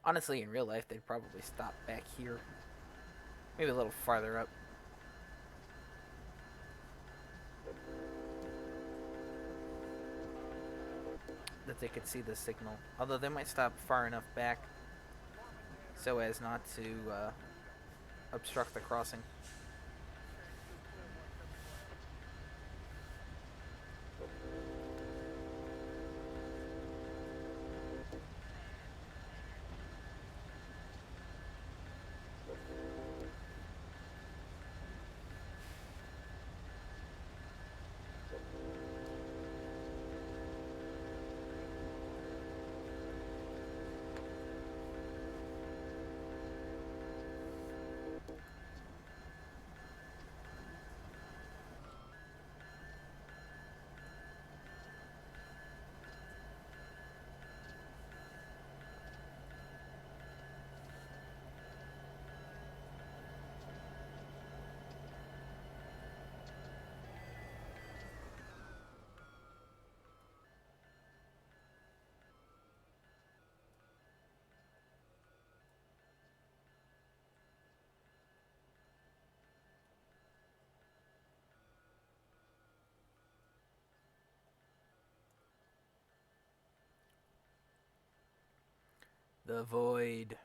Honestly, in real life, they'd probably stop back here. Maybe a little farther up. That they could see the signal. Although they might stop far enough back so as not to obstruct the crossing. The void.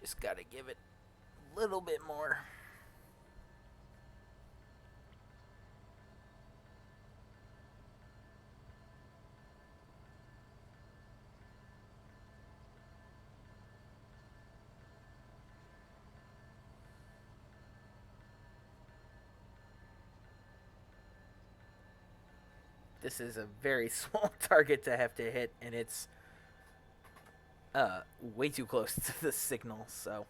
Just gotta give it a little bit more. This is a very small target to have to hit, and it's way too close to the signal, so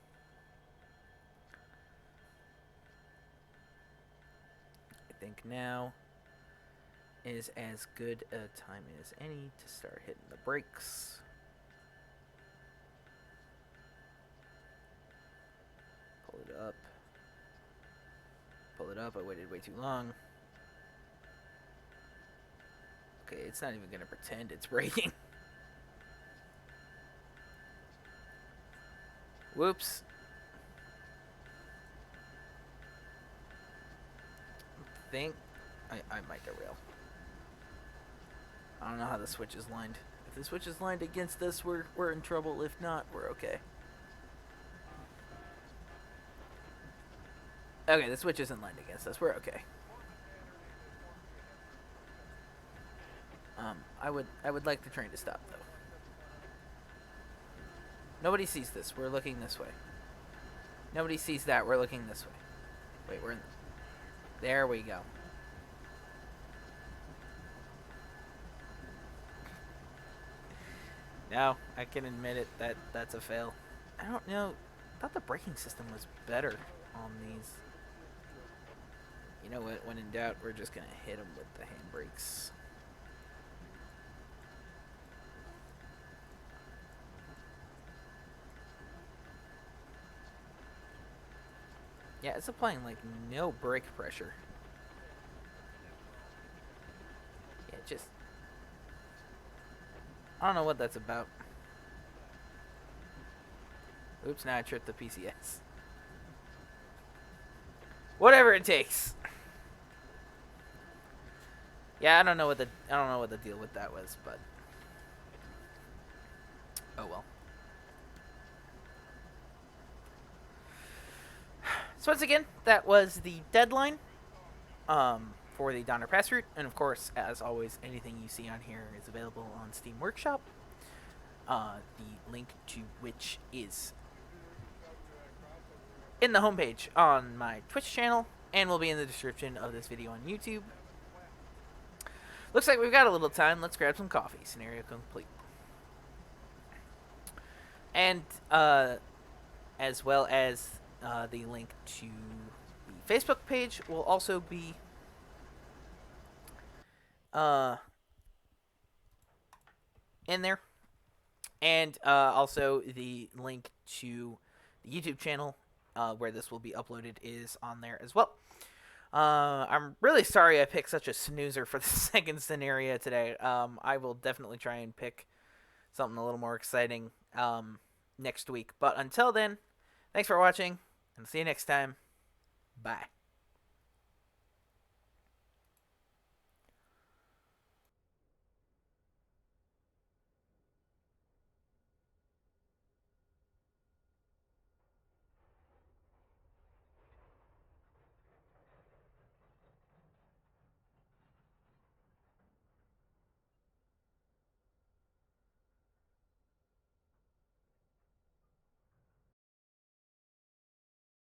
I think now is as good a time as any to start hitting the brakes. Pull it up. Pull it up. I waited way too long. Okay, it's not even going to pretend it's braking. Whoops. Think I might derail. I don't know how the switch is lined. If the switch is lined against us, we're in trouble. If not, we're okay. Okay, the switch isn't lined against us. We're okay. I would like the train to stop though. Nobody sees this. We're looking this way. Nobody sees that. We're looking this way. Wait, we're in. There we go. Now I can admit it. That's a fail. I don't know. I thought the braking system was better on these. You know what? When in doubt, we're just gonna hit them with the handbrakes. Yeah, it's applying like no brake pressure. Yeah, just I don't know what that's about. Oops, now I tripped the PCS. Whatever it takes. Yeah, I don't know what the deal with that was, but oh well. So once again, that was the deadline for the Donner Pass route, and of course, as always, anything you see on here is available on Steam Workshop. The link to which is in the homepage on my Twitch channel, and will be in the description of this video on YouTube. Looks like we've got a little time. Let's grab some coffee. Scenario complete. And as well as the link to the Facebook page will also be in there. And also the link to the YouTube channel where this will be uploaded is on there as well. I'm really sorry I picked such a snoozer for the second scenario today. I will definitely try and pick something a little more exciting next week. But until then, thanks for watching, and see you next time. Bye.